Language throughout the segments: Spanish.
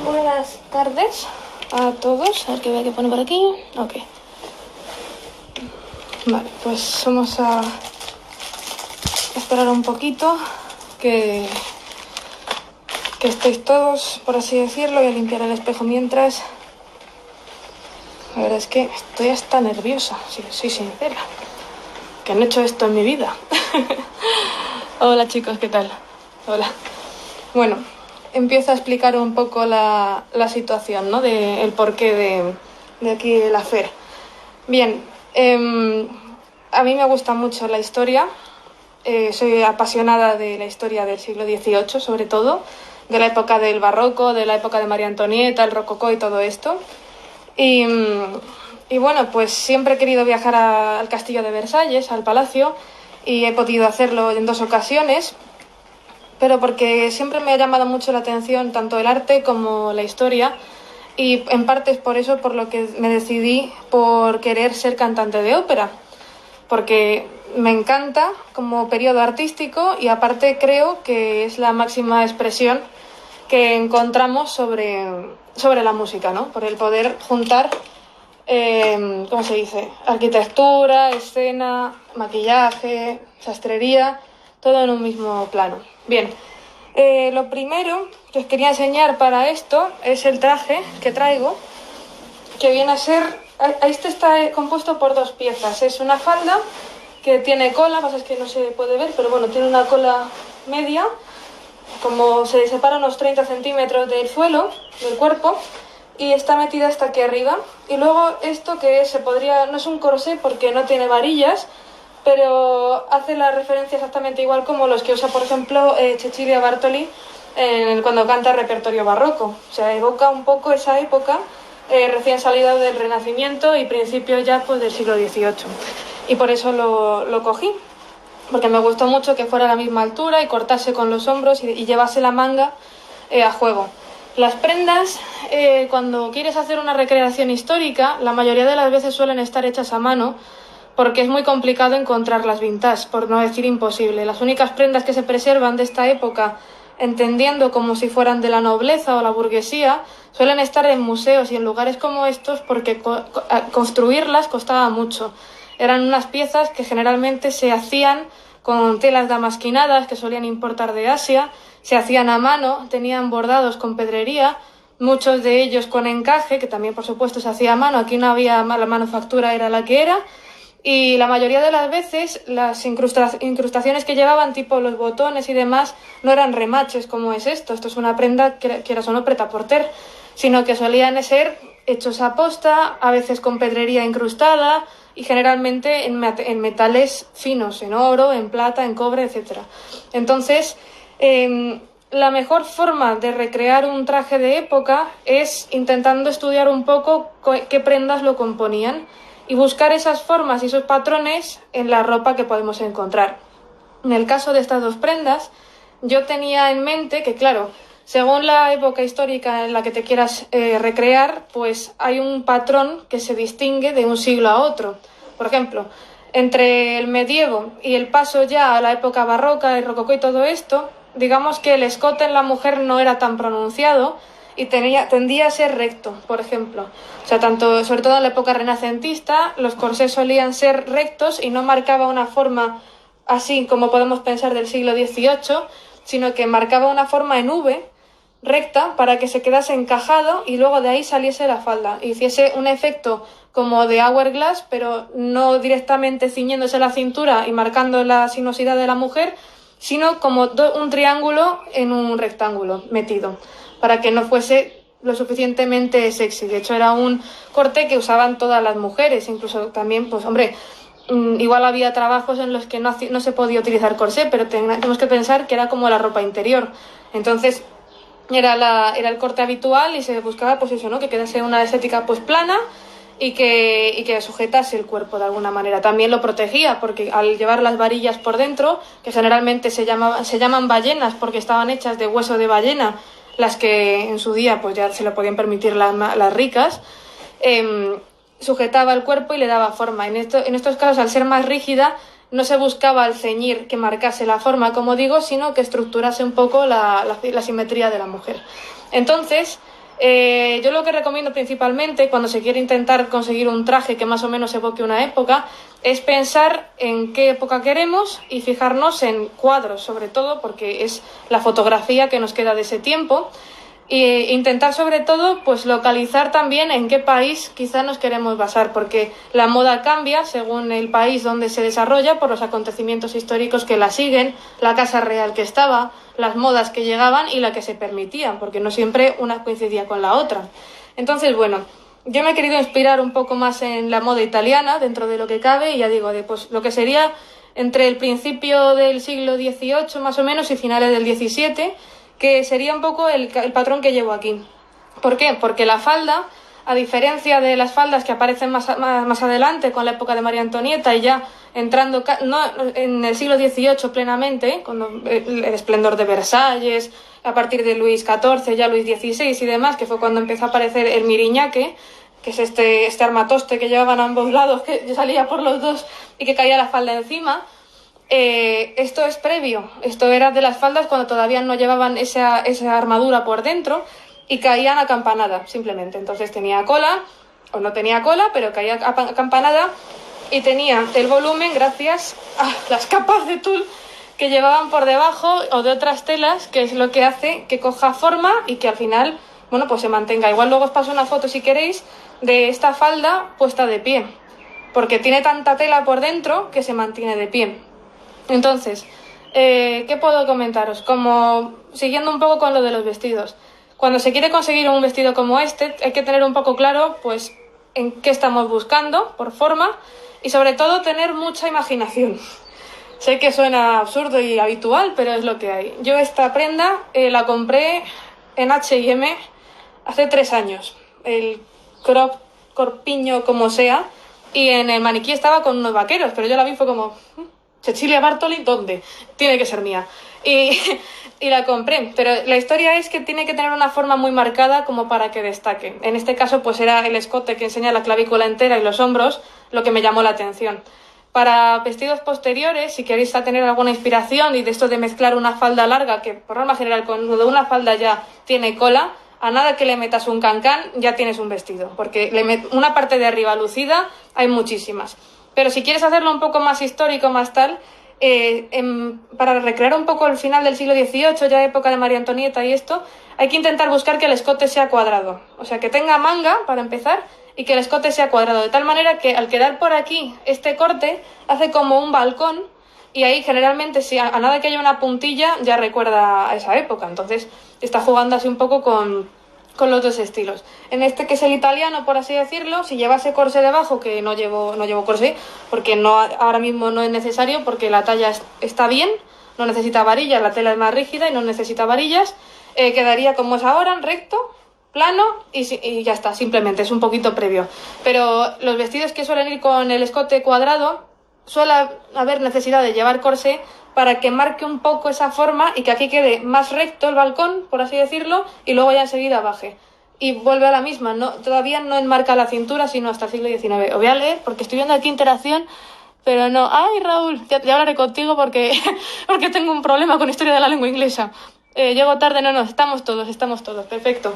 Buenas tardes a todos. A ver qué voy a poner por aquí. Ok. Vale, pues vamos a esperar un poquito que estéis todos, por así decirlo. Voy a limpiar el espejo mientras. La verdad es que estoy hasta nerviosa, si soy sincera. Que no he hecho esto en mi vida. Hola chicos, ¿qué tal? Hola. Bueno, empiezo a explicar un poco la situación, ¿no? El porqué de aquí la FER. Bien, a mí me gusta mucho la historia. Soy apasionada de la historia del siglo XVIII, sobre todo, de la época del barroco, de la época de María Antonieta, el rococó y todo esto. Y bueno, pues siempre he querido viajar al castillo de Versalles, al palacio, y he podido hacerlo en 2 ocasiones, pero porque siempre me ha llamado mucho la atención tanto el arte como la historia, y en parte es por eso por lo que me decidí por querer ser cantante de ópera, porque me encanta como periodo artístico y aparte creo que es la máxima expresión que encontramos sobre la música, ¿no? Por el poder juntar, ¿cómo se dice? Arquitectura, escena, maquillaje, sastrería, todo en un mismo plano. Bien, lo primero que os quería enseñar para esto es el traje que traigo, que viene a ser... Este está compuesto por 2 piezas. Es una falda que tiene cola, pasa es que no se puede ver, pero bueno, tiene una cola media, como se separa unos 30 centímetros del suelo, del cuerpo, y está metida hasta aquí arriba. Y luego esto que no es un corsé porque no tiene varillas, pero hace la referencia exactamente igual como los que usa, por ejemplo, Cecilia Bartoli cuando canta repertorio barroco. O sea, evoca un poco esa época recién salida del Renacimiento y principio ya pues del siglo XVIII. Y por eso lo cogí, porque me gustó mucho que fuera a la misma altura y cortase con los hombros y llevase la manga a juego. Las prendas, cuando quieres hacer una recreación histórica, la mayoría de las veces suelen estar hechas a mano, porque es muy complicado encontrar las vintage, por no decir imposible. Las únicas prendas que se preservan de esta época, entendiendo como si fueran de la nobleza o la burguesía, suelen estar en museos y en lugares como estos porque construirlas costaba mucho. Eran unas piezas que generalmente se hacían con telas damasquinadas que solían importar de Asia, se hacían a mano, tenían bordados con pedrería, muchos de ellos con encaje, que también por supuesto se hacía a mano. Aquí no había, la manufactura era la que era, y la mayoría de las veces las incrustaciones que llevaban, tipo los botones y demás, no eran remaches como es esto. Esto es una prenda que era solo prêt-à-porter, sino que solían ser hechos a posta, a veces con pedrería incrustada y generalmente en metales finos, en oro, en plata, en cobre, etc. Entonces, la mejor forma de recrear un traje de época es intentando estudiar un poco qué prendas lo componían y buscar esas formas y esos patrones en la ropa que podemos encontrar. En el caso de estas 2 prendas, yo tenía en mente que, claro, según la época histórica en la que te quieras recrear, pues hay un patrón que se distingue de un siglo a otro. Por ejemplo, entre el medievo y el paso ya a la época barroca, el rococó y todo esto, digamos que el escote en la mujer no era tan pronunciado y tendía a ser recto, por ejemplo. O sea, sobre todo en la época renacentista, los corsés solían ser rectos y no marcaba una forma así como podemos pensar del siglo XVIII, sino que marcaba una forma en V, recta, para que se quedase encajado y luego de ahí saliese la falda. Hiciese un efecto como de hourglass, pero no directamente ciñéndose la cintura y marcando la sinuosidad de la mujer, sino como un triángulo en un rectángulo metido, para que no fuese lo suficientemente sexy. De hecho, era un corte que usaban todas las mujeres, incluso también, pues hombre, igual había trabajos en los que no se podía utilizar corsé, pero tenemos que pensar que era como la ropa interior. Entonces, era el corte habitual y se buscaba, pues eso, ¿no? Que quedase una estética pues plana y que sujetase el cuerpo de alguna manera. También lo protegía, porque al llevar las varillas por dentro, que generalmente se llaman ballenas porque estaban hechas de hueso de ballena, las que en su día pues ya se lo podían permitir las ricas, sujetaba el cuerpo y le daba forma. En estos casos, al ser más rígida, no se buscaba el ceñir que marcase la forma, como digo, sino que estructurase un poco la simetría de la mujer. Entonces, Yo lo que recomiendo principalmente cuando se quiere intentar conseguir un traje que más o menos evoque una época es pensar en qué época queremos y fijarnos en cuadros, sobre todo porque es la fotografía que nos queda de ese tiempo. E intentar sobre todo pues localizar también en qué país quizá nos queremos basar, porque la moda cambia según el país donde se desarrolla por los acontecimientos históricos que la siguen, la casa real que estaba, las modas que llegaban y la que se permitían, porque no siempre una coincidía con la otra. Entonces, bueno, yo me he querido inspirar un poco más en la moda italiana dentro de lo que cabe, y ya digo, de pues lo que sería entre el principio del siglo XVIII más o menos y finales del XVII, que sería un poco el patrón que llevo aquí. ¿Por qué? Porque la falda, a diferencia de las faldas que aparecen más adelante con la época de María Antonieta y ya entrando no, en el siglo XVIII plenamente, cuando el esplendor de Versalles, a partir de Luis XIV, ya Luis XVI y demás, que fue cuando empezó a aparecer el miriñaque, que es este armatoste que llevaban a ambos lados, que salía por los dos y que caía la falda encima. Esto es previo, esto era de las faldas cuando todavía no llevaban esa armadura por dentro y caían acampanada simplemente. Entonces tenía cola o no tenía cola, pero caía acampanada y tenía el volumen gracias a las capas de tul que llevaban por debajo o de otras telas, que es lo que hace que coja forma y que al final, bueno, pues se mantenga. Igual luego os paso una foto si queréis de esta falda puesta de pie, porque tiene tanta tela por dentro que se mantiene de pie. Entonces, ¿qué puedo comentaros? Como siguiendo un poco con lo de los vestidos. Cuando se quiere conseguir un vestido como este, hay que tener un poco claro, pues, en qué estamos buscando, por forma, y sobre todo tener mucha imaginación. Sé que suena absurdo y habitual, pero es lo que hay. Yo esta prenda la compré en H&M hace 3 años. El crop, corpiño, como sea, y en el maniquí estaba con unos vaqueros, pero yo la vi y fue como... Cecilia Bartoli, ¿dónde? Tiene que ser mía. Y la compré, pero la historia es que tiene que tener una forma muy marcada como para que destaque. En este caso, pues era el escote que enseña la clavícula entera y los hombros lo que me llamó la atención. Para vestidos posteriores, si queréis tener alguna inspiración y de esto de mezclar una falda larga, que por norma general cuando una falda ya tiene cola, a nada que le metas un cancán ya tienes un vestido, porque una parte de arriba lucida hay muchísimas. Pero si quieres hacerlo un poco más histórico, más tal, para recrear un poco el final del siglo XVIII, ya época de María Antonieta y esto, hay que intentar buscar que el escote sea cuadrado. O sea, que tenga manga, para empezar, y que el escote sea cuadrado. De tal manera que al quedar por aquí este corte, hace como un balcón, y ahí generalmente, si a nada que haya una puntilla, ya recuerda a esa época. Entonces, está jugando así un poco con los dos estilos. En este, que es el italiano, por así decirlo, si llevase corsé debajo, que no llevo corsé, porque ahora mismo no es necesario, porque la talla está bien, no necesita varillas, la tela es más rígida y no necesita varillas, quedaría como es ahora, recto, plano y ya está, simplemente es un poquito previo. Pero los vestidos que suelen ir con el escote cuadrado, suele haber necesidad de llevar corsé para que marque un poco esa forma y que aquí quede más recto el balcón, por así decirlo, y luego ya enseguida baje. Y vuelve a la misma, todavía no enmarca la cintura, sino hasta el siglo XIX. Os voy a leer, porque estoy viendo aquí interacción, pero no. ¡Ay, Raúl! Ya hablaré contigo porque tengo un problema con historia de la lengua inglesa. Llego tarde, no, estamos todos, perfecto.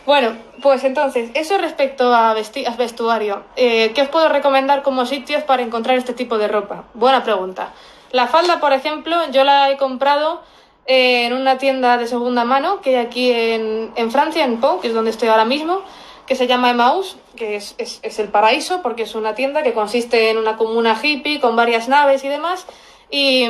Bueno, pues entonces, eso respecto a vestuario. ¿Qué os puedo recomendar como sitios para encontrar este tipo de ropa? Buena pregunta. La falda, por ejemplo, yo la he comprado en una tienda de segunda mano que hay aquí en Francia, en Pau, que es donde estoy ahora mismo, que se llama Emmaüs, que es el paraíso, porque es una tienda que consiste en una comuna hippie con varias naves y demás, y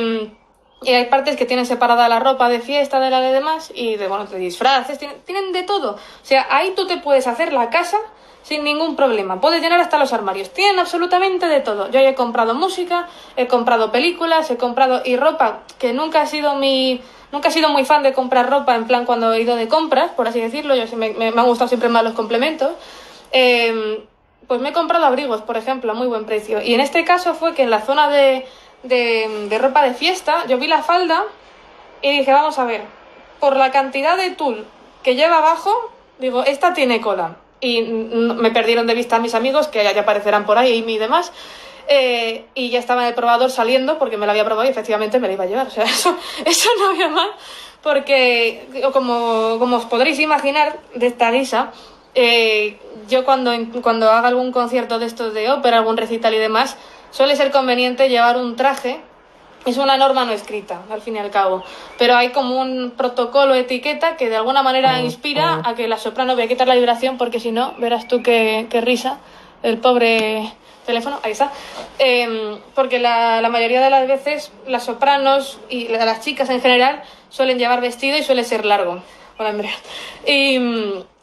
hay partes que tienen separada la ropa de fiesta de la de demás, y de disfraces, tienen de todo. O sea, ahí tú te puedes hacer la casa sin ningún problema, puedes llenar hasta los armarios, tienen absolutamente de todo. Yo he comprado música, he comprado películas, y ropa, que nunca he sido muy fan de comprar ropa en plan cuando he ido de compras, por así decirlo. Me han gustado siempre más los complementos. Pues me he comprado abrigos, por ejemplo, a muy buen precio, y en este caso fue que en la zona de ropa de fiesta yo vi la falda y dije, vamos a ver, por la cantidad de tul que lleva abajo, digo, esta tiene cola. Y me perdieron de vista a mis amigos, que ya aparecerán por ahí y demás. y ya estaba en el probador saliendo porque me lo había probado y efectivamente me lo iba a llevar. O sea, eso no había más, porque como os podréis imaginar de esta guisa, yo cuando haga algún concierto de estos de ópera, algún recital y demás, suele ser conveniente llevar un traje. Es una norma no escrita, al fin y al cabo, pero hay como un protocolo, etiqueta, que de alguna manera inspira a que la soprano, voy a quitar la vibración porque si no, verás tú qué risa, el pobre teléfono, ahí está, porque la mayoría de las veces las sopranos y las chicas en general suelen llevar vestido y suele ser largo. Hola, Andrea.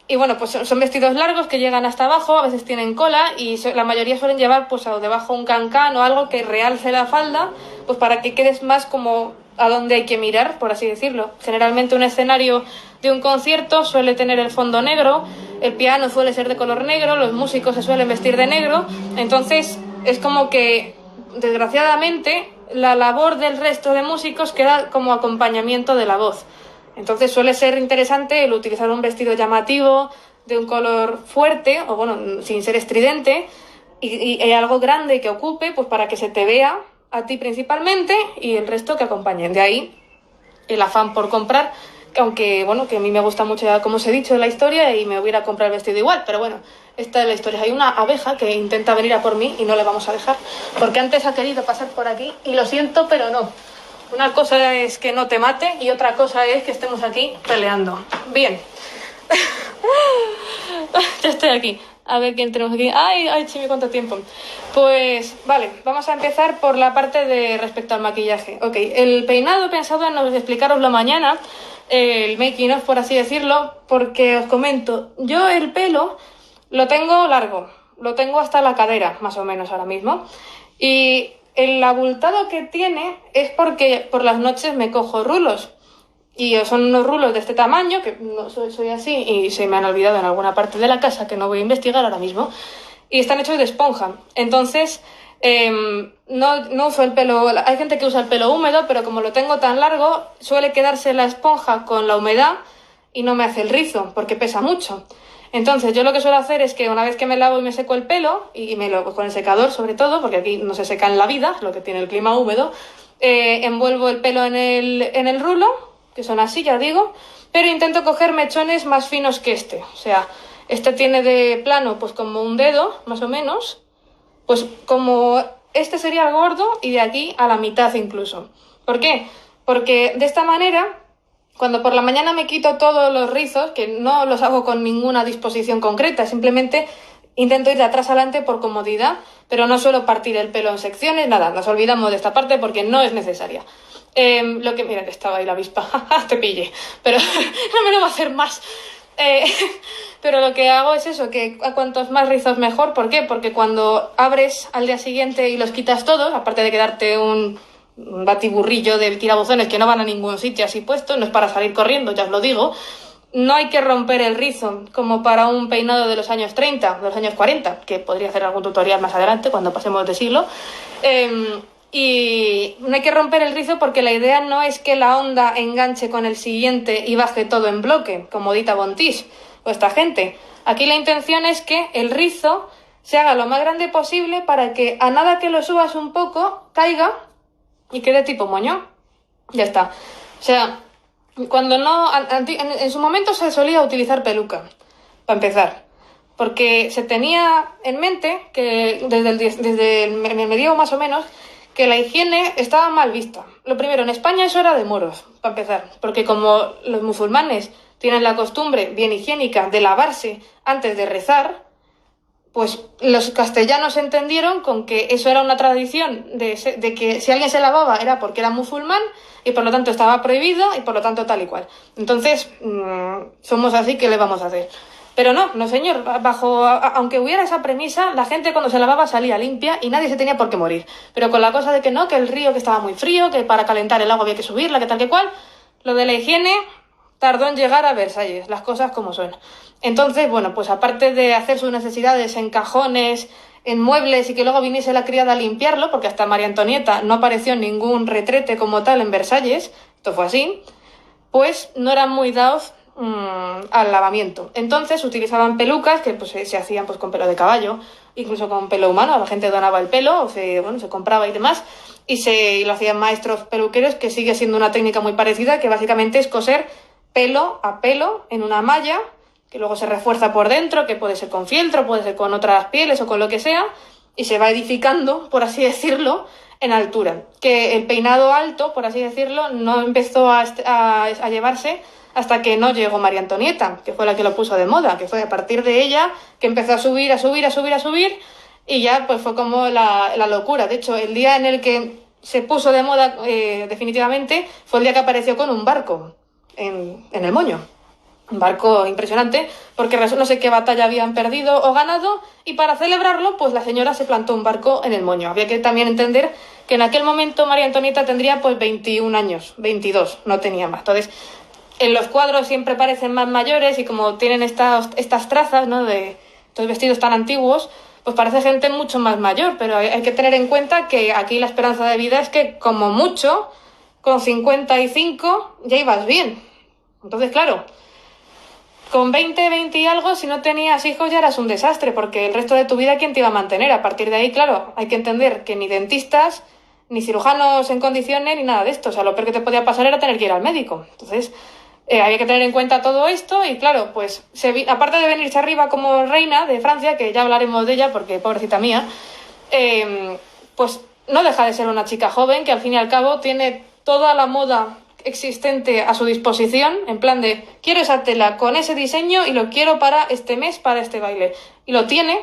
Y bueno, pues son vestidos largos que llegan hasta abajo, a veces tienen cola y la mayoría suelen llevar pues debajo un cancán o algo que realce la falda, pues para que quedes más como a donde hay que mirar, por así decirlo. Generalmente un escenario de un concierto suele tener el fondo negro, el piano suele ser de color negro, los músicos se suelen vestir de negro, entonces es como que, desgraciadamente, la labor del resto de músicos queda como acompañamiento de la voz. Entonces suele ser interesante el utilizar un vestido llamativo, de un color fuerte, o bueno, sin ser estridente, y algo grande que ocupe, pues para que se te vea a ti principalmente y el resto que acompañen. De ahí el afán por comprar, aunque bueno, que a mí me gusta mucho, ya como os he dicho, la historia y me hubiera comprado el vestido igual, pero bueno, esta es la historia. Hay una abeja que intenta venir a por mí y no le vamos a dejar, porque antes ha querido pasar por aquí y lo siento, pero no. Una cosa es que no te mate y otra cosa es que estemos aquí peleando. Bien. Ya estoy aquí. A ver quién tenemos aquí. Ay, Chimi, ¿cuánto tiempo? Pues, vale, vamos a empezar por la parte de respecto al maquillaje. Ok, el peinado he pensado en explicaroslo mañana, el making of, por así decirlo, porque os comento, yo el pelo lo tengo largo, lo tengo hasta la cadera, más o menos ahora mismo, y el abultado que tiene es porque por las noches me cojo rulos. Y son unos rulos de este tamaño, que no soy así, y se me han olvidado en alguna parte de la casa, que no voy a investigar ahora mismo, y están hechos de esponja. Entonces, no uso el pelo. Hay gente que usa el pelo húmedo, pero como lo tengo tan largo, suele quedarse la esponja con la humedad y no me hace el rizo, porque pesa mucho. Entonces, yo lo que suelo hacer es que una vez que me lavo y me seco el pelo, y con el secador sobre todo, porque aquí no se seca en la vida, lo que tiene el clima húmedo, envuelvo el pelo en el rulo, que son así, ya digo, pero intento coger mechones más finos que este. O sea, este tiene de plano pues como un dedo, más o menos, pues como este sería el gordo y de aquí a la mitad incluso. ¿Por qué? Porque de esta manera, cuando por la mañana me quito todos los rizos, que no los hago con ninguna disposición concreta, simplemente intento ir de atrás adelante por comodidad, pero no suelo partir el pelo en secciones, nada, nos olvidamos de esta parte porque no es necesaria. Mira que estaba ahí la avispa, te pillé, pero no me lo va a hacer más. Pero lo que hago es eso, que a cuantos más rizos mejor. ¿Por qué? Porque cuando abres al día siguiente y los quitas todos, aparte de quedarte un batiburrillo de tirabuzones que no van a ningún sitio así puesto, no es para salir corriendo, ya os lo digo, no hay que romper el rizo como para un peinado de los años 30, de los años 40, que podría hacer algún tutorial más adelante cuando pasemos de siglo. Y no hay que romper el rizo porque la idea no es que la onda enganche con el siguiente y baje todo en bloque, como Dita Von Teese o esta gente. Aquí la intención es que el rizo se haga lo más grande posible para que a nada que lo subas un poco, caiga y quede tipo moño. Ya está. O sea, cuando no... En su momento se solía utilizar peluca, para empezar. Porque se tenía en mente que desde el medievo más o menos, que la higiene estaba mal vista. Lo primero, en España eso era de moros, para empezar, porque como los musulmanes tienen la costumbre bien higiénica de lavarse antes de rezar, pues los castellanos entendieron con que eso era una tradición de que si alguien se lavaba era porque era musulmán y por lo tanto estaba prohibido y por lo tanto tal y cual. Entonces, somos así, ¿qué le vamos a hacer? Pero no señor, aunque hubiera esa premisa, la gente cuando se lavaba salía limpia y nadie se tenía por qué morir. Pero con la cosa de que no, que el río que estaba muy frío, que para calentar el agua había que subirla, que tal que cual, lo de la higiene tardó en llegar a Versalles, las cosas como son. Entonces, bueno, pues aparte de hacer sus necesidades en cajones, en muebles y que luego viniese la criada a limpiarlo, porque hasta María Antonieta no apareció en ningún retrete como tal en Versalles, esto fue así, pues no eran muy dados al lavamiento. Entonces utilizaban pelucas que pues, se hacían pues, con pelo de caballo, incluso con pelo humano. La gente donaba el pelo, o se compraba y demás, y lo hacían maestros peluqueros, que sigue siendo una técnica muy parecida, que básicamente es coser pelo a pelo en una malla, que luego se refuerza por dentro, que puede ser con fieltro, puede ser con otras pieles o con lo que sea, y se va edificando, por así decirlo, en altura. Que el peinado alto, por así decirlo, no empezó a llevarse hasta que no llegó María Antonieta, que fue la que lo puso de moda, que fue a partir de ella que empezó a subir, y ya pues fue como la locura. De hecho, el día en el que se puso de moda definitivamente fue el día que apareció con un barco en el moño. Un barco impresionante, porque no sé qué batalla habían perdido o ganado, y para celebrarlo, pues la señora se plantó un barco en el moño. Había que también entender que en aquel momento María Antonieta tendría pues 21 años, 22, no tenía más. Entonces, en los cuadros siempre parecen más mayores, y como tienen estas trazas, ¿no?, de estos vestidos tan antiguos, pues parece gente mucho más mayor, pero hay que tener en cuenta que aquí la esperanza de vida es que, como mucho, con 55 ya ibas bien. Entonces, claro, con 20 y algo, si no tenías hijos ya eras un desastre, porque el resto de tu vida, ¿quién te iba a mantener? A partir de ahí, claro, hay que entender que ni dentistas, ni cirujanos en condiciones, ni nada de esto. O sea, lo peor que te podía pasar era tener que ir al médico. Entonces, había que tener en cuenta todo esto, y claro, pues aparte de venirse arriba como reina de Francia, que ya hablaremos de ella porque pobrecita mía, pues no deja de ser una chica joven que al fin y al cabo tiene toda la moda existente a su disposición, en plan de quiero esa tela con ese diseño y lo quiero para este mes, para este baile, y lo tiene,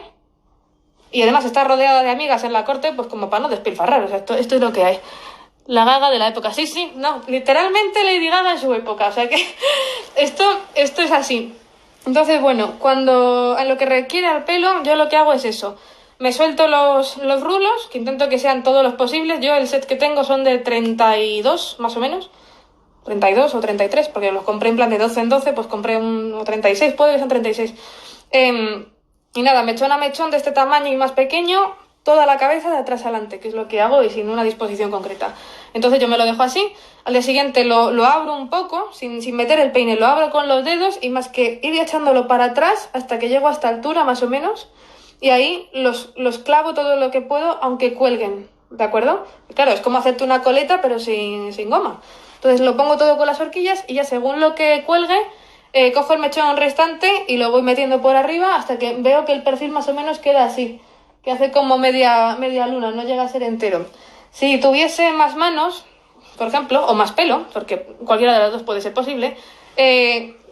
y además está rodeada de amigas en la corte, pues como para no despilfarrar. O sea, esto es lo que hay. La Gaga de la época, sí, no, literalmente Lady Gaga en su época, o sea que esto es así. Entonces, bueno, cuando en lo que requiere al pelo, yo lo que hago es eso: me suelto los rulos, que intento que sean todos los posibles. Yo el set que tengo son de 32, más o menos, 32 o 33, porque los compré en plan de 12 en 12, pues compré o 36, puede que sean 36. Y nada, mechón a mechón de este tamaño y más pequeño, toda la cabeza de atrás adelante, que es lo que hago y sin una disposición concreta. Entonces yo me lo dejo así, al día siguiente lo abro un poco, sin meter el peine, lo abro con los dedos, y más que ir echándolo para atrás hasta que llego a esta altura más o menos, y ahí los clavo todo lo que puedo, aunque cuelguen, ¿de acuerdo? Claro, es como hacerte una coleta pero sin goma. Entonces lo pongo todo con las horquillas, y ya según lo que cuelgue, cojo el mechón restante y lo voy metiendo por arriba hasta que veo que el perfil más o menos queda así, que hace como media luna, no llega a ser entero. Si tuviese más manos, por ejemplo, o más pelo, porque cualquiera de las dos puede ser posible,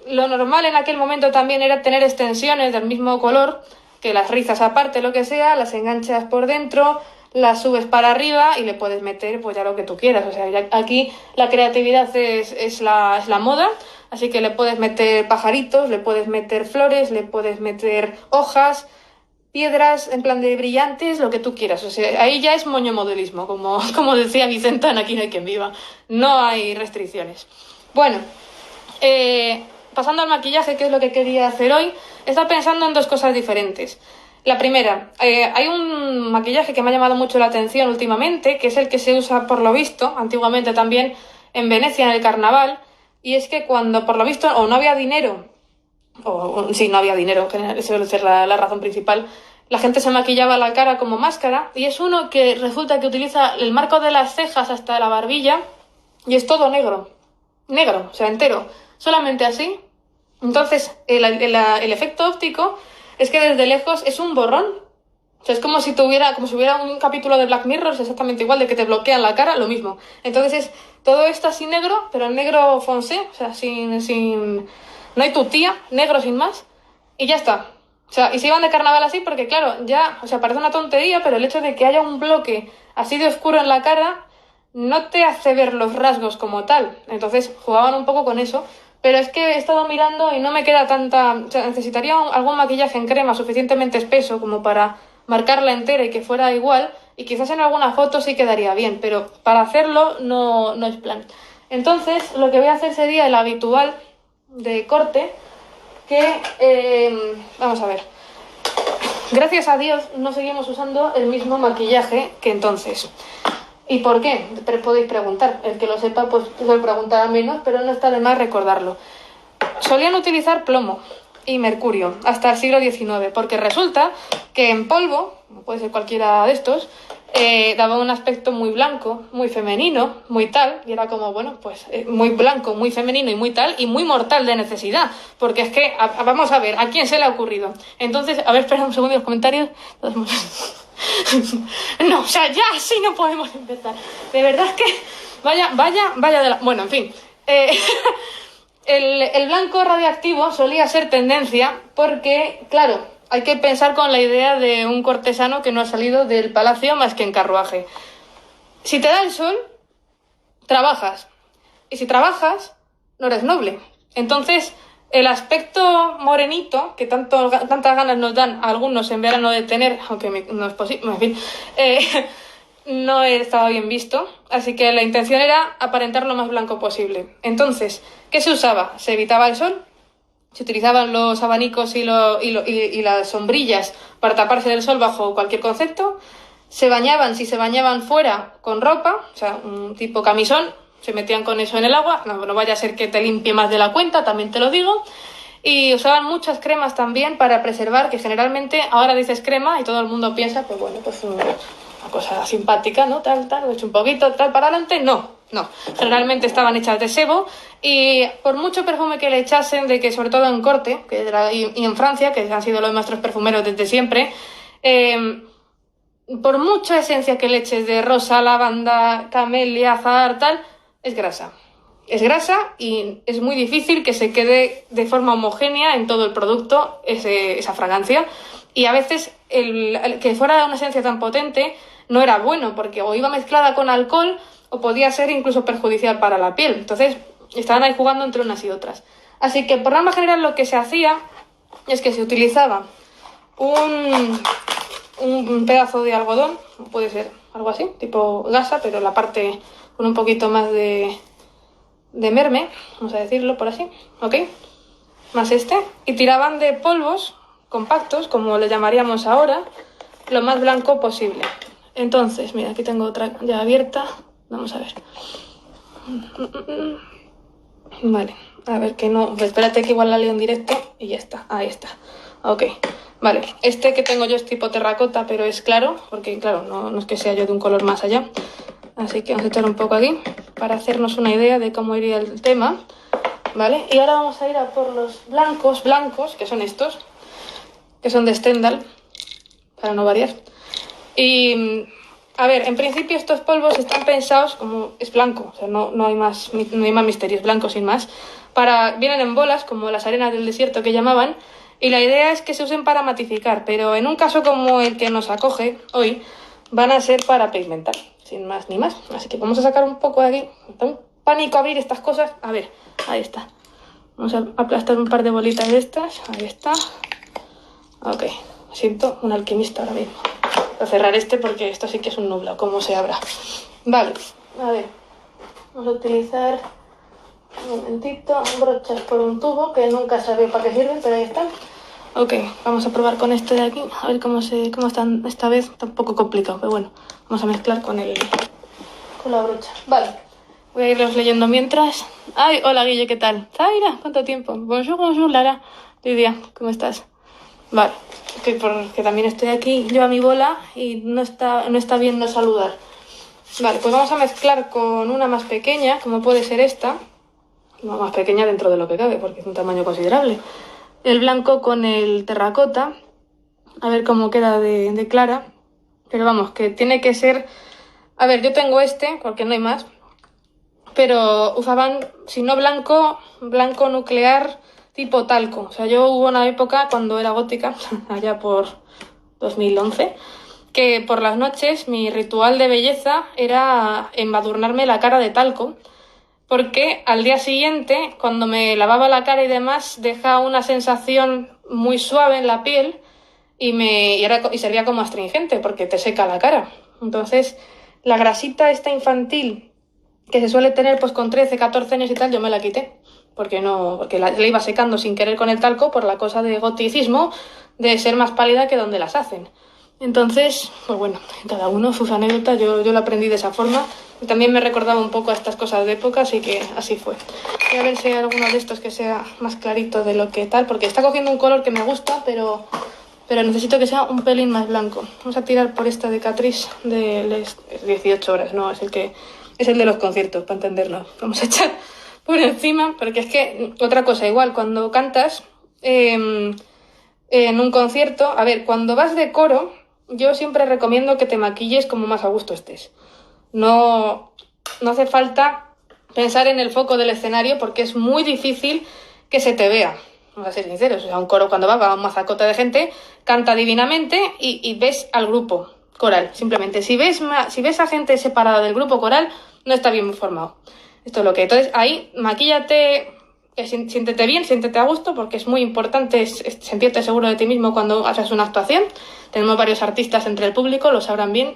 lo normal en aquel momento también era tener extensiones del mismo color, que las rizas aparte, lo que sea, las enganchas por dentro, las subes para arriba y le puedes meter pues ya lo que tú quieras. O sea, aquí la creatividad es la moda, así que le puedes meter pajaritos, le puedes meter flores, le puedes meter hojas, piedras en plan de brillantes, lo que tú quieras. O sea, ahí ya es moño modelismo, como decía Vicentana, aquí no hay quien viva. No hay restricciones. Bueno, pasando al maquillaje, que es lo que quería hacer hoy, he estado pensando en dos cosas diferentes. La primera, hay un maquillaje que me ha llamado mucho la atención últimamente, que es el que se usa, por lo visto, antiguamente también en Venecia en el carnaval, y es que cuando, por lo visto, o no había dinero, sí, no había dinero, que suele ser la razón principal, la gente se maquillaba la cara como máscara, y es uno que resulta que utiliza el marco de las cejas hasta la barbilla, y es todo negro, o sea, entero, solamente así. Entonces, el efecto óptico es que desde lejos es un borrón. O sea, es como si hubiera un capítulo de Black Mirror, es exactamente igual, de que te bloquean la cara, lo mismo. Entonces todo esto así negro, pero en negro foncé, o sea, no hay tutía, negro sin más, y ya está. O sea, y se iban de carnaval así porque, claro, ya, o sea, parece una tontería, pero el hecho de que haya un bloque así de oscuro en la cara no te hace ver los rasgos como tal. Entonces jugaban un poco con eso. Pero es que he estado mirando y no me queda tanta... O sea, necesitaría algún maquillaje en crema suficientemente espeso como para marcarla entera y que fuera igual. Y quizás en alguna foto sí quedaría bien, pero para hacerlo no es plan. Entonces, lo que voy a hacer sería el habitual de corte, que... vamos a ver. Gracias a Dios no seguimos usando el mismo maquillaje que entonces. ¿Y por qué? Podéis preguntar. El que lo sepa, pues se lo preguntará menos, pero no está de más recordarlo. solían utilizar plomo y mercurio hasta el siglo XIX, porque resulta que en polvo, puede ser cualquiera de estos, daba un aspecto muy blanco, muy femenino, muy tal, y era como, bueno, pues muy blanco, muy femenino y muy tal, y muy mortal de necesidad, porque es que, vamos a ver, ¿a quién se le ha ocurrido? Entonces, a ver, espera un segundo en los comentarios. No, o sea, ya así no podemos empezar. De verdad es que, vaya de la... Bueno, en fin. El blanco radiactivo solía ser tendencia porque, claro, hay que pensar con la idea de un cortesano que no ha salido del palacio más que en carruaje. Si te da el sol, trabajas. Y si trabajas, no eres noble. Entonces, el aspecto morenito, que tantas ganas nos dan a algunos en verano de tener, aunque no es posible, en fin, no estaba bien visto. Así que la intención era aparentar lo más blanco posible. Entonces, ¿qué se usaba? Se evitaba el sol. Se utilizaban los abanicos y las sombrillas para taparse del sol bajo cualquier concepto. Se bañaban, si se bañaban fuera, con ropa, o sea, un tipo camisón, se metían con eso en el agua. No vaya a ser que te limpie más de la cuenta, también te lo digo. Y usaban muchas cremas también para preservar, que generalmente ahora dices crema y todo el mundo piensa, pues bueno, pues una cosa simpática, ¿no? Tal, he hecho un poquito, tal, para adelante. No. Generalmente estaban hechas de sebo y por mucho perfume que le echasen, de que sobre todo en corte y en Francia, que han sido los maestros perfumeros desde siempre, por mucha esencia que le eches de rosa, lavanda, camelia, azahar, tal, es grasa. Es grasa y es muy difícil que se quede de forma homogénea en todo el producto esa fragancia. Y a veces el que fuera una esencia tan potente no era bueno, porque o iba mezclada con alcohol o podía ser incluso perjudicial para la piel. Entonces estaban ahí jugando entre unas y otras. Así que por norma general lo que se hacía es que se utilizaba un pedazo de algodón, puede ser algo así, tipo gasa, pero la parte con un poquito más de merme, vamos a decirlo por así, ¿ok? Más y tiraban de polvos compactos, como le llamaríamos ahora, lo más blanco posible. Entonces, mira, aquí tengo otra ya abierta. Vamos a ver. Vale, a ver que no... Espérate que igual la leo en directo y ya está. Ahí está. Ok, vale. Este que tengo yo es tipo terracota, pero es claro, porque claro, no es que sea yo de un color más allá. Así que vamos a echar un poco aquí para hacernos una idea de cómo iría el tema. Vale, y ahora vamos a ir a por los blancos, que son estos, que son de Stendhal, para no variar. Y... a ver, en principio estos polvos están pensados como es blanco, o sea, no hay más misterio, es blanco sin más. Vienen en bolas, como las arenas del desierto que llamaban, y la idea es que se usen para matificar, pero en un caso como el que nos acoge hoy, van a ser para pigmentar, sin más ni más. Así que vamos a sacar un poco de aquí. Está un pánico abrir estas cosas. A ver, ahí está. Vamos a aplastar un par de bolitas de estas. Ahí está. Ok, me siento un alquimista ahora mismo. Voy a cerrar porque esto sí que es un nublado, como se abra. Vale, a ver. Vamos a utilizar un momentito, brochas por un tubo, que nunca sabía para qué sirven, pero ahí están. Ok, vamos a probar con este de aquí, a ver cómo están esta vez. Está un poco complicado, pero bueno, vamos a mezclar con la brocha. Vale, voy a irlos leyendo mientras. Ay, hola Guille, ¿qué tal? Zaira, ¿cuánto tiempo? Bonjour, Lara. Lidia, ¿cómo estás? Vale, porque también estoy aquí yo a mi bola y no está bien no saludar. Vale, pues vamos a mezclar con una más pequeña, como puede ser esta. No, más pequeña dentro de lo que cabe, porque es un tamaño considerable. El blanco con el terracota, a ver cómo queda de clara. Pero vamos, que tiene que ser... A ver, yo tengo porque no hay más. Pero usaban, si no blanco nuclear tipo talco. O sea, hubo una época cuando era gótica, allá por 2011, que por las noches mi ritual de belleza era embadurnarme la cara de talco. Porque al día siguiente, cuando me lavaba la cara y demás, deja una sensación muy suave en la piel y servía como astringente porque te seca la cara. Entonces, la grasita esta infantil que se suele tener pues con 13, 14 años y tal, yo me la quité. Porque la iba secando sin querer con el talco por la cosa de goticismo, de ser más pálida que donde las hacen. Entonces, pues bueno, cada uno sus anécdotas, yo lo aprendí de esa forma Y también me recordaba un poco a estas cosas de época, así que así fue. Voy a ver si hay alguno de estos que sea más clarito de lo que tal, porque está cogiendo un color que me gusta, pero necesito que sea un pelín más blanco. Vamos a tirar por esta de Catrice de les 18 horas, ¿no? Es el de los conciertos, para entendernos. Vamos a echar por encima, porque es que, otra cosa, igual, cuando cantas en un concierto, a ver, cuando vas de coro, yo siempre recomiendo que te maquilles como más a gusto estés. No hace falta pensar en el foco del escenario porque es muy difícil que se te vea. Vamos a ser sinceros, o sea, un coro cuando va un mazacote de gente, canta divinamente y ves al grupo coral, simplemente. Si ves a gente separada del grupo coral, no está bien formado. Esto es lo que... Entonces, ahí, maquíllate, siéntete bien, siéntete a gusto, porque es muy importante sentirte seguro de ti mismo cuando haces una actuación. Tenemos varios artistas entre el público, lo sabrán bien,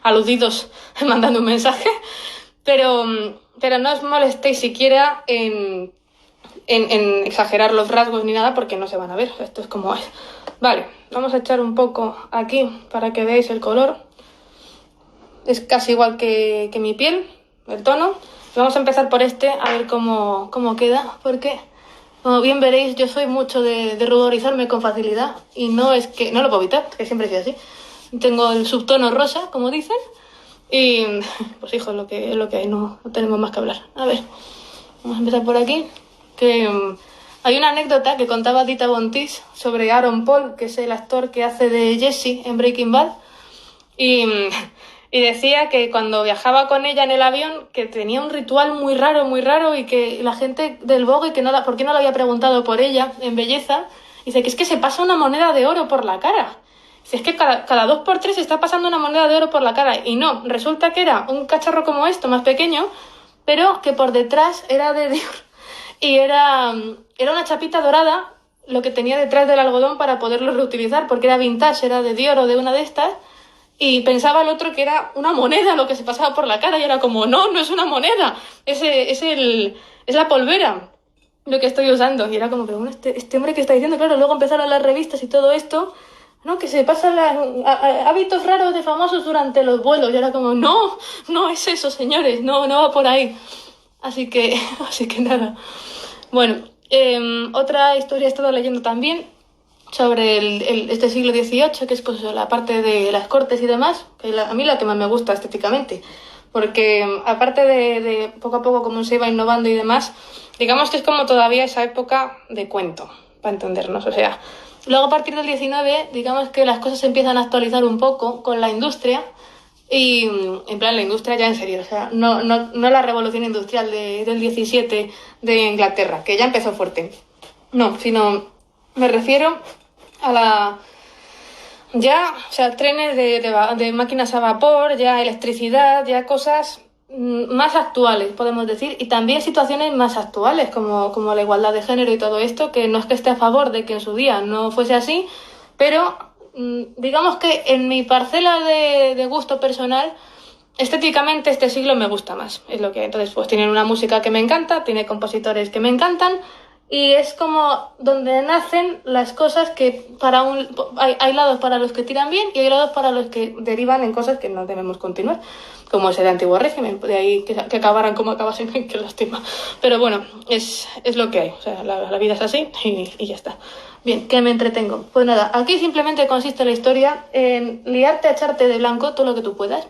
aludidos mandando un mensaje, pero no os molestéis siquiera en exagerar los rasgos ni nada, porque no se van a ver. Esto es como es. Vale, vamos a echar un poco aquí para que veáis el color. Es casi igual que mi piel, el tono. Vamos a empezar por este, a ver cómo queda, porque como bien veréis, yo soy mucho de ruborizarme con facilidad y no lo puedo evitar, que siempre he sido así. Tengo el subtono rosa, como dicen, y pues hijo, es lo que hay, no tenemos más que hablar. A ver, vamos a empezar por aquí. Que hay una anécdota que contaba Dita Von Teese sobre Aaron Paul, que es el actor que hace de Jesse en Breaking Bad, y decía que cuando viajaba con ella en el avión que tenía un ritual muy raro y que la gente del Vogue, ¿por qué no le había preguntado por ella en belleza? Dice que es que se pasa una moneda de oro por la cara. Dice, es que cada 2 por 3 se está pasando una moneda de oro por la cara. Y no, resulta que era un cacharro como esto, más pequeño, pero que por detrás era de Dior. Y era una chapita dorada lo que tenía detrás del algodón para poderlo reutilizar, porque era vintage, era de Dior o de una de estas. Y pensaba el otro que era una moneda lo que se pasaba por la cara, y era como, no es una moneda, es la polvera lo que estoy usando. Y era como, pero bueno, este hombre que está diciendo, claro, luego empezaron las revistas y todo esto, ¿no? Que se pasan hábitos raros de famosos durante los vuelos. Y era como, no es eso, señores, no va por ahí. Así que nada. Bueno, otra historia he estado leyendo también sobre este siglo XVIII, que es pues la parte de las cortes y demás, que a mí la que más me gusta estéticamente, porque aparte de poco a poco cómo se iba innovando y demás, digamos que es como todavía esa época de cuento, para entendernos. O sea, luego a partir del XIX, digamos que las cosas se empiezan a actualizar un poco con la industria, y en plan la industria ya en serio, o sea, no la revolución industrial del 17 de Inglaterra, que ya empezó fuerte, no, sino me refiero a trenes de máquinas a vapor, ya electricidad, ya cosas más actuales, podemos decir, y también situaciones más actuales, como la igualdad de género y todo esto, que no es que esté a favor de que en su día no fuese así, pero digamos que en mi parcela de gusto personal, estéticamente este siglo me gusta más, es lo que. Entonces pues tienen una música que me encanta, tiene compositores que me encantan, y es como donde nacen las cosas que hay lados para los que tiran bien y hay lados para los que derivan en cosas que no debemos continuar, como ese de antiguo régimen, de ahí que acabaran como acabasen, qué lástima. Pero bueno, es lo que hay, o sea, la vida es así y ya está. Bien, ¿qué me entretengo? Pues nada, aquí simplemente consiste la historia en liarte a echarte de blanco todo lo que tú puedas,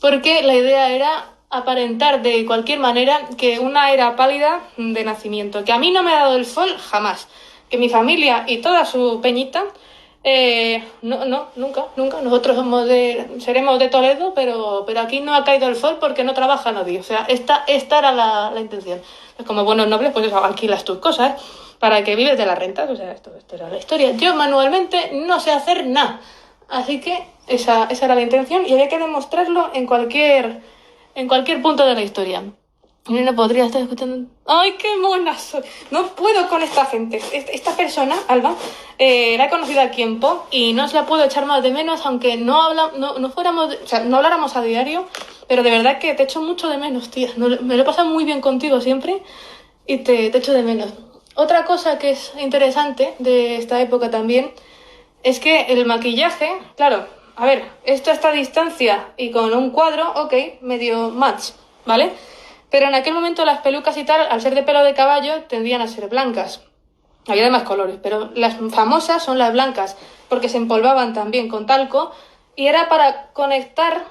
porque la idea era aparentar de cualquier manera que una era pálida de nacimiento, que a mí no me ha dado el sol jamás, que mi familia y toda su peñita, nunca, nosotros seremos de Toledo, pero aquí no ha caído el sol porque no trabaja nadie. O sea, esta era la intención. Es como buenos nobles, pues eso, alquilas tus cosas para que vives de las rentas. O sea, esto era la historia. Yo manualmente no sé hacer nada, así que esa era la intención, y había que demostrarlo en cualquier punto de la historia. Y no podría estar escuchando. ¡Ay, qué mona soy! No puedo con esta gente. Esta persona, Alba, la he conocido aquí en Po y no os la puedo echar más de menos, aunque no habláramos a diario, pero de verdad que te echo mucho de menos, tía. Me lo he pasado muy bien contigo siempre y te echo de menos. Otra cosa que es interesante de esta época también es que el maquillaje, claro, a ver, esto a esta distancia y con un cuadro, ok, medio match, ¿vale? Pero en aquel momento las pelucas y tal, al ser de pelo de caballo, tendían a ser blancas. Había de más colores, pero las famosas son las blancas, porque se empolvaban también con talco, y era para conectar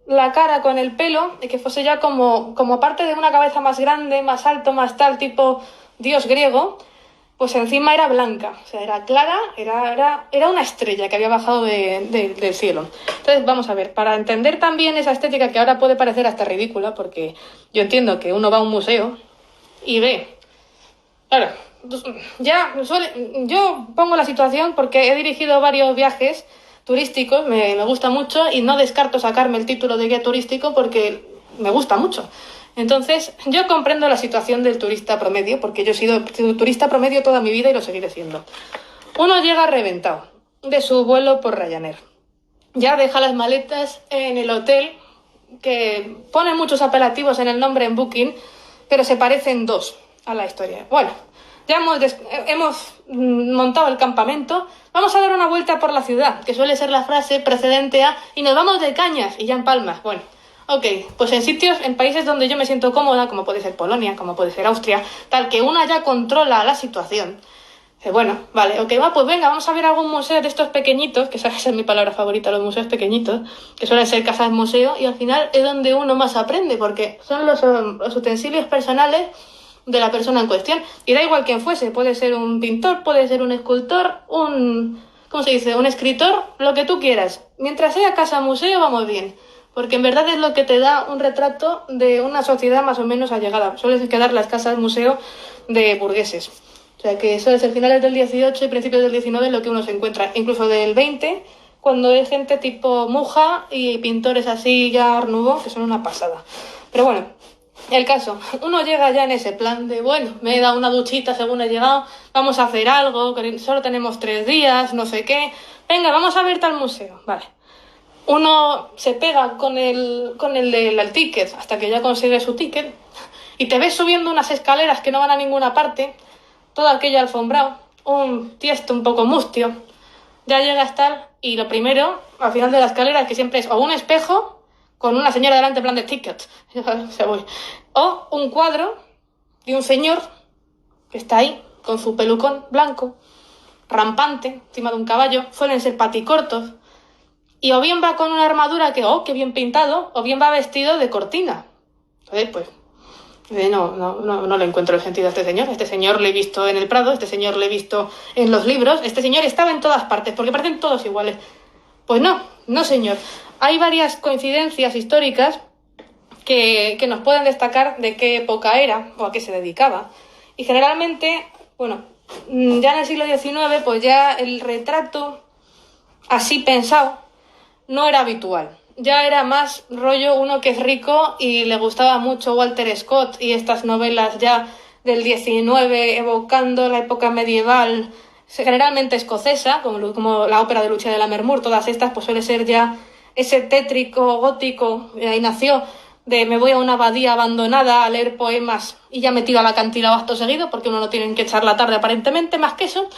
la cara con el pelo y que fuese ya como parte de una cabeza más grande, más alto, más tal, tipo dios griego, pues encima era blanca, o sea, era clara, era una estrella que había bajado del cielo. Entonces, vamos a ver, para entender también esa estética que ahora puede parecer hasta ridícula, porque yo entiendo que uno va a un museo y ve, claro, yo pongo la situación porque he dirigido varios viajes turísticos, me gusta mucho y no descarto sacarme el título de guía turístico porque me gusta mucho. Entonces, yo comprendo la situación del turista promedio, porque yo he sido turista promedio toda mi vida y lo seguiré siendo. Uno llega reventado de su vuelo por Ryanair. Ya deja las maletas en el hotel, que ponen muchos apelativos en el nombre en Booking, pero se parecen dos a la historia. Bueno, ya hemos montado el campamento, vamos a dar una vuelta por la ciudad, que suele ser la frase precedente a, y nos vamos de cañas, y ya en Palma. Bueno, ok, pues en países donde yo me siento cómoda, como puede ser Polonia, como puede ser Austria, tal que una ya controla la situación. Bueno, vale, ok, pues venga, vamos a ver algún museo de estos pequeñitos, que esa es mi palabra favorita, los museos pequeñitos, que suelen ser casas museo, y al final es donde uno más aprende, porque son los utensilios personales de la persona en cuestión. Y da igual quién fuese, puede ser un pintor, puede ser un escultor, ¿cómo se dice? Un escritor, lo que tú quieras. Mientras sea casa museo, vamos bien. Porque en verdad es lo que te da un retrato de una sociedad más o menos allegada. Suelen quedar las casas museo de burgueses. O sea que eso es el finales del 18 y principios del 19 lo que uno se encuentra. Incluso del 20, cuando hay gente tipo Muja y pintores así ya Art Nouveau, que son una pasada. Pero bueno, el caso, uno llega ya en ese plan de, bueno, me he dado una duchita según he llegado, vamos a hacer algo, solo tenemos 3 días, no sé qué. Venga, vamos a ver tal museo. Vale. Uno se pega con el del ticket hasta que ya consigue su ticket y te ves subiendo unas escaleras que no van a ninguna parte, todo aquello alfombrado, un tiesto un poco mustio, ya llegas tal y lo primero, al final de la escalera, que siempre es o un espejo con una señora delante en plan de ticket, o un cuadro de un señor que está ahí con su pelucón blanco, rampante, encima de un caballo, suelen ser paticortos, y o bien va con una armadura que, qué bien pintado, o bien va vestido de cortina. Entonces, pues, no le encuentro el sentido a este señor. Este señor le he visto en el Prado, este señor le he visto en los libros, este señor estaba en todas partes, porque parecen todos iguales. Pues no señor. Hay varias coincidencias históricas que nos pueden destacar de qué época era o a qué se dedicaba. Y generalmente, bueno, ya en el siglo XIX, pues ya el retrato así pensado no era habitual. Ya era más rollo uno que es rico y le gustaba mucho Walter Scott y estas novelas ya del 19 evocando la época medieval, generalmente escocesa, como la ópera de Lucia de Lammermoor, todas estas, pues suele ser ya ese tétrico gótico, y ahí nació, de me voy a una abadía abandonada a leer poemas y ya me tiro al acantilado acto seguido, porque uno no tiene que echar la tarde aparentemente, más que eso.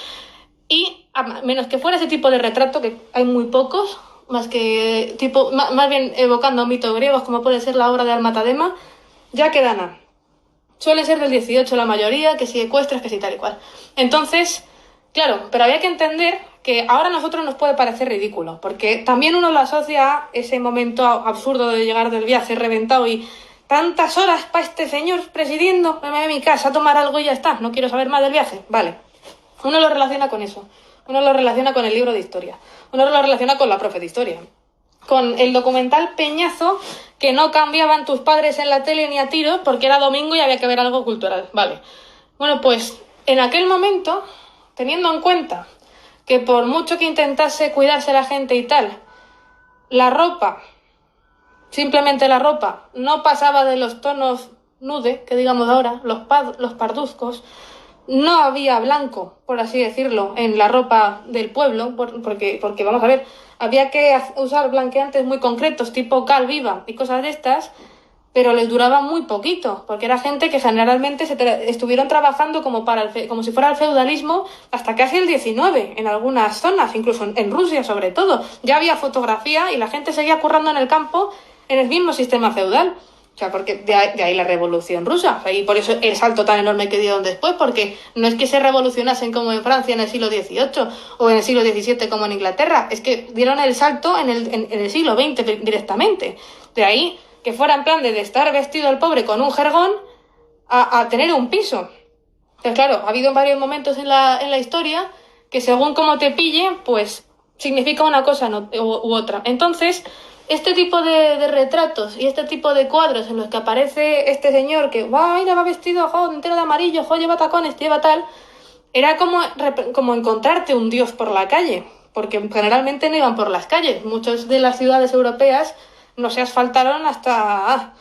Y a menos que fuera ese tipo de retrato, que hay muy pocos, más bien evocando mitos griegos, como puede ser la obra de Almatadema, ya queda nada. Suele ser del 18 la mayoría, que si ecuestres, que si tal y cual. Entonces, claro, pero había que entender que ahora a nosotros nos puede parecer ridículo, porque también uno lo asocia a ese momento absurdo de llegar del viaje reventado y tantas horas para este señor presidiendo, me voy a mi casa a tomar algo y ya está, no quiero saber más del viaje. Vale, uno lo relaciona con eso. Uno lo relaciona con el libro de historia. Uno lo relaciona con la profe de historia. Con el documental Peñazo, que no cambiaban tus padres en la tele ni a tiros porque era domingo y había que ver algo cultural. Vale. Bueno, pues en aquel momento, teniendo en cuenta que por mucho que intentase cuidarse la gente y tal, la ropa, simplemente la ropa, no pasaba de los tonos nude, que digamos ahora, los parduzcos. No había blanco, por así decirlo, en la ropa del pueblo, porque vamos a ver, había que usar blanqueantes muy concretos, tipo cal viva y cosas de estas, pero les duraba muy poquito, porque era gente que generalmente estuvieron trabajando como si fuera el feudalismo hasta casi el 19, en algunas zonas, incluso en Rusia sobre todo. Ya había fotografía y la gente seguía currando en el campo en el mismo sistema feudal. O sea, porque de ahí la revolución rusa. O sea, y por eso el salto tan enorme que dieron después, porque no es que se revolucionasen como en Francia en el siglo XVIII o en el siglo XVII como en Inglaterra, es que dieron el salto en el siglo XX directamente. De ahí que fuera en plan de estar vestido el pobre con un jergón a tener un piso. Pero claro, ha habido varios momentos en la historia que según cómo te pille, pues significa una cosa u otra. Entonces, este tipo de retratos y este tipo de cuadros en los que aparece este señor que mira, va vestido entero de amarillo, lleva tacones, lleva tal, era como encontrarte un dios por la calle, porque generalmente no iban por las calles. Muchas de las ciudades europeas no se asfaltaron hasta...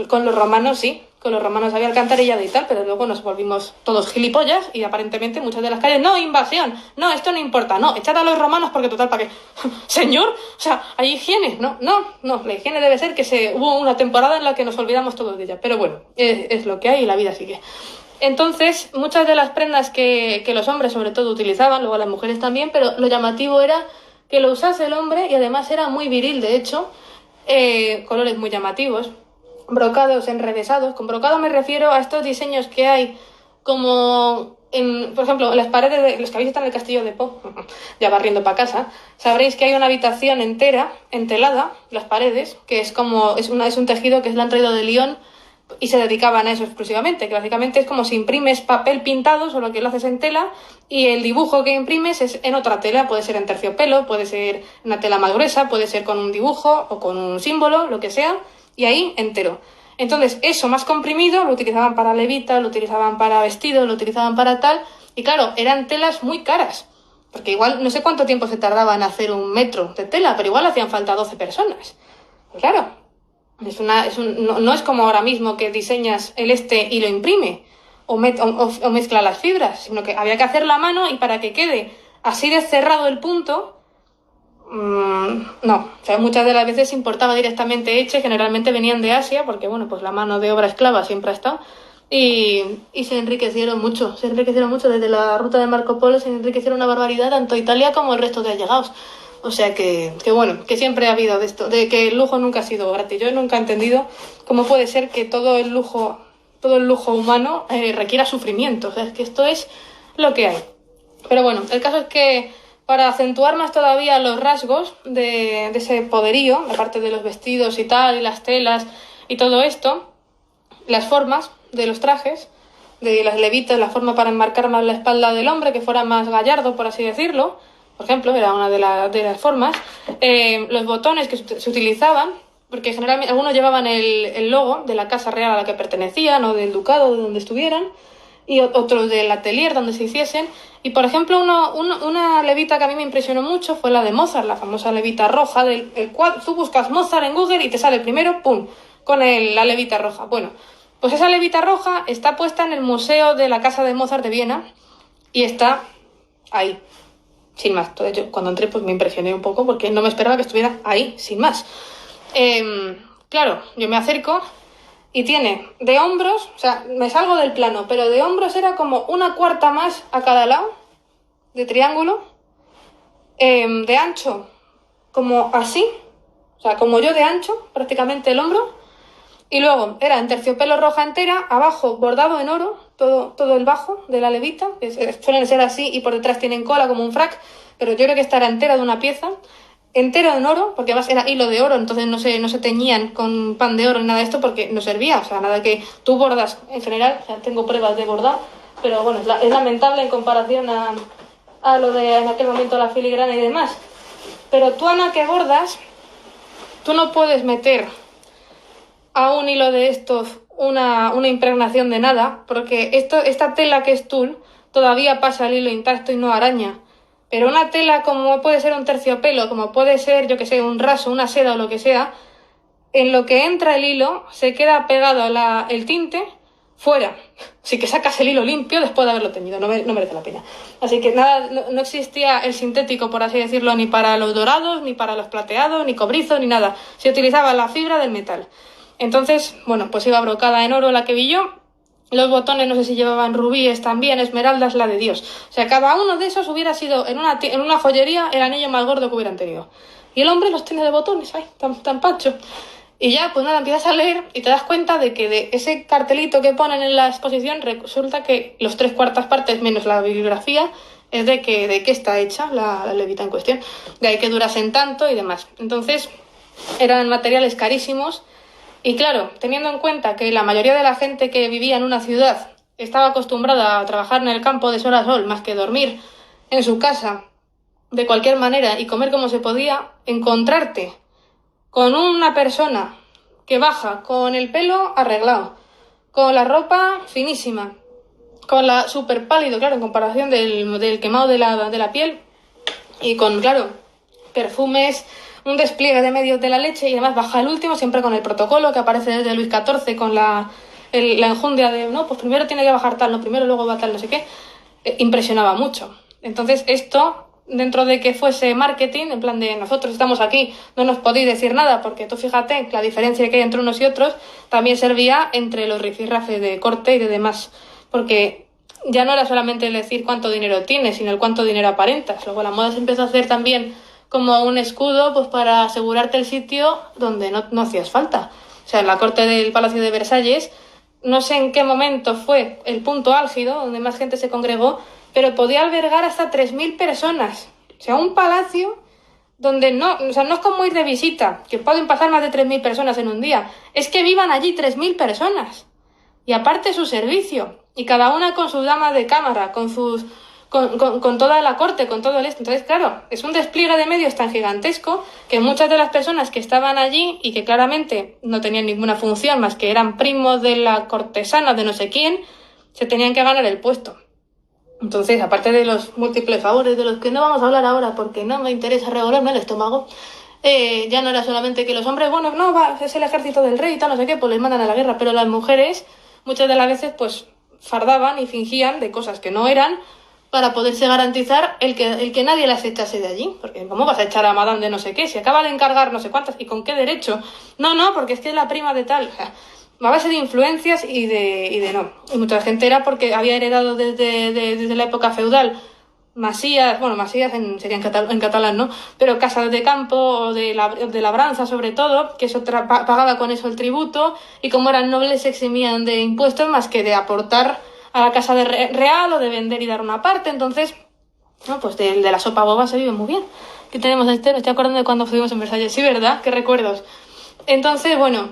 con los romanos sí, con los romanos había alcantarillado y tal, pero luego nos volvimos todos gilipollas y aparentemente muchas de las calles, no, invasión, no, esto no importa, no, echad a los romanos porque total, ¿para qué? Señor, o sea, hay higiene, no, la higiene debe ser que hubo una temporada en la que nos olvidamos todos de ella, pero bueno, es lo que hay y la vida sigue. Entonces, muchas de las prendas que los hombres sobre todo utilizaban, luego las mujeres también, pero lo llamativo era que lo usase el hombre y además era muy viril, de hecho, colores muy llamativos, brocados enrevesados. Con brocado me refiero a estos diseños que hay como por ejemplo, en las paredes de los que habéis estado en el castillo de Po, ya barriendo para casa, sabréis que hay una habitación entera, entelada, las paredes, que es un tejido que se le han traído de Lyon y se dedicaban a eso exclusivamente, que básicamente es como si imprimes papel pintado, solo que lo haces en tela, y el dibujo que imprimes es en otra tela, puede ser en terciopelo, puede ser una tela más gruesa, puede ser con un dibujo o con un símbolo, lo que sea, y ahí entero. Entonces, eso más comprimido lo utilizaban para levitas, lo utilizaban para vestidos, lo utilizaban para tal, y claro, eran telas muy caras, porque igual no sé cuánto tiempo se tardaba en hacer un metro de tela, pero igual hacían falta 12 personas. Pues claro, no es como ahora mismo que diseñas y lo imprime o mezcla las fibras, sino que había que hacerlo a mano y para que quede así de cerrado el punto, no. O sea, muchas de las veces se importaba directamente hecho, generalmente venían de Asia, porque bueno, pues la mano de obra esclava siempre ha estado, y se enriquecieron mucho desde la ruta de Marco Polo, se enriquecieron una barbaridad, tanto Italia como el resto de allegados. O sea que bueno, que siempre ha habido de esto, de que el lujo nunca ha sido gratis. Yo nunca he entendido cómo puede ser que todo el lujo humano requiera sufrimiento. O sea, es que esto es lo que hay. Pero bueno, el caso es que para acentuar más todavía los rasgos de ese poderío, aparte de los vestidos y tal, y las telas y todo esto, las formas de los trajes, de las levitas, la forma para enmarcar más la espalda del hombre, que fuera más gallardo, por así decirlo, por ejemplo, era una de las formas. Los botones que se utilizaban, porque generalmente algunos llevaban el logo de la casa real a la que pertenecían o del ducado de donde estuvieran, y otros del atelier donde se hiciesen. Y por ejemplo, una levita que a mí me impresionó mucho fue la de Mozart, la famosa levita roja, del cual tú buscas Mozart en Google y te sale primero, ¡pum!, con la levita roja. Bueno, pues esa levita roja está puesta en el Museo de la Casa de Mozart de Viena y está ahí, sin más. Entonces yo cuando entré pues me impresioné un poco porque no me esperaba que estuviera ahí, sin más. Claro, yo me acerco y tiene de hombros, o sea, me salgo del plano, pero de hombros era como una cuarta más a cada lado, de triángulo, de ancho como así, o sea, como yo de ancho, prácticamente el hombro, y luego era en terciopelo roja entera, abajo bordado en oro, todo el bajo de la levita, que suelen ser así, y por detrás tienen cola como un frac, pero yo creo que esta era entera de una pieza, entero en oro, porque además era hilo de oro, entonces no se teñían con pan de oro ni nada de esto porque no servía, o sea, nada que tú bordas en general, o sea, tengo pruebas de bordar, pero bueno, es lamentable en comparación a lo de en aquel momento la filigrana y demás. Pero tú, Ana, que bordas, tú no puedes meter a un hilo de estos una impregnación de nada, porque esta tela que es tul todavía pasa el hilo intacto y no araña. Pero una tela como puede ser un terciopelo, como puede ser, yo que sé, un raso, una seda o lo que sea, en lo que entra el hilo se queda pegado el tinte fuera. Así que sacas el hilo limpio después de haberlo teñido, no merece la pena. Así que nada, no existía el sintético, por así decirlo, ni para los dorados, ni para los plateados, ni cobrizo, ni nada. Se utilizaba la fibra del metal. Entonces, bueno, pues iba brocada en oro la que vi yo. Los botones no sé si llevaban rubíes también, esmeraldas, la de Dios. O sea, cada uno de esos hubiera sido en una joyería el anillo más gordo que hubieran tenido. Y el hombre los tiene de botones, ay, tan pacho. Y ya, pues nada, empiezas a leer y te das cuenta de que de ese cartelito que ponen en la exposición resulta que los 3/4 partes menos la bibliografía es de qué está hecha la levita en cuestión. De ahí que durasen tanto y demás. Entonces, eran materiales carísimos. Y claro, teniendo en cuenta que la mayoría de la gente que vivía en una ciudad estaba acostumbrada a trabajar en el campo de sol a sol, más que dormir en su casa de cualquier manera y comer como se podía, encontrarte con una persona que baja con el pelo arreglado, con la ropa finísima, con la súper pálido, claro, en comparación del quemado de la piel, y con, claro, perfumes, un despliegue de medios de la leche, y además baja el último, siempre con el protocolo que aparece desde Luis XIV, con la enjundia de, no, pues primero tiene que bajar tal, no, primero luego va tal, no sé qué, impresionaba mucho. Entonces esto, dentro de que fuese marketing, en plan de nosotros estamos aquí, no nos podéis decir nada, porque tú fíjate la diferencia que hay entre unos y otros, también servía entre los rifirrafes de corte y de demás, porque ya no era solamente el decir cuánto dinero tienes, sino el cuánto dinero aparentas. Luego la moda se empezó a hacer también como un escudo, pues para asegurarte el sitio donde no hacías falta. O sea, en la corte del Palacio de Versalles, no sé en qué momento fue el punto álgido donde más gente se congregó, pero podía albergar hasta 3.000 personas. O sea, un palacio donde no es como ir de visita, que pueden pasar más de 3.000 personas en un día. Es que vivan allí 3.000 personas. Y aparte su servicio. Y cada una con su dama de cámara, con toda la corte, con todo el esto. Entonces, claro, es un despliegue de medios tan gigantesco que muchas de las personas que estaban allí y que claramente no tenían ninguna función más que eran primos de la cortesana de no sé quién, se tenían que ganar el puesto. Entonces, aparte de los múltiples favores de los que no vamos a hablar ahora porque no me interesa revolverme el estómago, ya no era solamente que los hombres, bueno, no, es el ejército del rey y tal, no sé qué, pues les mandan a la guerra, pero las mujeres muchas de las veces pues fardaban y fingían de cosas que no eran para poderse garantizar el que nadie las echase de allí. Porque ¿cómo vas a echar a madame de no sé qué? Si acaba de encargar no sé cuántas, ¿y con qué derecho? No, porque es que es la prima de tal. O sea, a base de influencias y de no. Y mucha gente era porque había heredado desde la época feudal masías, bueno, masías sería en catalán, ¿no? Pero casas de campo o de labranza sobre todo, que eso pagaba con eso el tributo, y como eran nobles se eximían de impuestos más que de aportar a la casa real o de vender y dar una parte. Entonces, no, pues de la sopa boba se vive muy bien. ¿Qué tenemos ahí? Me estoy acordando de cuando estuvimos en Versalles. Sí, ¿verdad? Qué recuerdos. Entonces, bueno,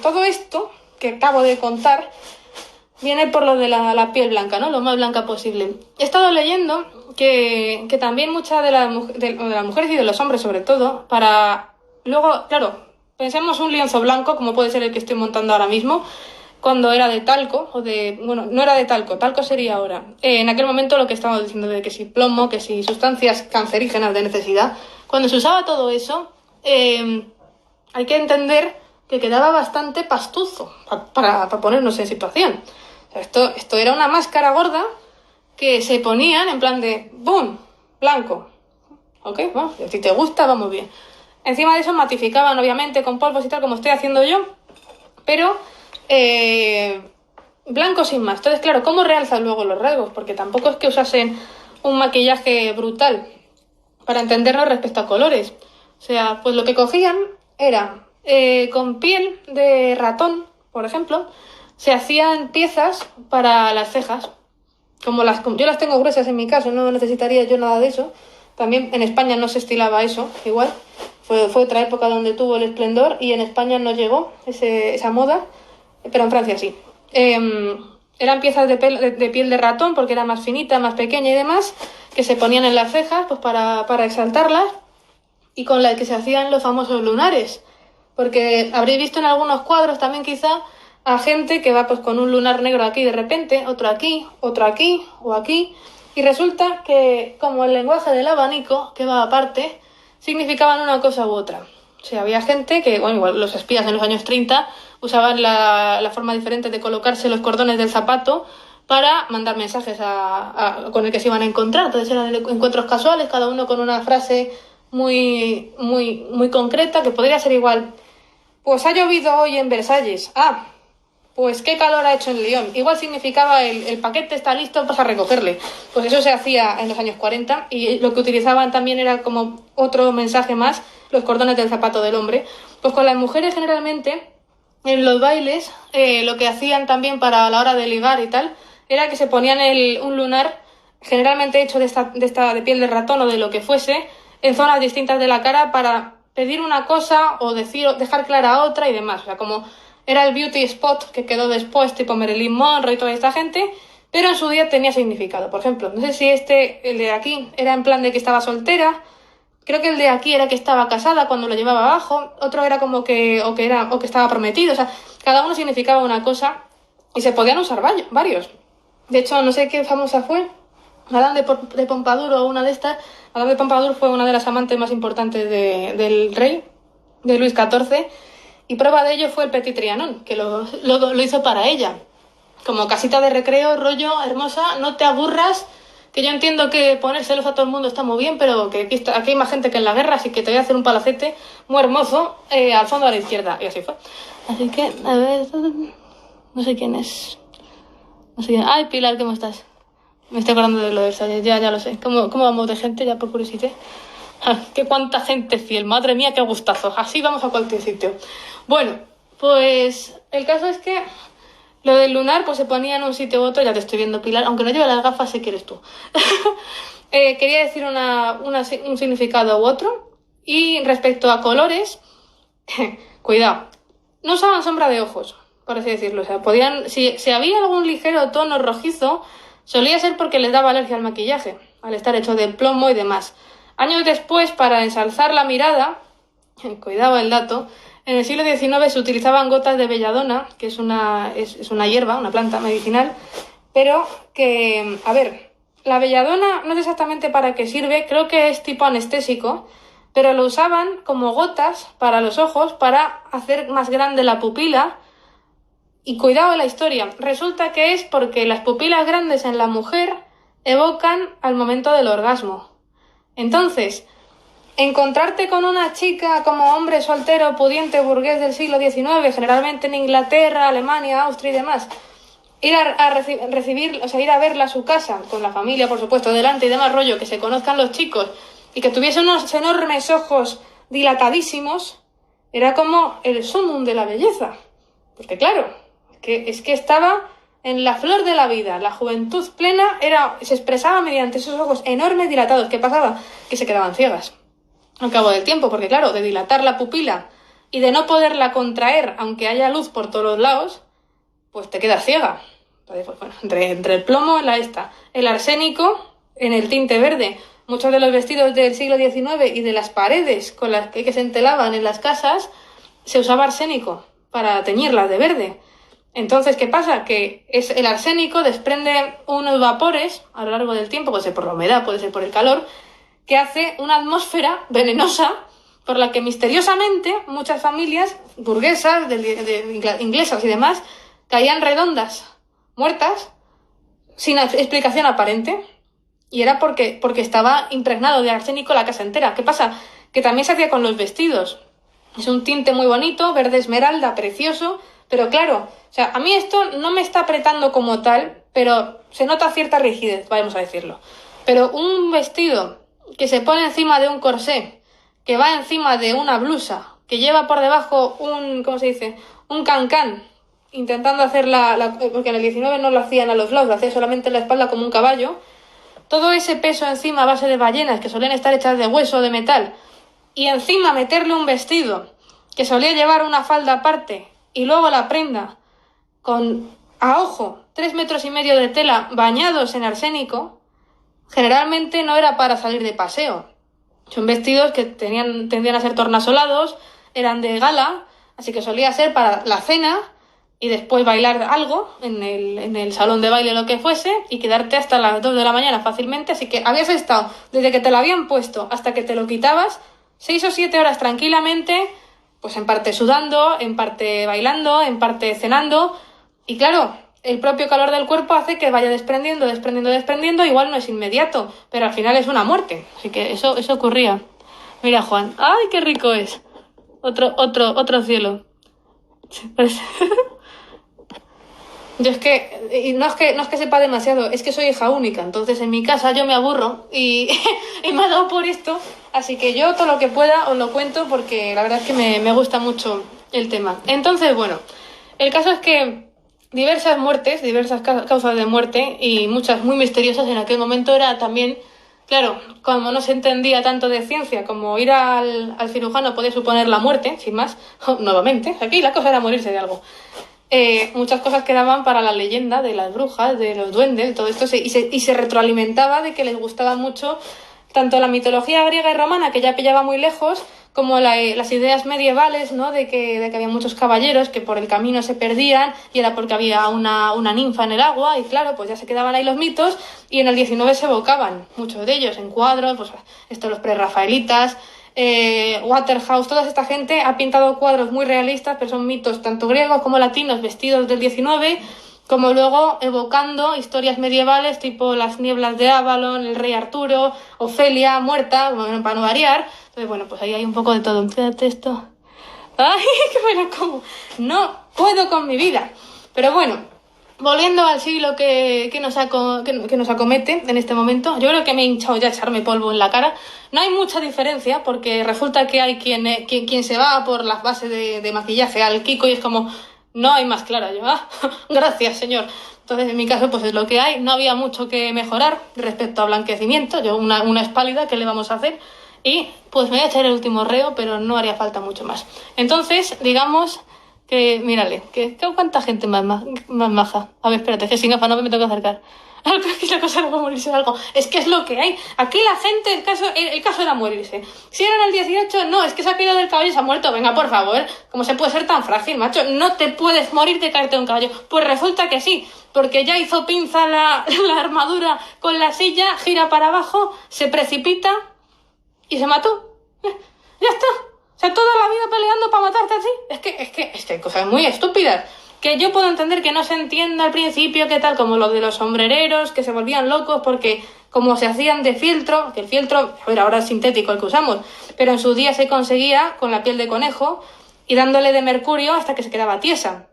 todo esto que acabo de contar viene por lo de la piel blanca, ¿no? Lo más blanca posible. He estado leyendo que también muchas de las mujeres y de los hombres sobre todo, para luego, claro, pensemos un lienzo blanco como puede ser el que estoy montando ahora mismo, cuando era de talco, bueno, no era de talco sería ahora. En aquel momento lo que estábamos diciendo de que si plomo, que si sustancias cancerígenas de necesidad, cuando se usaba todo eso, hay que entender que quedaba bastante pastuzo para ponernos en situación. O sea, esto era una máscara gorda que se ponían en plan de ¡boom! Blanco. ¿Ok? Bueno, si te gusta, va muy bien. Encima de eso matificaban, obviamente, con polvos y tal, como estoy haciendo yo, pero blanco sin más. Entonces, claro, ¿cómo realzan luego los rasgos? Porque tampoco es que usasen un maquillaje brutal para entendernos respecto a colores. O sea, pues lo que cogían era con piel de ratón, por ejemplo, se hacían piezas para las cejas. Como yo las tengo gruesas en mi caso, no necesitaría yo nada de eso. También en España no se estilaba eso, igual. Fue otra época donde tuvo el esplendor y en España no llegó esa moda, pero en Francia sí. Eran piezas de piel de ratón porque era más finita, más pequeña y demás, que se ponían en las cejas pues para exaltarlas, y con la que se hacían los famosos lunares. Porque habréis visto en algunos cuadros también quizá a gente que va pues con un lunar negro aquí de repente, otro aquí o aquí, y resulta que como el lenguaje del abanico que va aparte, significaban una cosa u otra. O sea, había gente que, bueno, igual los espías en los años 30 usaban la forma diferente de colocarse los cordones del zapato para mandar mensajes con el que se iban a encontrar. Entonces eran encuentros casuales, cada uno con una frase muy concreta, que podría ser igual Pues ha llovido hoy en Versalles. Ah, pues qué calor ha hecho en Lyon. Igual significaba el paquete está listo, vas a recogerle. Pues eso se hacía en los años 40 y lo que utilizaban también era como otro mensaje más, los cordones del zapato del hombre. Pues con las mujeres generalmente en los bailes lo que hacían también para la hora de ligar y tal era que se ponían un lunar generalmente hecho de piel de ratón o de lo que fuese en zonas distintas de la cara para pedir una cosa o dejar clara otra y demás. O sea, como era el beauty spot que quedó después, tipo Marilyn Monroe y toda esta gente, pero en su día tenía significado. Por ejemplo, no sé si el de aquí, era en plan de que estaba soltera, creo que el de aquí era que estaba casada cuando lo llevaba abajo, otro era como que, o que estaba prometido, o sea, cada uno significaba una cosa y se podían usar varios. De hecho, no sé qué famosa fue, Madame de Pompadour o una de estas. Madame de Pompadour fue una de las amantes más importantes del rey, de Luis XIV, y prueba de ello fue el Petit Trianon, que lo hizo para ella. Como casita de recreo, rollo, hermosa, no te aburras, que yo entiendo que ponérselos a todo el mundo está muy bien, pero que aquí hay más gente que en la guerra, así que te voy a hacer un palacete muy hermoso al fondo a la izquierda. Y así fue. Así que, a ver, no sé quién es. No sé quién. Ay, Pilar, ¿cómo estás? Me estoy acordando de lo de Versalles, ya lo sé. ¿Cómo vamos de gente? Ya por curiosidad. ¡Qué cuánta gente fiel! Madre mía, qué gustazos. Así vamos a cualquier sitio. Bueno, pues el caso es que lo del lunar pues se ponía en un sitio u otro. Ya te estoy viendo, Pilar. Aunque no lleve las gafas, sé que eres tú. Quería decir un significado u otro. Y respecto a colores, cuidado. No usaban sombra de ojos, por así decirlo. O sea, si había algún ligero tono rojizo, solía ser porque les daba alergia al maquillaje, al estar hecho de plomo y demás. Años después, para ensalzar la mirada, cuidado el dato, en el siglo XIX se utilizaban gotas de belladona, que es una hierba, una planta medicinal, pero que, a ver, la belladona no sé exactamente para qué sirve, creo que es tipo anestésico, pero lo usaban como gotas para los ojos para hacer más grande la pupila. Y cuidado la historia, resulta que es porque las pupilas grandes en la mujer evocan al momento del orgasmo. Entonces, encontrarte con una chica como hombre soltero, pudiente, burgués del siglo XIX, generalmente en Inglaterra, Alemania, Austria y demás, ir a recibir, o sea, ir a verla a su casa, con la familia, por supuesto, delante y demás rollo, que se conozcan los chicos y que tuviese unos enormes ojos dilatadísimos, era como el sumum de la belleza. Porque claro, es que estaba en la flor de la vida, la juventud plena se expresaba mediante esos ojos enormes dilatados. ¿Qué pasaba? Que se quedaban ciegas al cabo del tiempo, porque claro, de dilatar la pupila y de no poderla contraer, aunque haya luz por todos los lados, pues te quedas ciega. Entonces, pues bueno, entre el plomo, el arsénico en el tinte verde, muchos de los vestidos del siglo XIX y de las paredes con las que se entelaban en las casas, se usaba arsénico para teñirlas de verde. Entonces, ¿qué pasa? Que el arsénico desprende unos vapores a lo largo del tiempo, puede ser por la humedad, puede ser por el calor, que hace una atmósfera venenosa por la que misteriosamente muchas familias burguesas, inglesas y demás, caían redondas, muertas, sin explicación aparente. Y era porque estaba impregnado de arsénico la casa entera. ¿Qué pasa? Que también se hacía con los vestidos. Es un tinte muy bonito, verde esmeralda, precioso, pero claro, o sea, a mí esto no me está apretando como tal, pero se nota cierta rigidez, vamos a decirlo. Pero un vestido que se pone encima de un corsé, que va encima de una blusa, que lleva por debajo ¿cómo se dice? Un cancán, intentando hacer porque en el 19 no lo hacían a los lados, lo hacían solamente en la espalda como un caballo. Todo ese peso encima a base de ballenas que solían estar hechas de hueso o de metal, y encima meterle un vestido que solía llevar una falda aparte y luego la prenda a ojo 3,5 metros de tela bañados en arsénico, generalmente no era para salir de paseo. Son vestidos que tendían a ser tornasolados, eran de gala, así que solía ser para la cena y después bailar algo en el salón de baile, lo que fuese, y quedarte hasta las 2 de la mañana fácilmente. Así que habías estado, desde que te lo habían puesto hasta que te lo quitabas, 6 o 7 horas tranquilamente, pues en parte sudando, en parte bailando, en parte cenando. Y claro, el propio calor del cuerpo hace que vaya desprendiendo, igual no es inmediato, pero al final es una muerte. Así que eso ocurría. Mira, Juan, ¡ay, qué rico es! Otro cielo. Pues, yo es que, y no es que sepa demasiado, es que soy hija única, entonces en mi casa yo me aburro y, y me ha dado por esto, así que yo todo lo que pueda os lo cuento porque la verdad es que me gusta mucho el tema. Entonces, bueno, el caso es que diversas muertes, diversas causas de muerte y muchas muy misteriosas en aquel momento era también, claro, como no se entendía tanto de ciencia como ir al cirujano podía suponer la muerte, sin más, nuevamente, aquí la cosa era morirse de algo. Muchas cosas quedaban para la leyenda de las brujas, de los duendes, todo esto, y se retroalimentaba de que les gustaba mucho tanto la mitología griega y romana, que ya pillaba muy lejos, como las ideas medievales, ¿no? De que había muchos caballeros que por el camino se perdían y era porque había una ninfa en el agua, y claro, pues ya se quedaban ahí los mitos, y en el 19 se evocaban muchos de ellos en cuadros, pues los prerrafaelitas. Waterhouse, toda esta gente ha pintado cuadros muy realistas, pero son mitos tanto griegos como latinos vestidos del 19, como luego evocando historias medievales tipo las nieblas de Avalon, el rey Arturo, Ofelia muerta, bueno, para no variar. Entonces, bueno, pues ahí hay un poco de todo. Fíjate esto. ¡Ay, que me lo como! No puedo con mi vida. Pero bueno, volviendo al siglo que nos acomete en este momento, yo creo que me he hinchado ya a echarme polvo en la cara. No hay mucha diferencia porque resulta que hay quien se va por las bases de maquillaje al Kiko y es como, no hay más clara. Yo, gracias, señor. Entonces, en mi caso, pues es lo que hay. No había mucho que mejorar respecto a blanquecimiento. Yo, una es pálida, ¿qué le vamos a hacer? Y pues me voy a echar el último reo, pero no haría falta mucho más. Entonces, digamos que, mírale, ¿cuánta gente más maja? A ver, espérate, que sin gafas no me tengo que acercar. Aquí la cosa era morirse de algo. Es que es lo que hay. Aquí la gente, el caso era morirse. Si era en el 18, no, es que se ha caído del caballo y se ha muerto. Venga, por favor, ¿cómo se puede ser tan frágil, macho? No te puedes morir de caerte de un caballo. Pues resulta que sí, porque ya hizo pinza la armadura con la silla, gira para abajo, se precipita y se mató. Ya está. O sea, toda la vida peleando para matarte así. Es que hay cosas muy estúpidas. Que yo puedo entender que no se entienda al principio, que tal, como lo de los sombrereros, que se volvían locos porque como se hacían de fieltro, que el fieltro, a ver, ahora es sintético el que usamos, pero en su día se conseguía con la piel de conejo y dándole de mercurio hasta que se quedaba tiesa.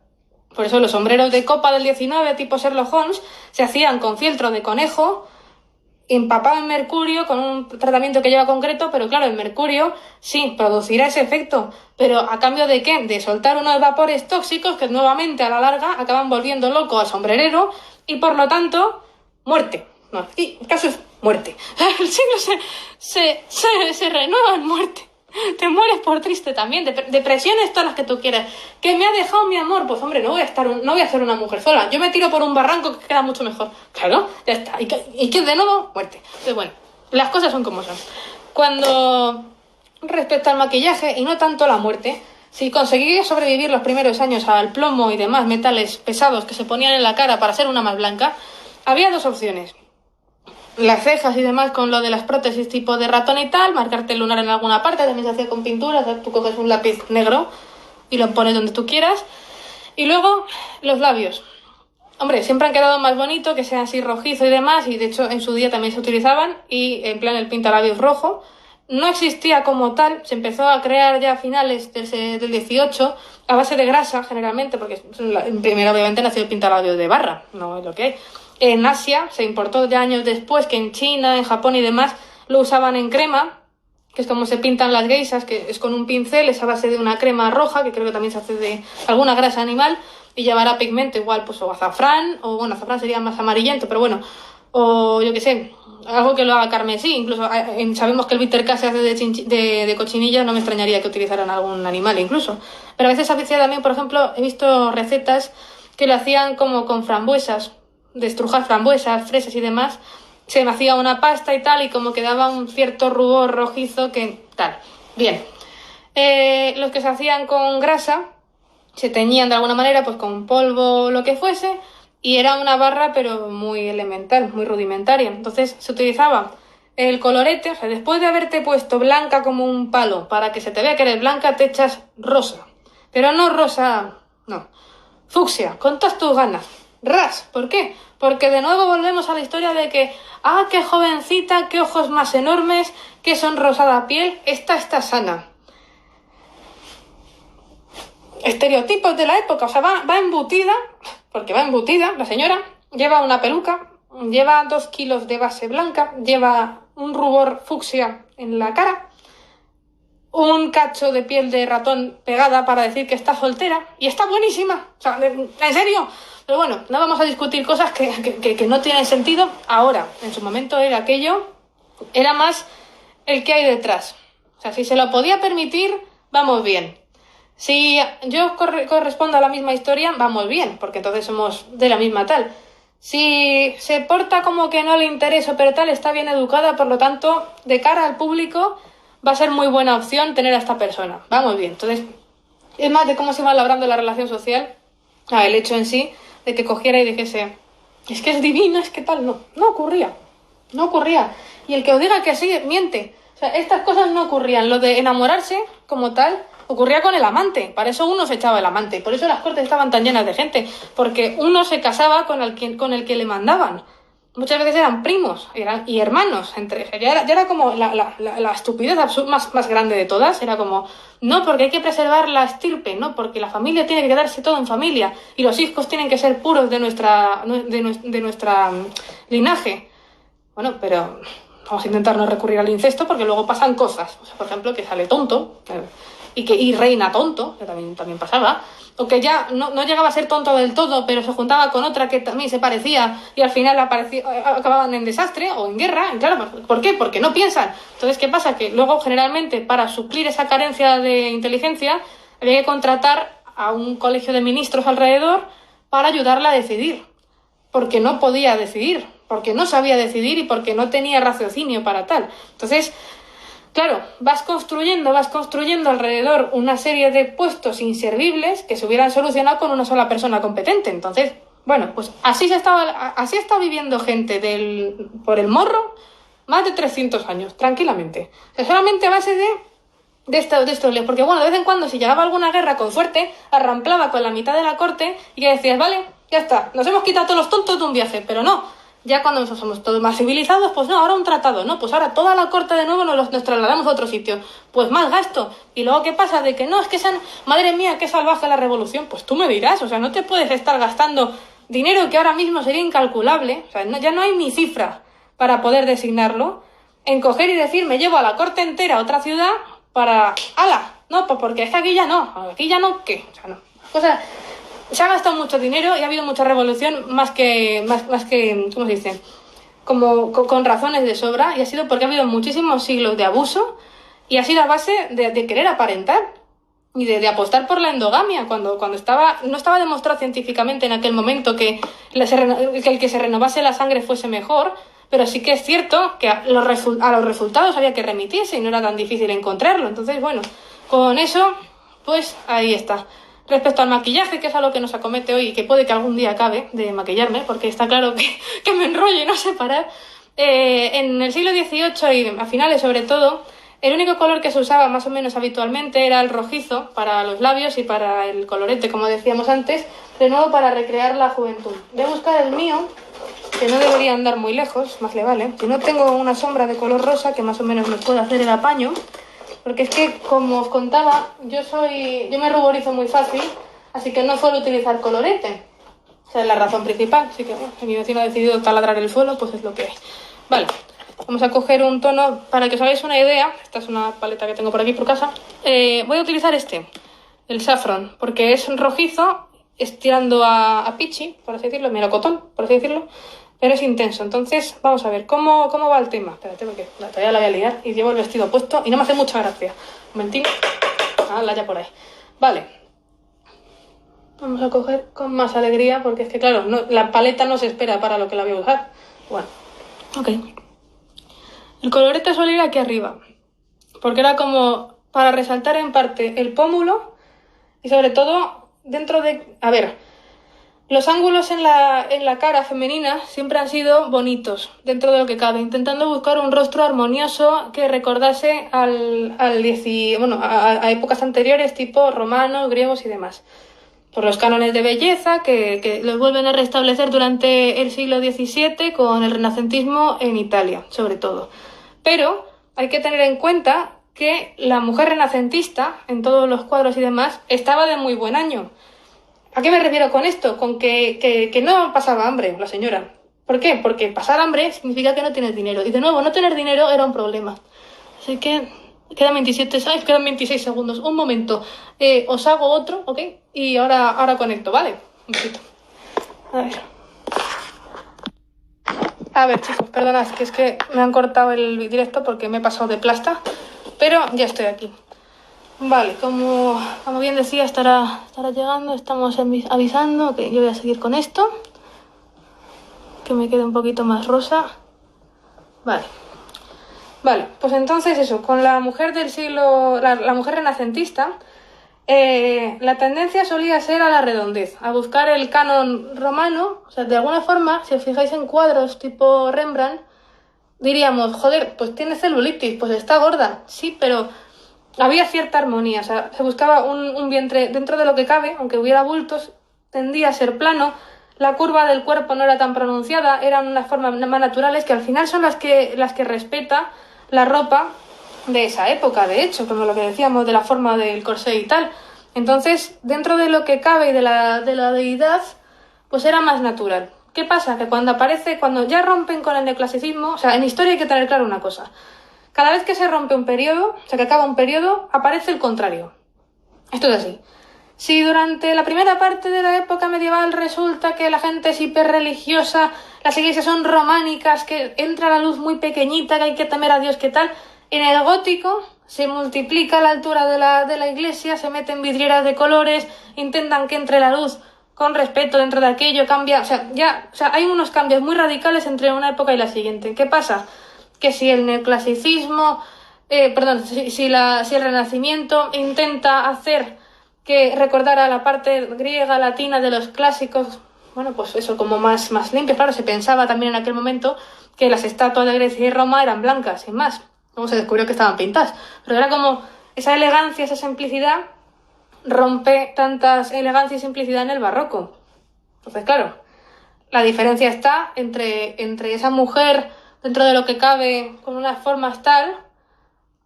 Por eso los sombreros de copa del 19, tipo Sherlock Holmes, se hacían con fieltro de conejo, empapado en mercurio con un tratamiento que lleva concreto, pero claro, el mercurio sí producirá ese efecto, pero ¿a cambio de qué? De soltar unos vapores tóxicos que nuevamente a la larga acaban volviendo loco al sombrerero y por lo tanto, muerte. No, y el caso es muerte. El siglo se renueva en muerte. Te mueres por triste también, depresiones todas las que tú quieras. ¿Que me ha dejado mi amor? Pues hombre, no voy a ser una mujer sola. Yo me tiro por un barranco que queda mucho mejor. Claro, ya está. ¿Y que de nuevo? Muerte. Entonces, bueno, las cosas son como son. Cuando respecto al maquillaje y no tanto la muerte, si conseguías sobrevivir los primeros años al plomo y demás metales pesados que se ponían en la cara para ser una más blanca, había dos opciones. Las cejas y demás con lo de las prótesis tipo de ratón y tal, marcarte el lunar en alguna parte, también se hacía con pintura, o sea, tú coges un lápiz negro y lo pones donde tú quieras. Y luego los labios. Hombre, siempre han quedado más bonitos, que sea así rojizo y demás, y de hecho en su día también se utilizaban, y en plan el pintalabios rojo. No existía como tal, se empezó a crear ya a finales del 18, a base de grasa generalmente, porque primero obviamente nació el pintalabios de barra, no es lo que hay. En Asia se importó ya años después, que en China, en Japón y demás lo usaban en crema, que es como se pintan las geishas, que es con un pincel, es a base de una crema roja, que creo que también se hace de alguna grasa animal, y llevará pigmento igual, pues o azafrán, o bueno, azafrán sería más amarillento, pero bueno, o yo qué sé, algo que lo haga carmesí, incluso sabemos que el bitter K se hace de cochinilla, no me extrañaría que utilizaran algún animal incluso, pero a veces hacía también, por ejemplo, he visto recetas que lo hacían como con frambuesas, de estrujar frambuesas, fresas y demás, se me hacía una pasta y tal, y como que daba un cierto rubor rojizo que tal. Bien. Los que se hacían con grasa se teñían de alguna manera, pues con polvo o lo que fuese, y era una barra pero muy elemental, muy rudimentaria. Entonces se utilizaba el colorete, o sea, después de haberte puesto blanca como un palo, para que se te vea que eres blanca, te echas rosa. Pero no rosa, no. Fucsia, con todas tus ganas. Ras, ¿por qué? Porque de nuevo volvemos a la historia de que, qué jovencita, qué ojos más enormes, qué sonrosada piel, esta está sana. estereotipos de la época, o sea, va embutida, porque va embutida, la señora lleva una peluca, lleva 2 kilos de base blanca, lleva un rubor fucsia en la cara, un cacho de piel de ratón pegada para decir que está soltera, y está buenísima, o sea, en serio. Pero bueno, no vamos a discutir cosas que no tienen sentido ahora. En su momento era aquello, era más el que hay detrás. O sea, si se lo podía permitir, vamos bien. Si yo correspondo a la misma historia, vamos bien, porque entonces somos de la misma tal. Si se porta como que no le interesa, pero tal, está bien educada, por lo tanto, de cara al público, va a ser muy buena opción tener a esta persona. Vamos bien. Entonces, es más de cómo se va labrando la relación social, el hecho en sí de que cogiera y dijese, es que es divina, es que tal, no ocurría. Y el que os diga que sí, miente. O sea, estas cosas no ocurrían. Lo de enamorarse, como tal, ocurría con el amante. Para eso uno se echaba el amante. Por eso las cortes estaban tan llenas de gente. Porque uno se casaba con el que le mandaban. Muchas veces eran primos y hermanos. Ya era como la estupidez más grande de todas. Era como, no, porque hay que preservar la estirpe, no, porque la familia tiene que quedarse todo en familia. Y los hijos tienen que ser puros de nuestra linaje. Bueno, pero vamos a intentar no recurrir al incesto porque luego pasan cosas. O sea, por ejemplo, que sale tonto y reina tonto, que también pasaba. O que ya no llegaba a ser tonto del todo, pero se juntaba con otra que también se parecía y al final acababan en desastre o en guerra. Y claro, ¿por qué? Porque no piensan. Entonces, ¿qué pasa? Que luego, generalmente, para suplir esa carencia de inteligencia, había que contratar a un colegio de ministros alrededor para ayudarla a decidir. Porque no podía decidir, porque no sabía decidir y porque no tenía raciocinio para tal. Entonces, claro, vas construyendo alrededor una serie de puestos inservibles que se hubieran solucionado con una sola persona competente. Entonces, bueno, pues así está viviendo gente por el morro más de 300 años, tranquilamente. O sea, solamente a base de estos líos. Porque, bueno, de vez en cuando, si llegaba alguna guerra con suerte, arramplaba con la mitad de la corte y que decías, vale, ya está, nos hemos quitado todos los tontos de un viaje, pero no. Ya cuando nosotros somos todos más civilizados, pues no, ahora un tratado, no, pues ahora toda la corte de nuevo nos trasladamos a otro sitio. Pues más gasto. Y luego, ¿qué pasa? De que no, es que madre mía, qué salvaje la revolución. Pues tú me dirás, o sea, no te puedes estar gastando dinero que ahora mismo sería incalculable, o sea, ya no hay ni cifra para poder designarlo, en coger y decir, me llevo a la corte entera a otra ciudad para... ¡Hala! No, pues porque es que aquí ya no, ¿qué? O sea, no. Cosas... Se ha gastado mucho dinero y ha habido mucha revolución más que ¿cómo se dice? Como con razones de sobra, y ha sido porque ha habido muchísimos siglos de abuso y ha sido a base de querer aparentar y de apostar por la endogamia cuando no estaba demostrado científicamente en aquel momento que el que se renovase la sangre fuese mejor, pero sí que es cierto que a los resultados había que remitirse y no era tan difícil encontrarlo. Entonces, bueno, con eso, pues ahí está. Respecto al maquillaje, que es a lo que nos acomete hoy y que puede que algún día acabe de maquillarme, porque está claro que me enrollo y no sé parar, en el siglo XVIII y a finales sobre todo, el único color que se usaba más o menos habitualmente era el rojizo para los labios y para el colorete, como decíamos antes, de nuevo para recrear la juventud. Voy a buscar el mío, que no debería andar muy lejos, más le vale. Si no, tengo una sombra de color rosa que más o menos me puede hacer el apaño. Porque es que, como os contaba, yo me ruborizo muy fácil, así que no suelo utilizar colorete. Esa es la razón principal. Así que, bueno, si mi vecino ha decidido taladrar el suelo, pues es lo que hay. Vale, vamos a coger un tono, para que os hagáis una idea. Esta es una paleta que tengo por aquí por casa. Voy a utilizar el saffron, porque es un rojizo, estirando a pichi, por así decirlo, melocotón, por así decirlo. Pero es intenso. Entonces, vamos a ver cómo va el tema. Espérate, porque todavía la voy a liar y llevo el vestido puesto y no me hace mucha gracia. Un momentín. La ya por ahí. Vale. Vamos a coger con más alegría porque es que, claro, la paleta no se espera para lo que la voy a usar. Bueno, ok. El colorete suele ir aquí arriba, porque era como para resaltar en parte el pómulo y sobre todo dentro de... A ver... Los ángulos en la cara femenina siempre han sido bonitos, dentro de lo que cabe, intentando buscar un rostro armonioso que recordase a épocas anteriores, tipo romanos, griegos y demás. Por los cánones de belleza que los vuelven a restablecer durante el siglo XVII con el renacentismo en Italia, sobre todo. Pero hay que tener en cuenta que la mujer renacentista, en todos los cuadros y demás, estaba de muy buen año. ¿A qué me refiero con esto? Con que no pasaba hambre la señora. ¿Por qué? Porque pasar hambre significa que no tienes dinero. Y de nuevo, no tener dinero era un problema. Así que quedan 26 segundos. Un momento. Os hago otro, ¿ok? Y ahora conecto, ¿vale? Un poquito. A ver, chicos, perdonad, que es que me han cortado el directo porque me he pasado de plasta. Pero ya estoy aquí. Vale, como bien decía, estará llegando. Estamos avisando que yo voy a seguir con esto. Que me quede un poquito más rosa. Vale, pues entonces eso, con la mujer del siglo, la mujer renacentista, la tendencia solía ser a la redondez, a buscar el canon romano. O sea, de alguna forma, si os fijáis en cuadros tipo Rembrandt, diríamos, joder, pues tiene celulitis, pues está gorda, sí, pero había cierta armonía. O sea, se buscaba un vientre dentro de lo que cabe, aunque hubiera bultos, tendía a ser plano. La curva del cuerpo no era tan pronunciada, eran unas formas más naturales que al final son las que respeta la ropa de esa época, de hecho, como lo que decíamos de la forma del corsé y tal. Entonces, dentro de lo que cabe y de la deidad, pues era más natural. ¿Qué pasa? Que cuando ya rompen con el neoclasicismo, o sea, en historia hay que tener claro una cosa. Cada vez que se rompe un periodo, o sea, que acaba un periodo, aparece el contrario. Esto es así. Si durante la primera parte de la época medieval resulta que la gente es hiperreligiosa, las iglesias son románicas, que entra la luz muy pequeñita, que hay que temer a Dios, ¿qué tal? En el gótico se multiplica la altura de la iglesia, se meten vidrieras de colores, intentan que entre la luz con respeto dentro de aquello, cambia, o sea, hay unos cambios muy radicales entre una época y la siguiente. ¿Qué pasa? Que si el neoclasicismo, si el Renacimiento intenta hacer que recordara la parte griega, latina de los clásicos, bueno, pues eso como más limpio. Claro, se pensaba también en aquel momento que las estatuas de Grecia y Roma eran blancas, sin más. Luego se descubrió que estaban pintadas. Pero era como esa elegancia, esa simplicidad, rompe tantas elegancia y simplicidad en el barroco. Entonces, claro, la diferencia está entre esa mujer, dentro de lo que cabe, con unas formas tal,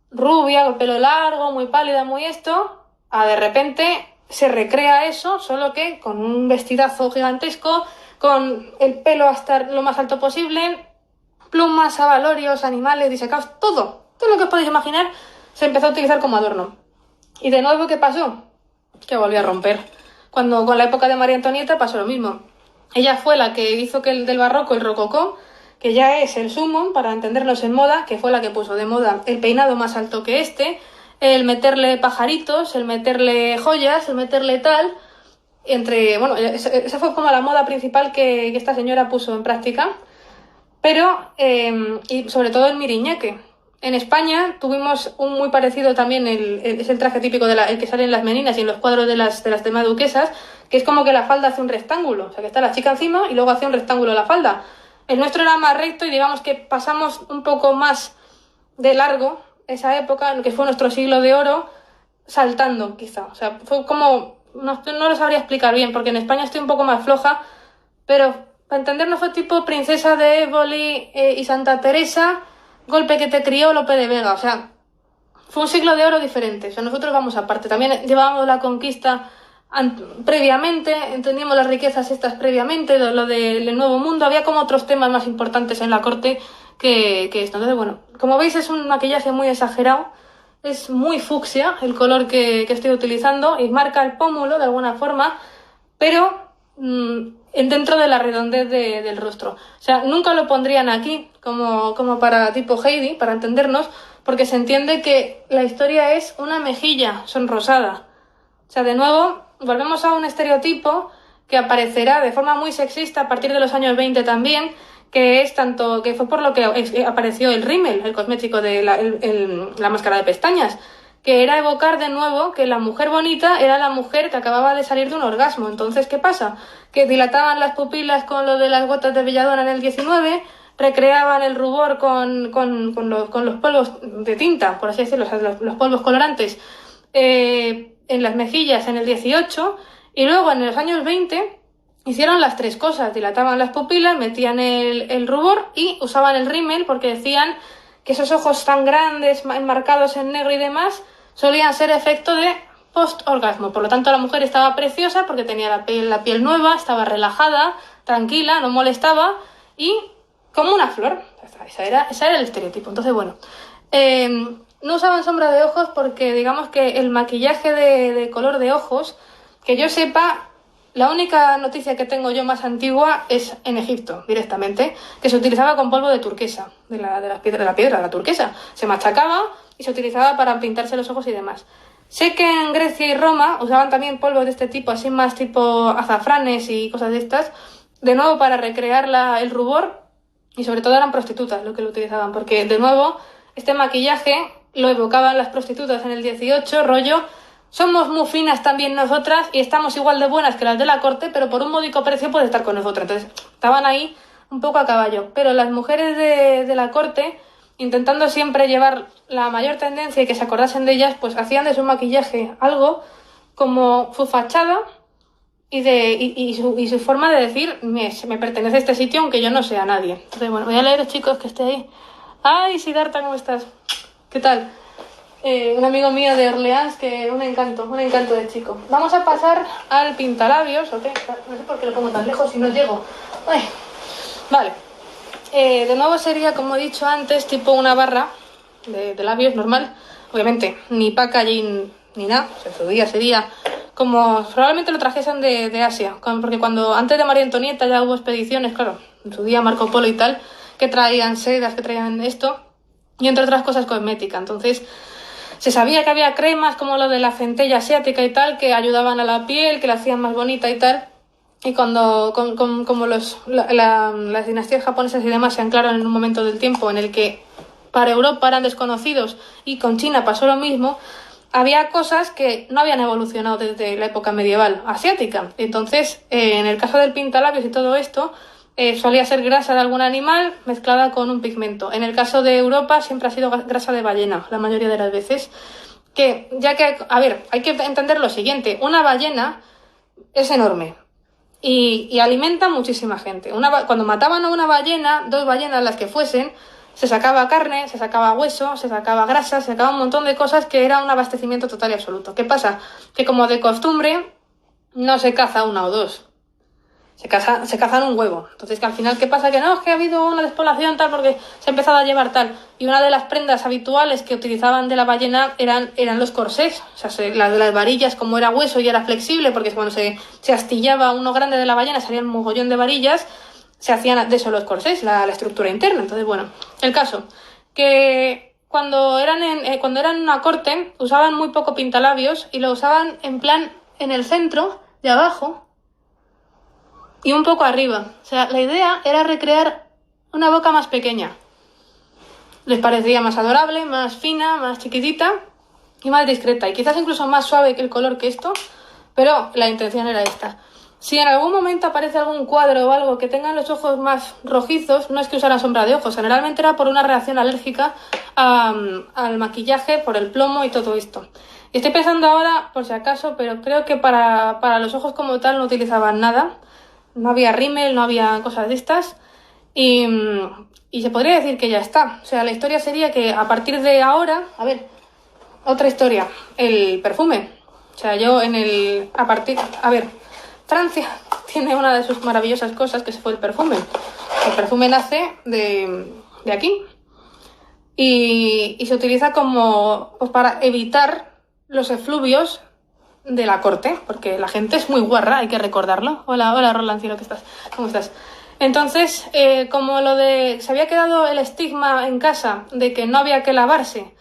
rubia, con pelo largo, muy pálida, muy esto, a de repente se recrea eso, solo que con un vestidazo gigantesco, con el pelo hasta lo más alto posible, plumas, abalorios, animales disecados, todo lo que os podéis imaginar se empezó a utilizar como adorno. Y de nuevo, ¿qué pasó? Que volvió a romper. Cuando con la época de María Antonieta pasó lo mismo. Ella fue la que hizo que del barroco el rococó, que ya es el sumo, para entendernos en moda, que fue la que puso de moda el peinado más alto que el meterle pajaritos, el meterle joyas, el meterle tal, esa fue como la moda principal que esta señora puso en práctica, pero, y sobre todo el miriñaque. En España tuvimos un muy parecido también, es el traje típico el que sale en las meninas y en los cuadros de las demás duquesas, que es como que la falda hace un rectángulo, o sea que está la chica encima y luego hace un rectángulo la falda. El nuestro era más recto y digamos que pasamos un poco más de largo esa época, que fue nuestro siglo de oro, saltando quizá. O sea, fue como, no lo sabría explicar bien, porque en España estoy un poco más floja, pero para entendernos fue tipo Princesa de Éboli y Santa Teresa, golpe que te crió Lope de Vega. O sea, fue un siglo de oro diferente. O sea, nosotros vamos aparte. También llevábamos la conquista previamente, entendíamos las riquezas estas previamente, lo del Nuevo Mundo. Había como otros temas más importantes en la corte que esto. Entonces, bueno, como veis es un maquillaje muy exagerado, es muy fucsia el color que estoy utilizando y marca el pómulo de alguna forma, pero dentro de la redondez del rostro. O sea, nunca lo pondrían aquí como para tipo Heidi, para entendernos, porque se entiende que la historia es una mejilla sonrosada. O sea, de nuevo, volvemos a un estereotipo que aparecerá de forma muy sexista a partir de los años 20 también, que fue por lo que apareció el rímel, el cosmético de la máscara de pestañas, que era evocar de nuevo que la mujer bonita era la mujer que acababa de salir de un orgasmo. Entonces, ¿qué pasa? Que dilataban las pupilas con lo de las gotas de belladona en el 19, recreaban el rubor con los polvos de tinta, por así decirlo, o sea, los polvos colorantes, en las mejillas en el 18, y luego en los años 20 hicieron las tres cosas: dilataban las pupilas, metían el rubor y usaban el rímel, porque decían que esos ojos tan grandes, enmarcados en negro y demás, solían ser efecto de post-orgasmo. Por lo tanto, la mujer estaba preciosa porque tenía la piel nueva, estaba relajada, tranquila, no molestaba y como una flor. Ese era el estereotipo. Entonces, bueno, no usaban sombra de ojos porque digamos que el maquillaje de color de ojos, que yo sepa, la única noticia que tengo yo más antigua es en Egipto, directamente, que se utilizaba con polvo de turquesa, de la piedra de la turquesa. Se machacaba y se utilizaba para pintarse los ojos y demás. Sé que en Grecia y Roma usaban también polvos de este tipo, así más tipo azafranes y cosas de estas, de nuevo para recrear el rubor, y sobre todo eran prostitutas lo que lo utilizaban, porque de nuevo este maquillaje lo evocaban las prostitutas en el 18, rollo, somos muy finas también nosotras y estamos igual de buenas que las de la corte, pero por un módico precio puede estar con nosotras. Entonces estaban ahí un poco a caballo, pero las mujeres de la corte, intentando siempre llevar la mayor tendencia y que se acordasen de ellas, pues hacían de su maquillaje algo como su fachada y su forma de decir, me pertenece a este sitio aunque yo no sea nadie. Entonces, bueno, voy a leer, chicos, que esté ahí. Ay, Siddhartha, ¿cómo estás? ¿Qué tal? Un amigo mío de Orleans, que un encanto de chico. Vamos a pasar al pintalabios, ¿ok? No sé por qué lo pongo tan lejos si no llego. Ay. Vale. De nuevo sería, como he dicho antes, tipo una barra de labios normal. Obviamente, ni packaging ni nada. O sea, en su día sería como... Probablemente lo trajesen de Asia. Porque cuando antes de María Antonieta ya hubo expediciones, claro, en su día Marco Polo y tal, que traían sedas, que traían esto, y entre otras cosas cosmética. Entonces, se sabía que había cremas como lo de la centella asiática y tal, que ayudaban a la piel, que la hacían más bonita y tal. Y cuando como las dinastías japonesas y demás se anclaron en un momento del tiempo en el que para Europa eran desconocidos y con China pasó lo mismo, había cosas que no habían evolucionado desde la época medieval asiática. Entonces, en el caso del pintalabios y todo esto, solía ser grasa de algún animal mezclada con un pigmento. En el caso de Europa siempre ha sido grasa de ballena, la mayoría de las veces. Que, ya que, a ver, hay que entender lo siguiente, una ballena es enorme. Y alimenta a muchísima gente. Cuando mataban a una ballena, 2 ballenas, las que fuesen, se sacaba carne, se sacaba hueso, se sacaba grasa, se sacaba un montón de cosas que era un abastecimiento total y absoluto. ¿Qué pasa? Que como de costumbre no se caza una o dos, se cazan un huevo. Entonces, que al final, ¿qué pasa? Que no, es que ha habido una despoblación tal porque se ha empezado a llevar tal. Y una de las prendas habituales que utilizaban de la ballena eran los corsés. O sea, las varillas, como era hueso y era flexible, porque cuando se astillaba uno grande de la ballena salía un mogollón de varillas, se hacían de eso los corsés, la estructura interna. Entonces, bueno, el caso, que cuando eran en una corte, usaban muy poco pintalabios y lo usaban en plan en el centro, de abajo, y un poco arriba. O sea, la idea era recrear una boca más pequeña. Les parecía más adorable, más fina, más chiquitita y más discreta. Y quizás incluso más suave que el color que esto, pero la intención era esta. Si en algún momento aparece algún cuadro o algo que tengan los ojos más rojizos, no es que usaran sombra de ojos. Generalmente era por una reacción alérgica al maquillaje, por el plomo y todo esto. Y estoy pensando ahora, por si acaso, pero creo que para los ojos como tal no utilizaban nada. No había rímel, no había cosas de estas y se podría decir que ya está. O sea, la historia sería que a partir de ahora, a ver, otra historia, el perfume. O sea, Francia tiene una de sus maravillosas cosas que fue el perfume. El perfume nace de aquí y se utiliza como pues, para evitar los efluvios de la corte, porque la gente es muy guarra, hay que recordarlo. Hola Roland, cielo, ¿qué estás? ¿Cómo estás? Entonces, como se había quedado el estigma en casa de que no había que lavarse,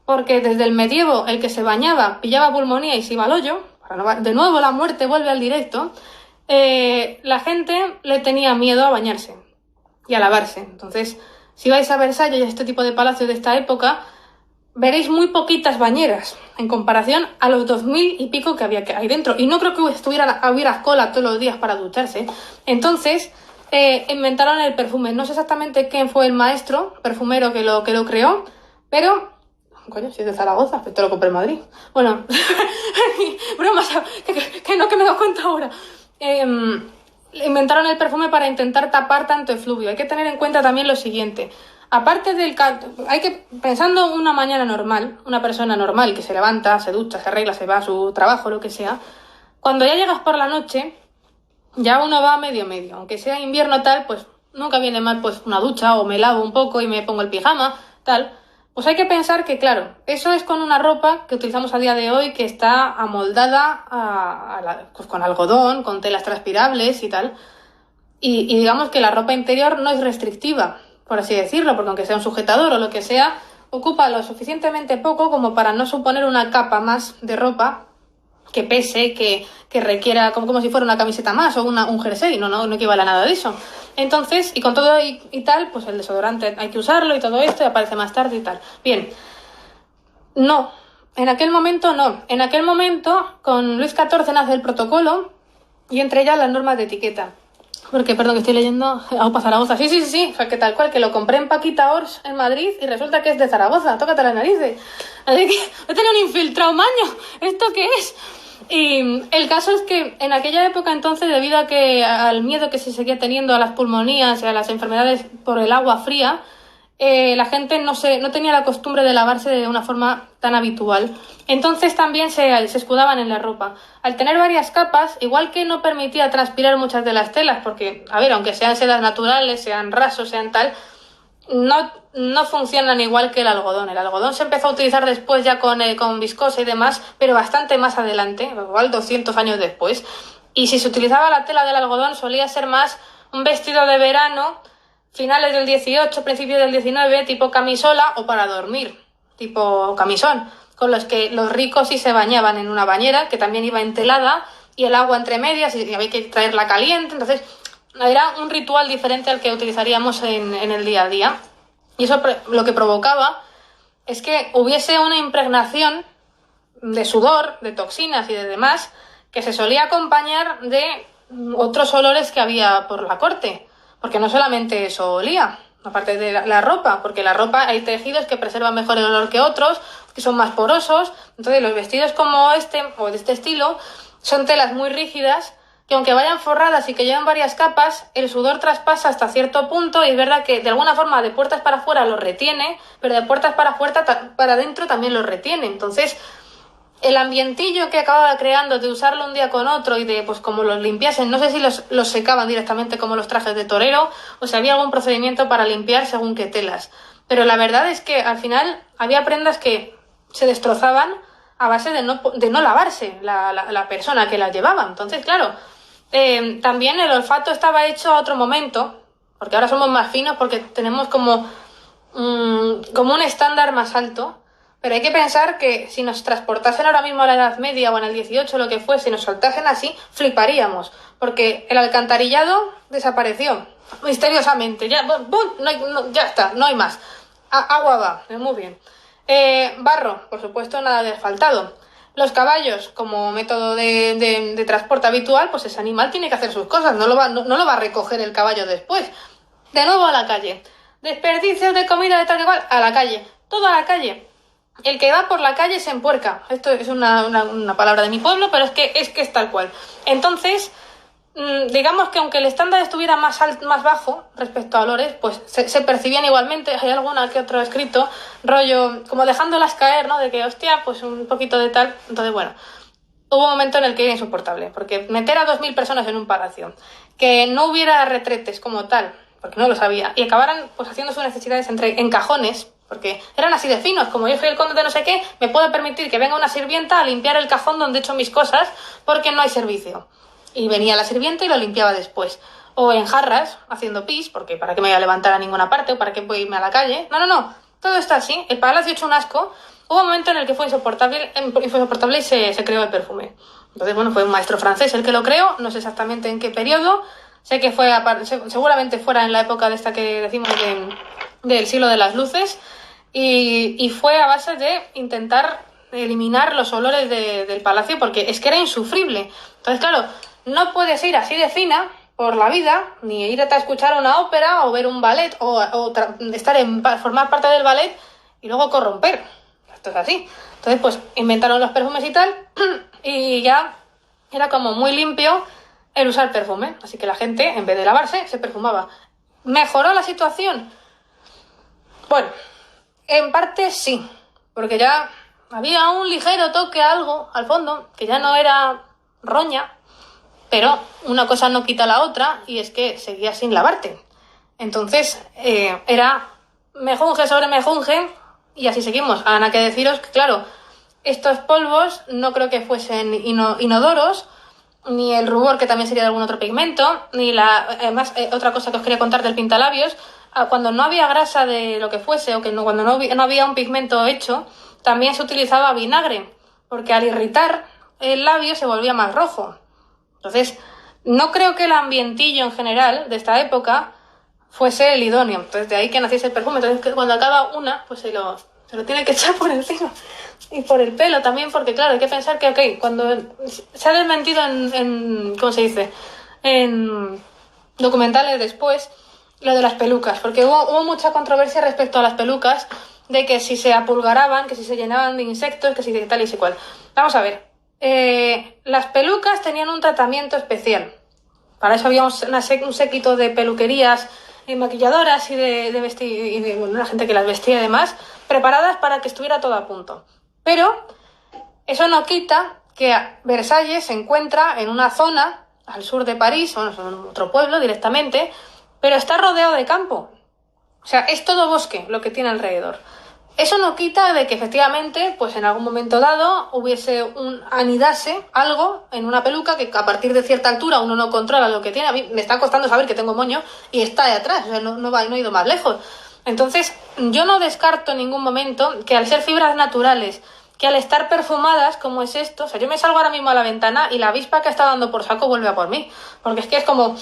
porque desde el medievo el que se bañaba pillaba pulmonía y se iba al hoyo, de nuevo la muerte vuelve al directo, la gente le tenía miedo a bañarse y a lavarse. Entonces, si vais a Versalles y a este tipo de palacios de esta época, veréis muy poquitas bañeras en comparación a los 2000 y pico que hay dentro. Y no creo que hubiera cola todos los días para ducharse. Entonces, inventaron el perfume. No sé exactamente quién fue el maestro perfumero que lo creó, pero... Coño, si es de Zaragoza, pero te lo compré en Madrid. Bueno, bromas, que no, que me doy cuenta ahora. Inventaron el perfume para intentar tapar tanto efluvio. Hay que tener en cuenta también lo siguiente. aparte hay que, pensando una mañana normal, una persona normal que se levanta, se ducha, se arregla, se va a su trabajo, lo que sea, cuando ya llegas por la noche, ya uno va medio, aunque sea invierno tal, pues nunca viene mal pues una ducha o me lavo un poco y me pongo el pijama, tal. Pues hay que pensar que, claro, eso es con una ropa que utilizamos a día de hoy que está amoldada pues con algodón, con telas transpirables y tal. Y digamos que la ropa interior no es restrictiva, por así decirlo, porque aunque sea un sujetador o lo que sea, ocupa lo suficientemente poco como para no suponer una capa más de ropa que pese, que requiera como si fuera una camiseta más o un jersey, no equivale a nada de eso. Entonces, y con todo y tal, pues el desodorante hay que usarlo y todo esto, y aparece más tarde y tal. Bien, no, en aquel momento no. En aquel momento, con Luis XIV nace el protocolo y entre ellas las normas de etiqueta. Porque, perdón, que estoy leyendo Aupa Zaragoza. Sí, o sea, que tal cual, que lo compré en Paquita Ors en Madrid y resulta que es de Zaragoza. Tócate las narices. Así que he tenido un infiltrado maño. ¿Esto qué es? Y el caso es que en aquella época entonces, debido al miedo que se seguía teniendo a las pulmonías y a las enfermedades por el agua fría, la gente no tenía la costumbre de lavarse de una forma tan habitual. Entonces también se escudaban en la ropa. Al tener varias capas, igual que no permitía transpirar muchas de las telas, porque, a ver, aunque sean sedas naturales, sean rasos, sean tal, no funcionan igual que el algodón. El algodón se empezó a utilizar después ya con viscosa y demás, pero bastante más adelante, igual 200 años después. Y si se utilizaba la tela del algodón solía ser más un vestido de verano, finales del 18, principios del 19, tipo camisola o para dormir, tipo camisón, con los que los ricos sí se bañaban en una bañera que también iba entelada y el agua entre medias y había que traerla caliente. Entonces era un ritual diferente al que utilizaríamos en el día a día. Y eso lo que provocaba es que hubiese una impregnación de sudor, de toxinas y de demás que se solía acompañar de otros olores que había por la corte. Porque no solamente eso olía, aparte de la ropa, porque la ropa hay tejidos que preservan mejor el olor que otros, que son más porosos. Entonces los vestidos como este, o de este estilo, son telas muy rígidas, que aunque vayan forradas y que lleven varias capas, el sudor traspasa hasta cierto punto y es verdad que de alguna forma de puertas para afuera lo retiene, pero de puertas para adentro también lo retiene. Entonces, el ambientillo que acababa creando de usarlo un día con otro y de, pues como los limpiasen, no sé si los secaban directamente como los trajes de torero o si había algún procedimiento para limpiar según qué telas. Pero la verdad es que al final había prendas que se destrozaban a base de no lavarse la persona que las llevaba. Entonces, claro, también el olfato estaba hecho a otro momento, porque ahora somos más finos porque tenemos como un estándar más alto. Pero hay que pensar que si nos transportasen ahora mismo a la Edad Media o en el 18 lo que fuese, si nos soltasen así, fliparíamos. Porque el alcantarillado desapareció misteriosamente. Ya, ya está, no hay más. Agua va, muy bien. Barro, por supuesto, nada de asfaltado. Los caballos, como método de transporte habitual, pues ese animal tiene que hacer sus cosas, no lo va a recoger el caballo después. De nuevo a la calle. Desperdicios de comida de tal que cual, a la calle. Todo a la calle. El que va por la calle se empuerca. Esto es una palabra de mi pueblo, pero es que es tal cual. Entonces, digamos que aunque el estándar estuviera más bajo respecto a olores, pues se percibían igualmente. Hay alguna que otro escrito, rollo, como dejándolas caer, ¿no? De que, hostia, pues un poquito de tal. Entonces, bueno, hubo un momento en el que era insoportable, porque meter a 2000 personas en un palacio, que no hubiera retretes como tal, porque no lo sabía, y acabaran pues haciendo sus necesidades en cajones, porque eran así de finos, como yo soy el conde de no sé qué, me puedo permitir que venga una sirvienta a limpiar el cajón donde he hecho mis cosas porque no hay servicio. Y venía la sirvienta y lo limpiaba después. O en jarras, haciendo pis, porque para qué me voy a levantar a ninguna parte o para qué puedo irme a la calle. No, todo está así. El palacio hecho un asco. Hubo un momento en el que fue insoportable y se creó el perfume. Entonces, bueno, fue un maestro francés el que lo creó, no sé exactamente en qué periodo. Sé que seguramente fuera en la época de esta que decimos del siglo de las luces. Y fue a base de intentar eliminar los olores del palacio porque es que era insufrible. Entonces, claro, no puedes ir así de fina por la vida, ni irte a escuchar una ópera o ver un ballet o formar parte del ballet y luego corromper. Esto es así. Entonces, pues inventaron los perfumes y tal y ya era como muy limpio el usar perfume. Así que la gente, en vez de lavarse, se perfumaba. ¿Mejoró la situación? Bueno, en parte sí, porque ya había un ligero toque, algo al fondo, que ya no era roña, pero una cosa no quita la otra, y es que seguía sin lavarte. Entonces, era mejunje sobre mejunje, y así seguimos. Ahora que deciros que, claro, estos polvos no creo que fuesen inodoros, ni el rubor, que también sería de algún otro pigmento, ni además, otra cosa que os quería contar del pintalabios, cuando no había grasa de lo que fuese, o que cuando no había un pigmento hecho, también se utilizaba vinagre, porque al irritar el labio se volvía más rojo. Entonces, no creo que el ambientillo en general de esta época fuese el idóneo. Entonces, de ahí que naciese el perfume. Entonces, cuando acaba una, pues se lo tiene que echar por encima. Y por el pelo también, porque claro, hay que pensar que, ok, cuando se ha desmentido ¿cómo se dice? En documentales después, lo de las pelucas, porque hubo mucha controversia respecto a las pelucas, de que si se apulgaraban, que si se llenaban de insectos, que si de tal y si cual. Vamos a ver, las pelucas tenían un tratamiento especial. Para eso había un séquito de peluquerías y maquilladoras y de la gente que las vestía y demás, preparadas para que estuviera todo a punto. Pero eso no quita que Versalles se encuentra en una zona al sur de París, bueno, en otro pueblo directamente, pero está rodeado de campo. O sea, es todo bosque lo que tiene alrededor. Eso no quita de que efectivamente, pues en algún momento dado, anidase algo en una peluca que a partir de cierta altura uno no controla lo que tiene. A mí me está costando saber que tengo moño y está de atrás, o sea, no he ido más lejos. Entonces, yo no descarto en ningún momento que al ser fibras naturales, que al estar perfumadas como es esto, o sea, yo me salgo ahora mismo a la ventana y la avispa que está dando por saco vuelve a por mí, porque es que es como,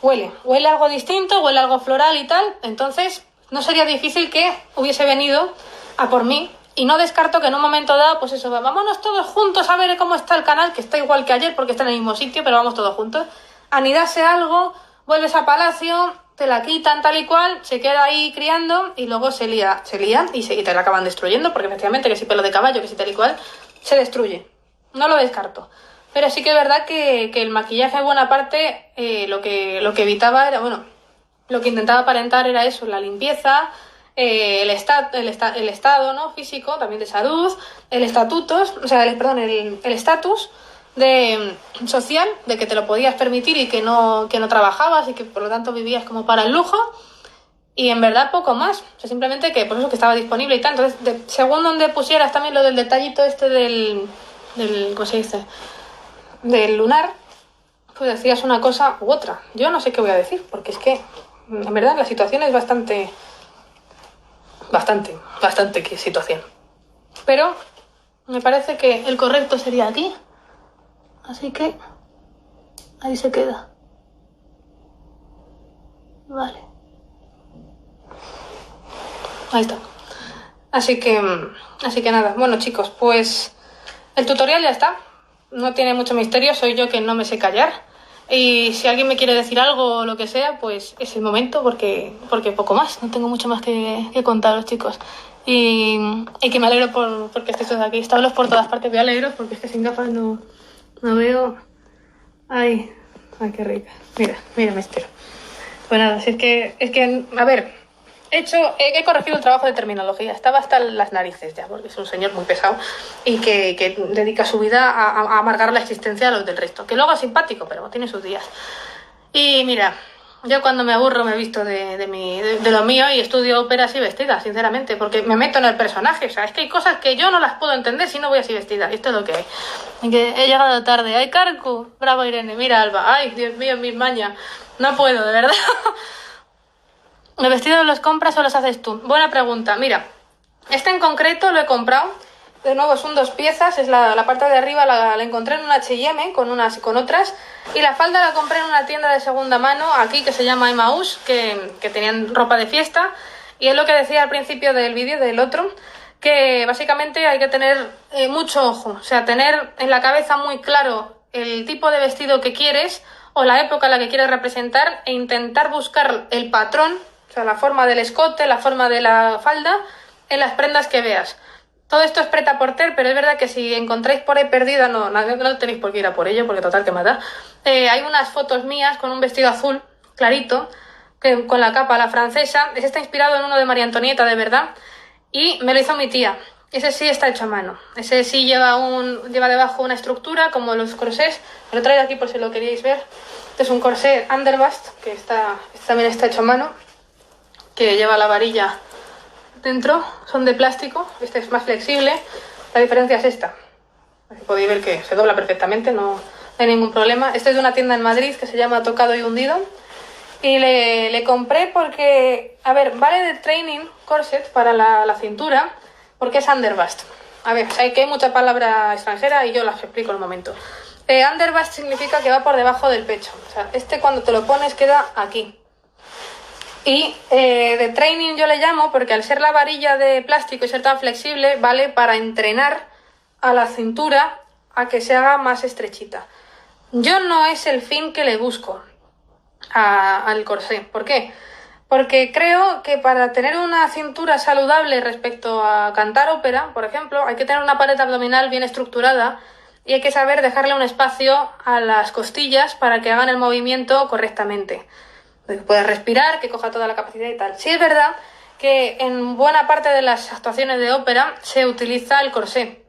huele algo distinto, huele algo floral y tal. Entonces no sería difícil que hubiese venido a por mí, y no descarto que en un momento dado, pues eso, vámonos todos juntos a ver cómo está el canal, que está igual que ayer porque está en el mismo sitio, pero vamos todos juntos, anidase algo, vuelves a Palacio, te la quitan tal y cual, se queda ahí criando y luego se lían y te la acaban destruyendo, porque efectivamente que si pelo de caballo, que si tal y cual, se destruye. No lo descarto. Pero sí que es verdad que el maquillaje en buena parte lo que evitaba era, bueno, lo que intentaba aparentar era eso, la limpieza, el estado, ¿no?, físico, también de salud, el estatus social, de que te lo podías permitir y que no trabajabas y que por lo tanto vivías como para el lujo, y en verdad poco más. O sea, simplemente que por eso que estaba disponible y tal. Entonces, según donde pusieras también lo del detallito este del ¿cómo se dice?, del lunar, pues decías una cosa u otra. Yo no sé qué voy a decir, porque es que en verdad la situación es bastante qué situación. Pero me parece que el correcto sería aquí. Así que ahí se queda. Vale. Ahí está. Así que nada. Bueno, chicos, pues el tutorial ya está. No tiene mucho misterio. Soy yo que no me sé callar. Y si alguien me quiere decir algo o lo que sea, pues es el momento, porque poco más. No tengo mucho más que contaros, chicos. Y que me alegro porque estéis todos aquí. Establos por todas partes. Voy a alegraros porque es que sin gafas no veo. Ay, qué rica. Mira, me espero. Pues nada, si es que, a ver, he corregido el trabajo de terminología. Estaba hasta las narices ya, porque es un señor muy pesado y que dedica su vida a amargar la existencia a los del resto. Que luego es simpático, pero tiene sus días. Y mira, yo cuando me aburro me visto de lo mío y estudio ópera así vestida, sinceramente, porque me meto en el personaje. O sea, es que hay cosas que yo no las puedo entender si no voy así vestida. Y esto es lo que hay. Y que he llegado tarde. ¡Ay, Carcu! Bravo, Irene. Mira, Alba. ¡Ay, Dios mío, mis mañas! No puedo, de verdad. ¿Los vestidos los compras o los haces tú? Buena pregunta. Mira, este en concreto lo he comprado. De nuevo, son 2 piezas. Es la parte de arriba la encontré en un H&M con unas y con otras. Y la falda la compré en una tienda de segunda mano aquí que se llama Emmaus, que tenían ropa de fiesta. Y es lo que decía al principio del vídeo del otro, que básicamente hay que tener mucho ojo. O sea, tener en la cabeza muy claro el tipo de vestido que quieres o la época en la que quieres representar e intentar buscar el patrón, o sea, la forma del escote, la forma de la falda, en las prendas que veas. Todo esto es prêt-à-porter, pero es verdad que si encontráis por ahí perdida, no tenéis por qué ir a por ello, porque total que mata. Hay unas fotos mías con un vestido azul clarito, que con la capa, la francesa. Ese está inspirado en uno de María Antonieta, de verdad, y me lo hizo mi tía. Ese sí está hecho a mano. Ese sí lleva debajo una estructura como los corsés. Me lo he traído aquí por si lo queríais ver. Este es un corsé underbust, que este también está hecho a mano, que lleva la varilla dentro. Son de plástico. Este es más flexible. La diferencia es esta. Aquí podéis ver que se dobla perfectamente, no hay ningún problema. Este es de una tienda en Madrid que se llama Tocado y Hundido. Y le compré porque, a ver, vale de training corset para la cintura, porque es underbust. A ver, hay que hay mucha palabra extranjera y yo las explico en un momento. Underbust significa que va por debajo del pecho. O sea, este cuando te lo pones queda aquí. Y de training yo le llamo porque al ser la varilla de plástico y ser tan flexible, vale para entrenar a la cintura a que se haga más estrechita. Yo no es el fin que le busco al corsé. ¿Por qué? Porque creo que para tener una cintura saludable respecto a cantar ópera, por ejemplo, hay que tener una pared abdominal bien estructurada y hay que saber dejarle un espacio a las costillas para que hagan el movimiento correctamente. Que puedas respirar, que coja toda la capacidad y tal. Sí es verdad que en buena parte de las actuaciones de ópera se utiliza el corsé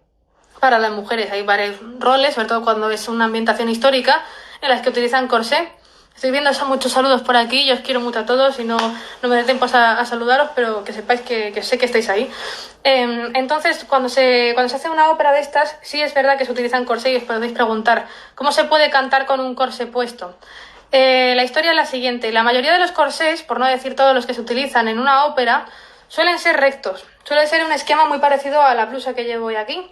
para las mujeres. Hay varios roles, sobre todo cuando es una ambientación histórica, en las que utilizan corsé. Estoy viendo muchos saludos por aquí, yo os quiero mucho a todos y no me da tiempo a saludaros, pero que sepáis que sé que estáis ahí. Entonces, cuando se hace una ópera de estas, sí es verdad que se utilizan corsé y os podéis preguntar, ¿cómo se puede cantar con un corsé puesto? La historia es la siguiente. La mayoría de los corsés, por no decir todos los que se utilizan en una ópera, suelen ser rectos. Suele ser un esquema muy parecido a la blusa que llevo hoy aquí.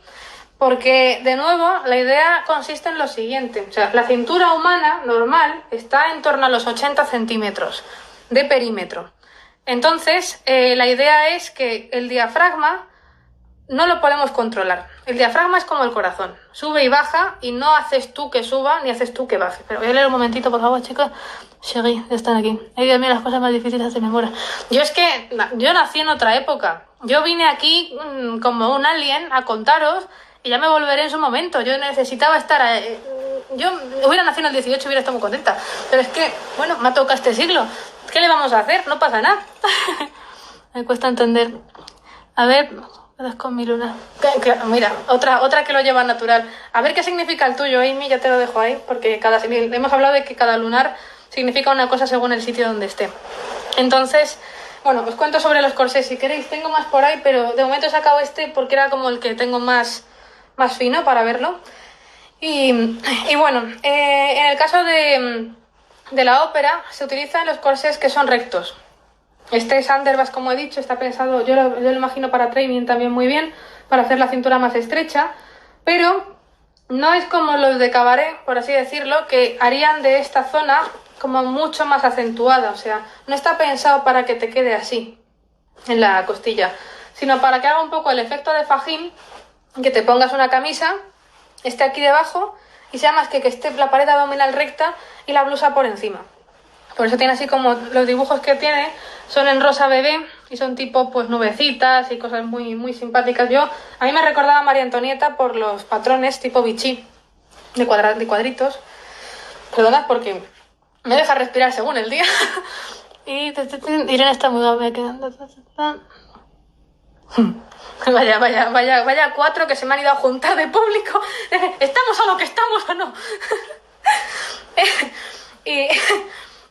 Porque, de nuevo, la idea consiste en lo siguiente. O sea, la cintura humana normal está en torno a los 80 centímetros de perímetro. Entonces, la idea es que el diafragma no lo podemos controlar. El diafragma es como el corazón. Sube y baja y no haces tú que suba ni haces tú que baje. Pero voy a leer un momentito, por favor, chicos. Seguí, ya están aquí. Ay, Dios mío, las cosas más difíciles de memoria. Yo nací en otra época. Yo vine aquí como un alien a contaros y ya me volveré en su momento. Yo necesitaba estar... yo hubiera nacido en el 18 y hubiera estado muy contenta. Pero es que, bueno, me ha tocado este siglo. ¿Qué le vamos a hacer? No pasa nada. Me cuesta entender. A ver... con mi luna. Claro, mira, otra que lo lleva natural. A ver qué significa el tuyo, Amy, ya te lo dejo ahí, porque hemos hablado de que cada lunar significa una cosa según el sitio donde esté. Entonces, bueno, os cuento sobre los corsés si queréis. Tengo más por ahí, pero de momento he sacado este porque era como el que tengo más fino para verlo. Y bueno, en el caso de la ópera se utilizan los corsés que son rectos. Este es underbust, como he dicho, está pensado, yo lo imagino para training también muy bien, para hacer la cintura más estrecha, pero no es como los de cabaret, por así decirlo, que harían de esta zona como mucho más acentuada. O sea, no está pensado para que te quede así, en la costilla, sino para que haga un poco el efecto de fajín, que te pongas una camisa, esté aquí debajo, y sea más que esté la pared abdominal recta y la blusa por encima. Por eso tiene así como los dibujos que tiene son en rosa bebé y son tipo pues nubecitas y cosas muy, muy simpáticas. A mí me recordaba a María Antonieta por los patrones tipo Vichy de cuadritos. Perdonad porque me deja respirar según el día. Y Irene está muy me quedando. Vaya cuatro que se me han ido a juntar de público. ¿Estamos a lo que estamos o no?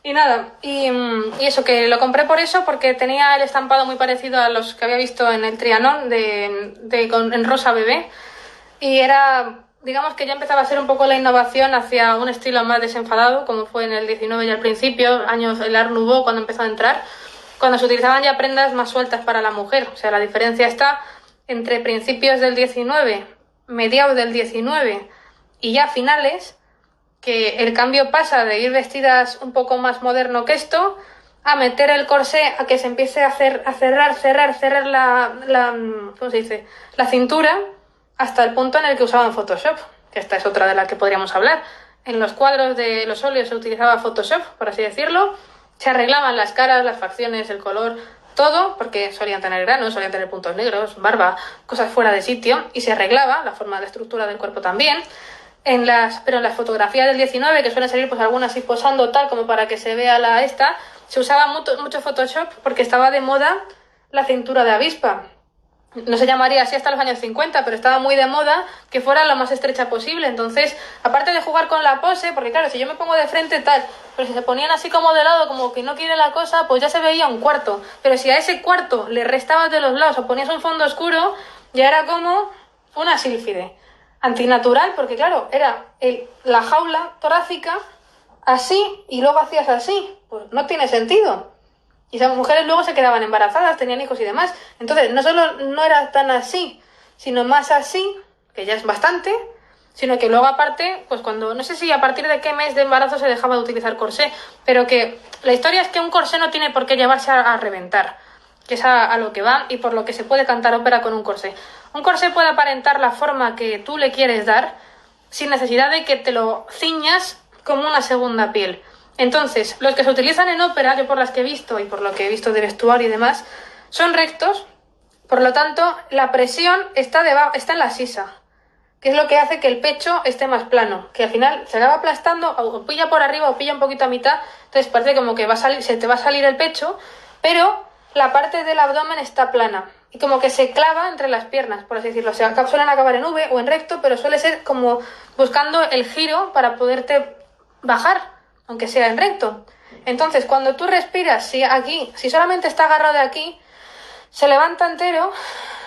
Y nada, y eso, que lo compré por eso, porque tenía el estampado muy parecido a los que había visto en el Trianon en rosa bebé, y era, digamos que ya empezaba a ser un poco la innovación hacia un estilo más desenfadado, como fue en el 19 y al principio, años el Art Nouveau, cuando empezó a entrar, cuando se utilizaban ya prendas más sueltas para la mujer. O sea, la diferencia está entre principios del 19, mediados del 19 y ya finales, que el cambio pasa de ir vestidas un poco más moderno que esto, a meter el corsé, a que se empiece a cerrar ¿cómo se dice? La cintura, hasta el punto en el que usaban Photoshop, que esta es otra de la que podríamos hablar. En los cuadros de los óleos se utilizaba Photoshop, por así decirlo, se arreglaban las caras, las facciones, el color, todo, porque solían tener granos, solían tener puntos negros, barba, cosas fuera de sitio, y se arreglaba la forma de estructura del cuerpo también. pero en las fotografías del 19, que suelen salir pues algunas así posando tal como para que se vea se usaba mucho Photoshop porque estaba de moda la cintura de avispa. No se llamaría así hasta los años 50, pero estaba muy de moda que fuera lo más estrecha posible. Entonces, aparte de jugar con la pose, porque claro, si yo me pongo de frente tal, pero si se ponían así como de lado, como que no quiere la cosa, pues ya se veía un cuarto. Pero si a ese cuarto le restabas de los lados o ponías un fondo oscuro, ya era como una sílfide. Antinatural, porque claro, era la jaula torácica así y luego hacías así. Pues no tiene sentido. Y esas mujeres luego se quedaban embarazadas, tenían hijos y demás. Entonces, no solo no era tan así, sino más así, que ya es bastante, sino que luego aparte, pues cuando, no sé si a partir de qué mes de embarazo se dejaba de utilizar corsé, pero que la historia es que un corsé no tiene por qué llevarse a reventar, que es a lo que va y por lo que se puede cantar ópera con un corsé. Un corsé puede aparentar la forma que tú le quieres dar sin necesidad de que te lo ciñas como una segunda piel. Entonces, los que se utilizan en ópera, yo por las que he visto y por lo que he visto de vestuario y demás, son rectos, por lo tanto, la presión está en la sisa, que es lo que hace que el pecho esté más plano, que al final se acaba aplastando, o pilla por arriba o pilla un poquito a mitad, entonces parece como que se te va a salir el pecho, pero la parte del abdomen está plana y como que se clava entre las piernas, por así decirlo. O sea, suelen acabar en V o en recto, pero suele ser como buscando el giro para poderte bajar, aunque sea en recto. Entonces, cuando tú respiras, si solamente está agarrado de aquí, se levanta entero,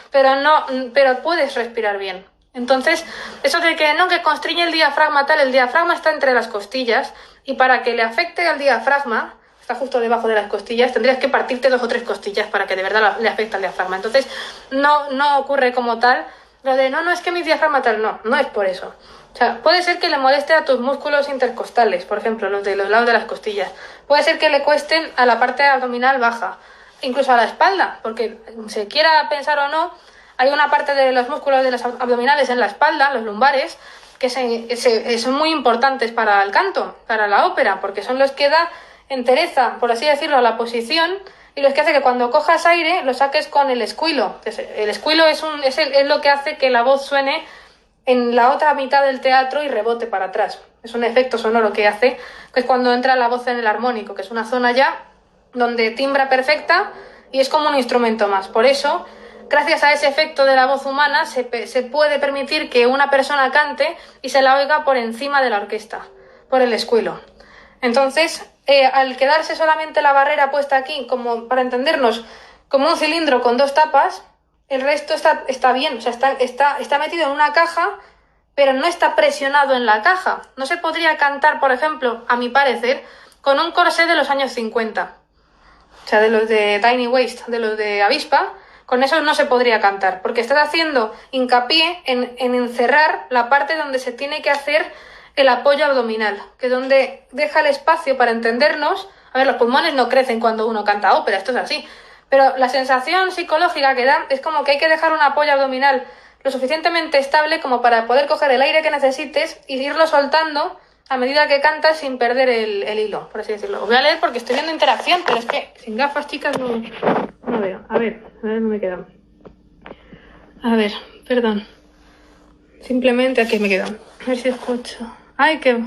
pero puedes respirar bien. Entonces, eso de que no, que constriñe el diafragma tal, el diafragma está entre las costillas, y para que le afecte al diafragma, está justo debajo de las costillas, tendrías que partirte 2 o 3 costillas para que de verdad le afecte al diafragma. Entonces, no ocurre como tal, lo de no es que mi diafragma tal, no es por eso. O sea, puede ser que le moleste a tus músculos intercostales, por ejemplo, los de los lados de las costillas. Puede ser que le cuesten a la parte abdominal baja, incluso a la espalda, porque se quiera pensar o no, hay una parte de los músculos de los abdominales en la espalda, los lumbares, que son muy importantes para el canto, para la ópera, porque son los que da entereza, por así decirlo, a la posición y los que hace que cuando cojas aire lo saques con el escuilo. El escuilo es lo que hace que la voz suene en la otra mitad del teatro y rebote para atrás. Es un efecto sonoro que hace, que es cuando entra la voz en el armónico, que es una zona ya donde timbra perfecta y es como un instrumento más. Por eso, gracias a ese efecto de la voz humana, se puede permitir que una persona cante y se la oiga por encima de la orquesta, por el escuilo. Entonces, al quedarse solamente la barrera puesta aquí, como para entendernos, como un cilindro con 2 tapas, el resto está bien, o sea, está metido en una caja, pero no está presionado en la caja. No se podría cantar, por ejemplo, a mi parecer, con un corsé de los años 50. O sea, de los de Tiny Waist, de los de avispa, con eso no se podría cantar, porque estás haciendo hincapié en encerrar la parte donde se tiene que hacer el apoyo abdominal, que es donde deja el espacio para entendernos. A ver, los pulmones no crecen cuando uno canta ópera, esto es así. Pero la sensación psicológica que da es como que hay que dejar un apoyo abdominal lo suficientemente estable como para poder coger el aire que necesites y irlo soltando a medida que cantas sin perder el hilo, por así decirlo. Os voy a leer porque estoy viendo interacción, pero es que sin gafas, chicas, no veo. A ver, no me quedan. A ver, perdón. Simplemente aquí me quedan. A ver si escucho. Ay, que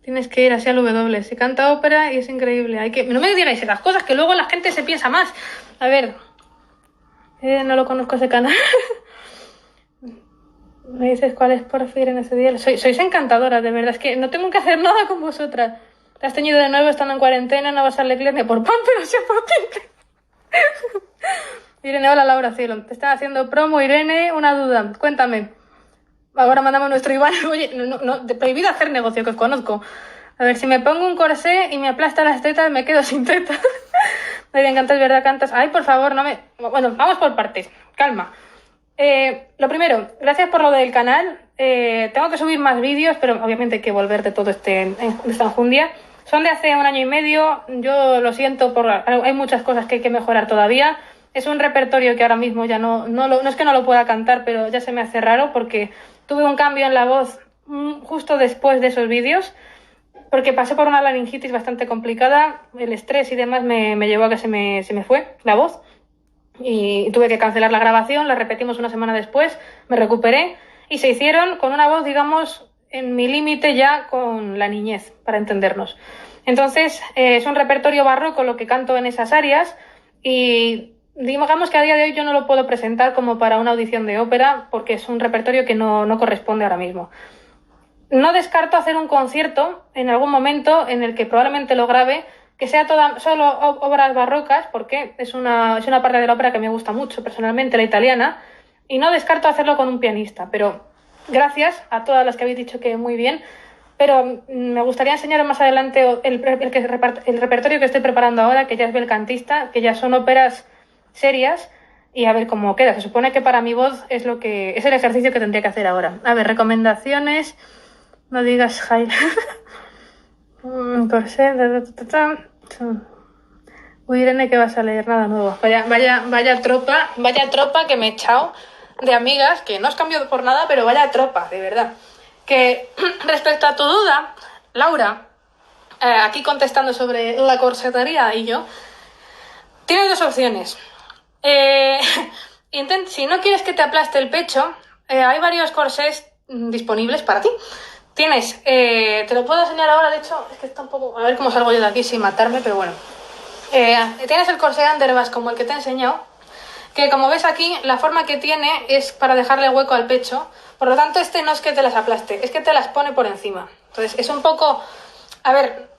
tienes que ir así al W. Se canta ópera y es increíble. No me digáis esas cosas que luego la gente se piensa más. A ver. No lo conozco ese canal. Me dices cuál es por fin en ese día. Sois encantadoras, de verdad. Es que no tengo que hacer nada con vosotras. Te has teñido de nuevo estando en cuarentena. No vas a Leclerc ni por pan, pero sí por Tinte. Irene, hola Laura Cielo. Te están haciendo promo, Irene. Una duda. Cuéntame. Ahora mandamos nuestro Iván. Oye, no, prohibido hacer negocio, que os conozco. A ver, si me pongo un corsé y me aplasta las tetas, me quedo sin tetas. Me encanta, es verdad, cantas. Ay, por favor, no me... Bueno, vamos por partes. Calma. Lo primero, gracias por lo del canal. Tengo que subir más vídeos, pero obviamente hay que volver de todo esta enjundia. Son de hace 1 año y medio. Yo lo siento, hay muchas cosas que hay que mejorar todavía. Es un repertorio que ahora mismo ya no es que no lo pueda cantar, pero ya se me hace raro porque tuve un cambio en la voz justo después de esos vídeos, porque pasé por una laringitis bastante complicada. El estrés y demás me llevó a que se me fue la voz y tuve que cancelar la grabación. La repetimos una semana después, me recuperé y se hicieron con una voz, digamos, en mi límite ya con la niñez, para entendernos. Entonces, es un repertorio barroco lo que canto en esas áreas y digamos que a día de hoy yo no lo puedo presentar como para una audición de ópera porque es un repertorio que no corresponde ahora mismo. No descarto hacer un concierto en algún momento en el que probablemente lo grabe, que sea solo obras barrocas, porque es una parte de la ópera que me gusta mucho personalmente, la italiana, y no descarto hacerlo con un pianista, pero gracias a todas las que habéis dicho que muy bien, pero me gustaría enseñaros más adelante el repertorio que estoy preparando ahora, que ya es belcantista, que ya son óperas serias, y a ver cómo queda. Se supone que para mi voz es el ejercicio que tendría que hacer ahora. A ver, recomendaciones. No digas Jaime. Corsé. Uy, Irene, que vas a leer nada nuevo. Vaya tropa que me he echado de amigas, que no os cambio por nada, pero vaya tropa, de verdad. Que respecto a tu duda, Laura, aquí contestando sobre la corsetería y yo, tienes dos opciones. Si no quieres que te aplaste el pecho, hay varios corsés disponibles para ti. Tienes, te lo puedo enseñar ahora, de hecho, es que está un poco... A ver cómo salgo yo de aquí sin matarme, pero bueno. Tienes el corsé Underbass como el que te he enseñado, que como ves aquí, la forma que tiene es para dejarle hueco al pecho. Por lo tanto, este no es que te las aplaste, es que te las pone por encima. Entonces, es un poco... A ver,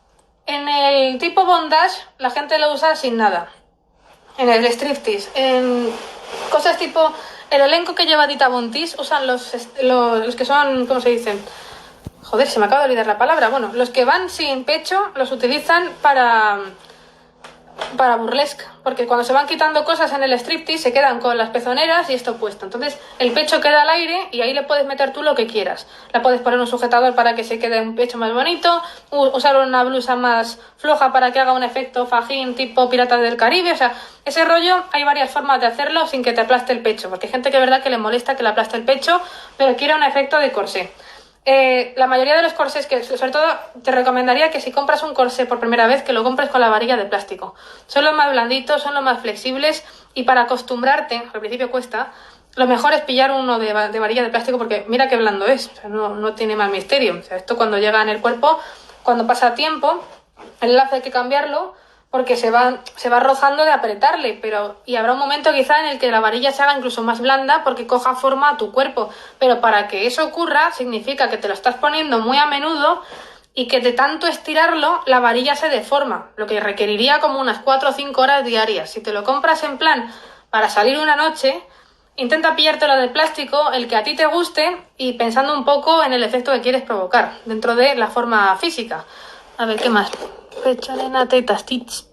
en el tipo bondage, la gente lo usa sin nada. En el striptease, en cosas tipo... El elenco que lleva Dita Von Teese usan los que son... ¿Cómo se dicen? Joder, se me acaba de olvidar la palabra. Bueno, los que van sin pecho los utilizan para burlesque, porque cuando se van quitando cosas en el striptease se quedan con las pezoneras y esto puesto. Entonces el pecho queda al aire y ahí le puedes meter tú lo que quieras. Le puedes poner un sujetador para que se quede un pecho más bonito, usar una blusa más floja para que haga un efecto fajín tipo Piratas del Caribe. O sea, ese rollo hay varias formas de hacerlo sin que te aplaste el pecho, porque hay gente que es verdad que le molesta que le aplaste el pecho, pero quiere un efecto de corsé. La mayoría de los corsés, sobre todo te recomendaría que si compras un corsé por primera vez, que lo compres con la varilla de plástico. Son los más blanditos, son los más flexibles y para acostumbrarte, al principio cuesta, lo mejor es pillar uno de varilla de plástico porque mira qué blando es, o sea, no tiene más misterio. O sea, esto cuando llega en el cuerpo, cuando pasa tiempo, el enlace hay que cambiarlo porque se va rozando de apretarle, y habrá un momento quizá en el que la varilla se haga incluso más blanda porque coja forma a tu cuerpo, pero para que eso ocurra significa que te lo estás poniendo muy a menudo y que de tanto estirarlo la varilla se deforma, lo que requeriría como unas 4 o 5 horas diarias. Si te lo compras en plan para salir una noche, intenta pillártelo de plástico, el que a ti te guste y pensando un poco en el efecto que quieres provocar dentro de la forma física. A ver, ¿qué más? Pecho, nena, tetas, tits.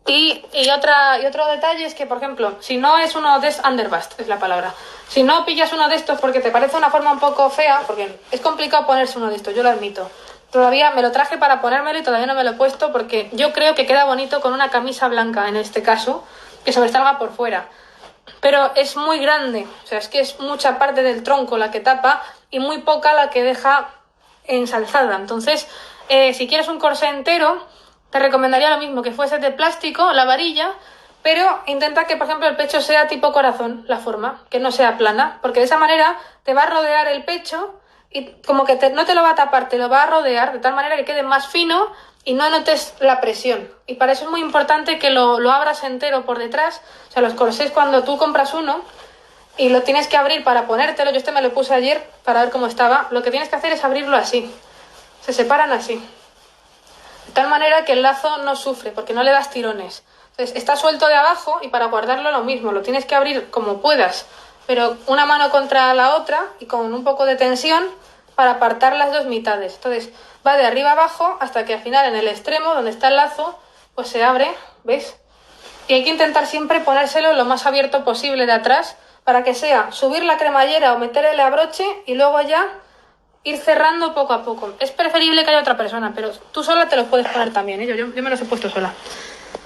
y otro detalle es que, por ejemplo, si no es uno de underbust, es la palabra. Si no pillas uno de estos porque te parece una forma un poco fea, porque es complicado ponerse uno de estos, yo lo admito. Todavía me lo traje para ponérmelo y todavía no me lo he puesto porque yo creo que queda bonito con una camisa blanca, en este caso, que sobresalga por fuera. Pero es muy grande, o sea, es que es mucha parte del tronco la que tapa y muy poca la que deja ensalzada. Entonces, si quieres un corsé entero, te recomendaría lo mismo, que fuese de plástico, la varilla, pero intenta que, por ejemplo, el pecho sea tipo corazón, la forma, que no sea plana, porque de esa manera te va a rodear el pecho y como que no te lo va a tapar, te lo va a rodear de tal manera que quede más fino y no notes la presión. Y para eso es muy importante que lo abras entero por detrás. O sea, los corsés, cuando tú compras uno y lo tienes que abrir para ponértelo, yo me lo puse ayer para ver cómo estaba, lo que tienes que hacer es abrirlo así. Se separan así, de tal manera que el lazo no sufre, porque no le das tirones. Entonces, está suelto de abajo y para guardarlo lo mismo, lo tienes que abrir como puedas, pero una mano contra la otra y con un poco de tensión para apartar las dos mitades. Entonces, va de arriba abajo hasta que al final en el extremo, donde está el lazo, pues se abre, ¿ves? Y hay que intentar siempre ponérselo lo más abierto posible de atrás para que sea subir la cremallera o meter el abroche y luego ya ir cerrando poco a poco. Es preferible que haya otra persona, pero tú sola te los puedes poner también, ¿eh? Yo me los he puesto sola.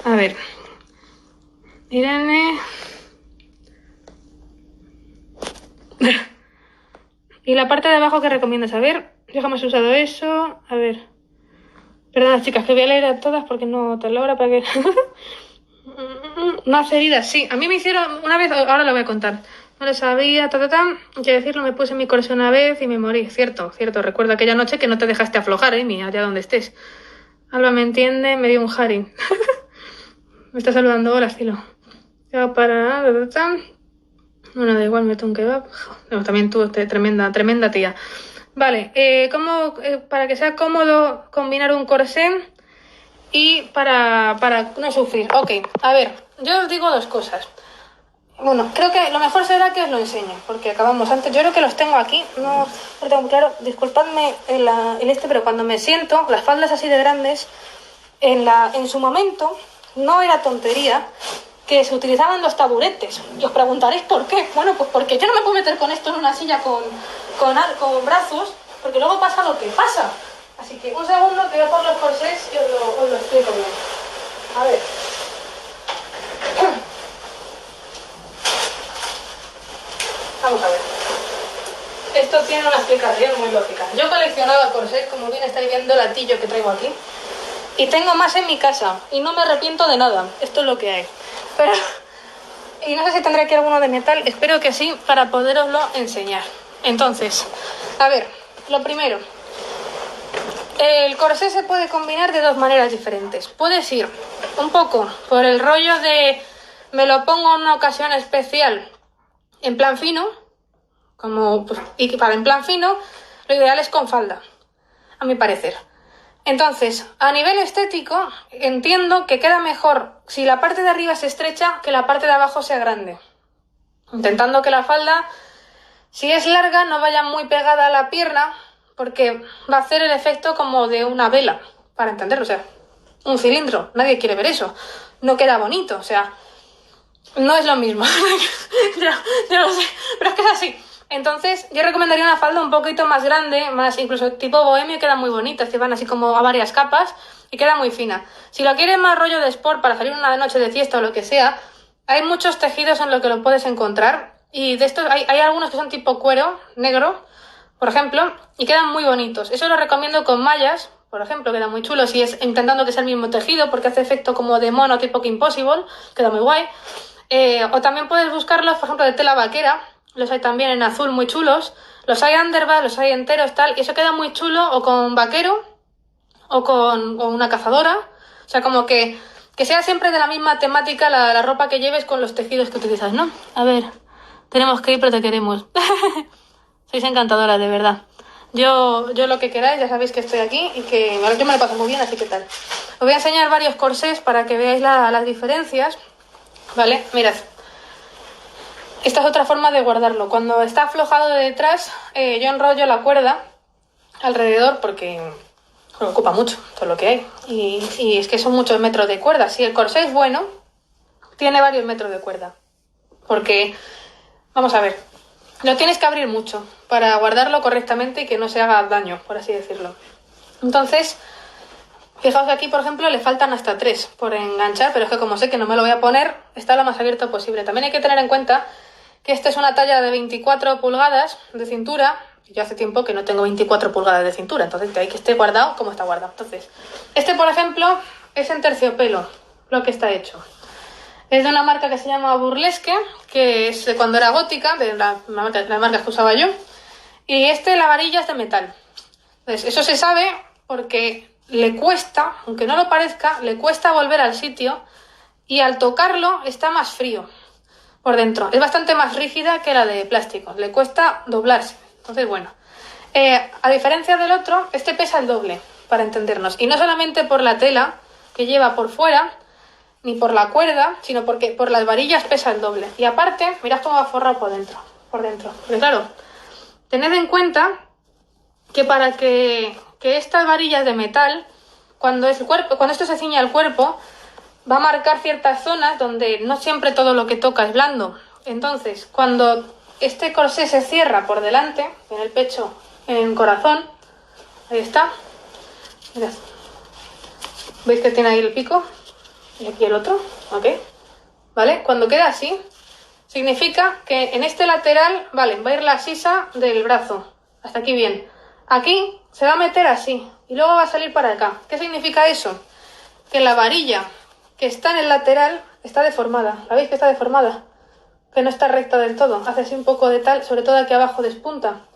A ver. Irene. Y la parte de abajo que recomiendas. A ver, yo jamás he usado eso. A ver. Perdona, chicas, que voy a leer a todas porque no te lo hora para que... Más heridas, sí. A mí me hicieron una vez, ahora lo voy a contar. No lo sabía, Hay que decirlo, me puse mi corsé una vez y me morí. Cierto, cierto. Recuerdo aquella noche que no te dejaste aflojar, ni allá donde estés. Alba me entiende, me dio un Harry. Me está saludando, hola, cielo. Ya para... Bueno, da igual, meto un kebab. No, también tú, tremenda, tremenda tía. Vale, ¿cómo, para que sea cómodo combinar un corsé y para no sufrir? Ok, a ver, yo os digo dos cosas. Bueno, creo que lo mejor será que os lo enseñe, porque acabamos antes. Yo creo que los tengo aquí, no lo tengo muy claro. Disculpadme pero cuando me siento, las faldas así de grandes, en su momento, no era tontería que se utilizaban los taburetes. Y os preguntaréis por qué. Bueno, pues porque yo no me puedo meter con esto en una silla con brazos, porque luego pasa lo que pasa. Así que un segundo que voy a por los corsés y os lo explico bien. A ver. Vamos a ver. Esto tiene una explicación muy lógica. Yo coleccionaba corsés, como bien estáis viendo el latillo que traigo aquí. Y tengo más en mi casa. Y no me arrepiento de nada. Esto es lo que hay. Pero... Y no sé si tendré aquí alguno de metal. Espero que sí, para poderoslo enseñar. Entonces, a ver, lo primero. El corsé se puede combinar de dos maneras diferentes. Puedes ir un poco por el rollo de... Me lo pongo en una ocasión especial en plan fino, y para en plan fino, lo ideal es con falda, a mi parecer. Entonces, a nivel estético, entiendo que queda mejor si la parte de arriba es estrecha que la parte de abajo sea grande. Intentando que la falda, si es larga, no vaya muy pegada a la pierna, porque va a hacer el efecto como de una vela, para entenderlo, o sea, un cilindro. Nadie quiere ver eso. No queda bonito, o sea... No es lo mismo. yo lo sé, pero es que es así. Entonces, yo recomendaría una falda un poquito más grande, más incluso tipo bohemio, queda muy bonita, que van así como a varias capas y queda muy fina. Si lo quieres más rollo de sport para salir una noche de fiesta o lo que sea, hay muchos tejidos en los que lo puedes encontrar y de estos hay algunos que son tipo cuero negro, por ejemplo, y quedan muy bonitos. Eso lo recomiendo con mallas, por ejemplo, queda muy chulo si es intentando que sea el mismo tejido porque hace efecto como de mono tipo Kim Possible, queda muy guay. O también puedes buscarlos, por ejemplo, de tela vaquera. Los hay también en azul muy chulos. Los hay underback, los hay enteros, tal. Y eso queda muy chulo o con vaquero o con una cazadora. O sea, como que sea siempre de la misma temática la ropa que lleves con los tejidos que utilizas, ¿no? A ver, tenemos que ir, pero te queremos. Sois encantadoras, de verdad. Yo lo que queráis, ya sabéis que estoy aquí y que yo me lo paso muy bien, así que tal. Os voy a enseñar varios corsés para que veáis las diferencias. ¿Vale? Mirad. Esta es otra forma de guardarlo. Cuando está aflojado de detrás, yo enrollo la cuerda alrededor porque ocupa mucho todo lo que hay. Y es que son muchos metros de cuerda. Si el corsé es bueno, tiene varios metros de cuerda. Porque, vamos a ver, lo tienes que abrir mucho para guardarlo correctamente y que no se haga daño, por así decirlo. Entonces... Fijaos que aquí, por ejemplo, le faltan hasta 3 por enganchar, pero es que como sé que no me lo voy a poner, está lo más abierto posible. También hay que tener en cuenta que esta es una talla de 24 pulgadas de cintura. Yo hace tiempo que no tengo 24 pulgadas de cintura, entonces que hay que esté guardado como está guardado. Entonces, este, por ejemplo, es en terciopelo, lo que está hecho. Es de una marca que se llama Burlesque, que es de cuando era gótica, de las marcas que usaba yo. Y la varilla es de metal. Entonces, eso se sabe porque... le cuesta, aunque no lo parezca, le cuesta volver al sitio y al tocarlo está más frío por dentro. Es bastante más rígida que la de plástico, le cuesta doblarse. Entonces, bueno, a diferencia del otro, este pesa el doble, para entendernos. Y no solamente por la tela que lleva por fuera, ni por la cuerda, sino porque por las varillas pesa el doble. Y aparte, mirad cómo va forrado por dentro. Porque claro, tened en cuenta que para que estas varillas de metal, cuando esto se ciñe al cuerpo, va a marcar ciertas zonas donde no siempre todo lo que toca es blando. Entonces, cuando este corsé se cierra por delante, en el pecho, en el corazón, ahí está, mirad, ¿veis que tiene ahí el pico? Y aquí el otro, ¿ok? ¿Vale? Cuando queda así, significa que en este lateral, vale, va a ir la sisa del brazo, hasta aquí bien. Aquí se va a meter así y luego va a salir para acá. ¿Qué significa eso? Que la varilla que está en el lateral está deformada. ¿La veis que está deformada? que no está recta del todo, hace así un poco de tal, sobre todo aquí abajo despunta.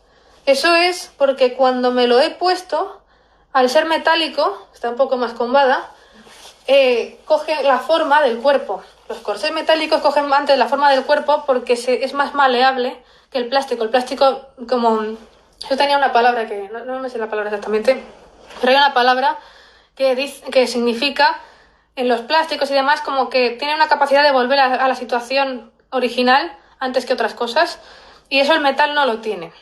Eso es porque cuando me lo he puesto, al ser metálico, está un poco más combada, coge la forma del cuerpo. Los corsés metálicos cogen antes la forma del cuerpo porque es más maleable que el plástico. El plástico, como... Yo tenía una palabra que... No me sé la palabra exactamente, pero hay una palabra que significa, en los plásticos y demás, como que tiene una capacidad de volver a la situación original antes que otras cosas, y eso el metal no lo tiene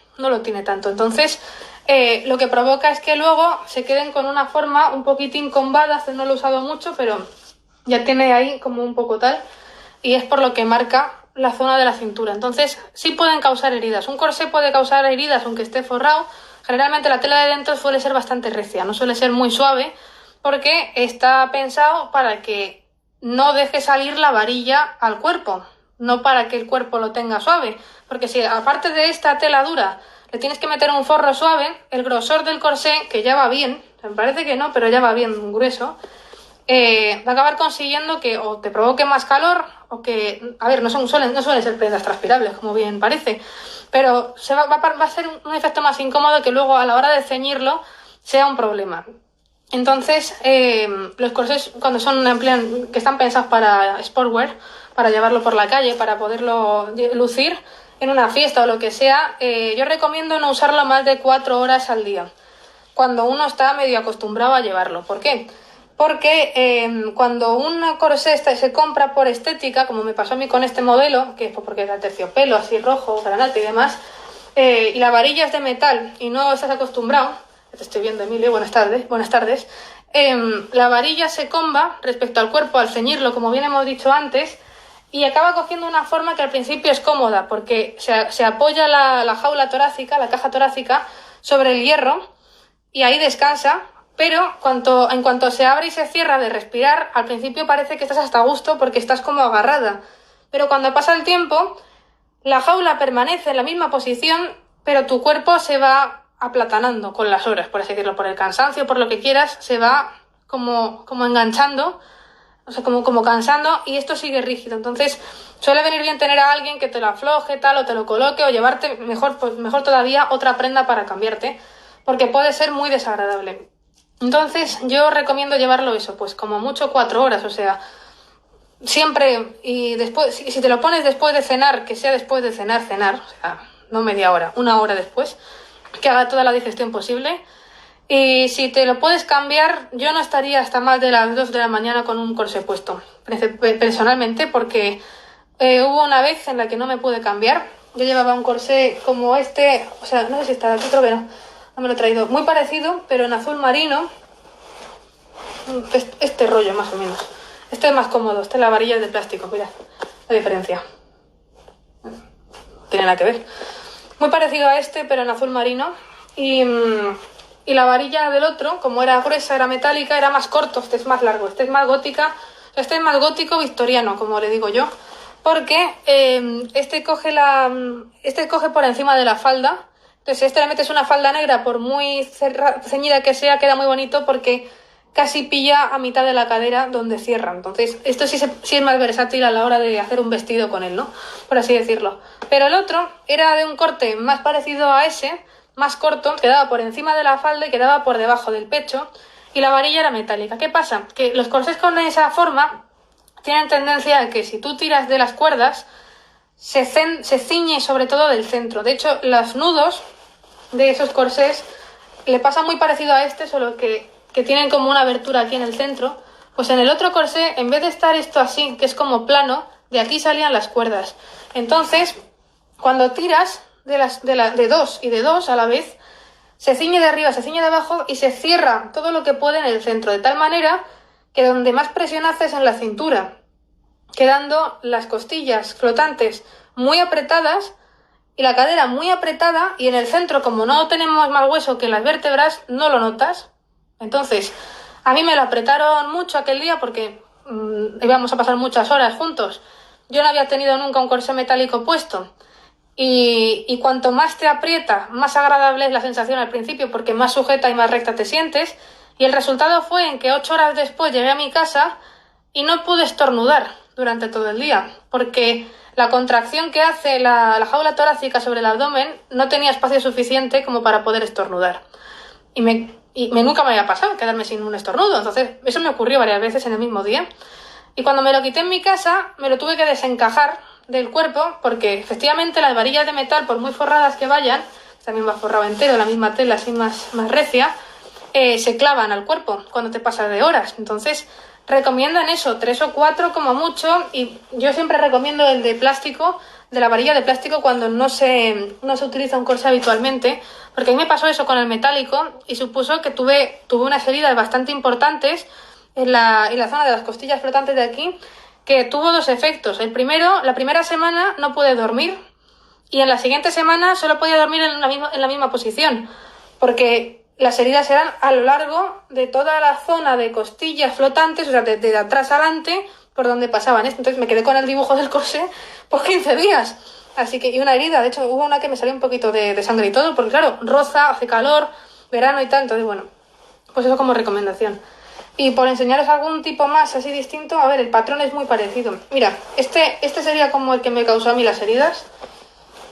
tanto. Entonces, lo que provoca es que luego se queden con una forma un poquitín combada. No lo he usado mucho, pero ya tiene ahí como un poco tal, y es por lo que marca la zona de la cintura. Entonces, sí pueden causar heridas. Un corsé puede causar heridas aunque esté forrado. Generalmente la tela de dentro suele ser bastante recia, no suele ser muy suave, porque está pensado para que no deje salir la varilla al cuerpo, no para que el cuerpo lo tenga suave. Porque si aparte de esta tela dura le tienes que meter un forro suave, el grosor del corsé, que ya va bien, me parece que no, pero ya va bien grueso, va a acabar consiguiendo que o te provoque más calor o que, a ver, no suelen ser prendas transpirables, como bien parece, pero va a ser un efecto más incómodo que luego a la hora de ceñirlo sea un problema. Entonces, los corsés, cuando que están pensados para sportwear, para llevarlo por la calle, para poderlo lucir en una fiesta o lo que sea, yo recomiendo no usarlo más de 4 horas al día, cuando uno está medio acostumbrado a llevarlo. ¿Por qué? Porque cuando un corsé se compra por estética, como me pasó a mí con este modelo, que es porque era terciopelo, así rojo, granate y demás, y la varilla es de metal y no estás acostumbrado, te estoy viendo, Emilio, buenas tardes, la varilla se comba respecto al cuerpo al ceñirlo, como bien hemos dicho antes, y acaba cogiendo una forma que al principio es cómoda, porque se apoya la jaula torácica, la caja torácica, sobre el hierro, y ahí descansa. Pero en cuanto se abre y se cierra de respirar, al principio parece que estás hasta a gusto porque estás como agarrada. Pero cuando pasa el tiempo, la jaula permanece en la misma posición, pero tu cuerpo se va aplatanando con las horas, por así decirlo, por el cansancio, por lo que quieras, se va como enganchando, o sea, como cansando, y esto sigue rígido. Entonces, suele venir bien tener a alguien que te lo afloje, tal, o te lo coloque, o llevarte, mejor todavía, otra prenda para cambiarte, porque puede ser muy desagradable. Entonces, yo recomiendo llevarlo eso, pues como mucho 4 horas, o sea, siempre, y después, si te lo pones después de cenar, que sea después de cenar, o sea, no media hora, 1 hora después, que haga toda la digestión posible. Y si te lo puedes cambiar, yo no estaría hasta más de las 2 de la mañana con un corsé puesto, personalmente, porque hubo una vez en la que no me pude cambiar. Yo llevaba un corsé como este, o sea, no sé si está aquí, creo que no me lo he traído, muy parecido, pero en azul marino, este rollo más o menos. Este es más cómodo, esta es la varilla de plástico, mirad la diferencia. No tiene nada que ver. Muy parecido a este, pero en azul marino. Y la varilla del otro, como era gruesa, era metálica, era más corto, este es más largo, este es más gótica, este es más gótico victoriano, como le digo yo, porque este coge por encima de la falda. Entonces, le metes una falda negra, por muy ceñida que sea, queda muy bonito porque casi pilla a mitad de la cadera donde cierra. Entonces, esto sí es más versátil a la hora de hacer un vestido con él, ¿no? Por así decirlo. Pero el otro era de un corte más parecido a ese, más corto, quedaba por encima de la falda y quedaba por debajo del pecho, y la varilla era metálica. ¿Qué pasa? Que los corsés con esa forma tienen tendencia a que si tú tiras de las cuerdas, se ciñe sobre todo del centro. De hecho, los nudos de esos corsés le pasa muy parecido a este, solo que tienen como una abertura aquí en el centro. Pues en el otro corsé, en vez de estar esto así, que es como plano, de aquí salían las cuerdas. Entonces, cuando tiras de dos y de dos a la vez, se ciñe de arriba, se ciñe de abajo y se cierra todo lo que puede en el centro, de tal manera que donde más presión haces en la cintura, quedando las costillas flotantes muy apretadas y la cadera muy apretada, y en el centro, como no tenemos más hueso que en las vértebras, no lo notas. Entonces, a mí me lo apretaron mucho aquel día porque íbamos a pasar muchas horas juntos. Yo no había tenido nunca un corsé metálico puesto. Y cuanto más te aprieta, más agradable es la sensación al principio, porque más sujeta y más recta te sientes. Y el resultado fue en que 8 horas después llegué a mi casa y no pude estornudar durante todo el día, porque la contracción que hace la jaula torácica sobre el abdomen no tenía espacio suficiente como para poder estornudar. Y nunca me había pasado quedarme sin un estornudo. Entonces, eso me ocurrió varias veces en el mismo día. Y cuando me lo quité en mi casa, me lo tuve que desencajar del cuerpo, porque efectivamente las varillas de metal, por muy forradas que vayan, también va forrado entero, la misma tela así más recia, se clavan al cuerpo cuando te pasas de horas. Entonces, recomiendan eso, 3 o 4 como mucho, y yo siempre recomiendo el de plástico, de la varilla de plástico, cuando no se utiliza un corsé habitualmente, porque a mí me pasó eso con el metálico y supuso que tuve unas heridas bastante importantes en la zona de las costillas flotantes de aquí, que tuvo 2 efectos. El primero, la primera semana no pude dormir, y en la siguiente semana solo podía dormir en la misma posición, porque las heridas eran a lo largo de toda la zona de costillas flotantes, o sea, de atrás adelante, por donde pasaban esto. Entonces me quedé con el dibujo del corsé por 15 días. Así que, y una herida, de hecho hubo una que me salió un poquito de sangre y todo, porque claro, roza, hace calor, verano y tal. Entonces, bueno, pues eso como recomendación. Y por enseñaros algún tipo más así distinto, a ver, el patrón es muy parecido. Mira, este sería como el que me causó a mí las heridas.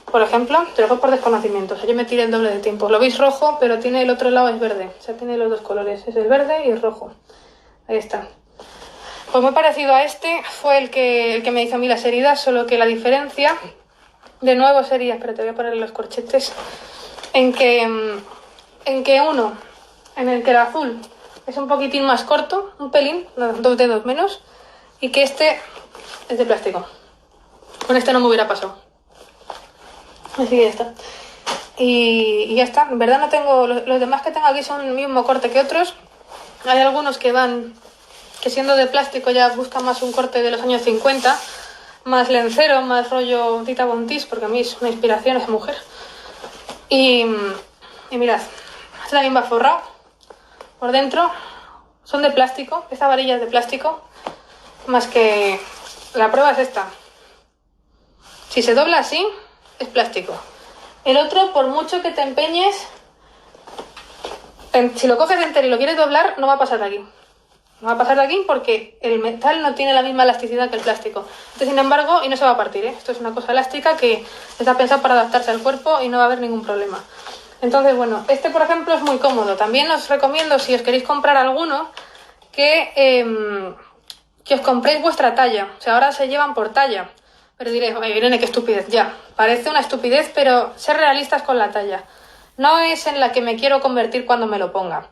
Por ejemplo, te lo hago por desconocimiento, o sea, yo me tiré el doble de tiempo. Lo veis rojo, pero tiene el otro lado es verde, o sea, tiene los 2 colores, es el verde y el rojo. Ahí está. Pues muy parecido a este, fue el que me hizo a mí las heridas, solo que la diferencia, de nuevo sería, espera, te voy a poner los corchetes, en que uno, en el que el azul es un poquitín más corto, un pelín, 2 dedos menos, y que este es de plástico. Con este no me hubiera pasado. Así que ya está. Y ya está. En verdad no tengo... Los demás que tengo aquí son el mismo corte que otros. Hay algunos que siendo de plástico ya buscan más un corte de los años 50, más lencero, más rollo Tita Bontis, porque a mí es una inspiración esa mujer. Y mirad, este también va forrado por dentro. Son de plástico. Esta varilla es de plástico. Más que... La prueba es esta. Si se dobla así, es plástico. El otro, por mucho que te empeñes, si lo coges entero y lo quieres doblar, no va a pasar de aquí. No va a pasar de aquí porque el metal no tiene la misma elasticidad que el plástico. Este, sin embargo, y no se va a partir, ¿eh? Esto es una cosa elástica que está pensada para adaptarse al cuerpo y no va a haber ningún problema. Entonces, bueno, este, por ejemplo, es muy cómodo. También os recomiendo, si os queréis comprar alguno, que os compréis vuestra talla. O sea, ahora se llevan por talla. Pero diréis, Irene, qué estupidez. Ya, parece una estupidez, pero ser realistas con la talla. No es en la que me quiero convertir cuando me lo ponga.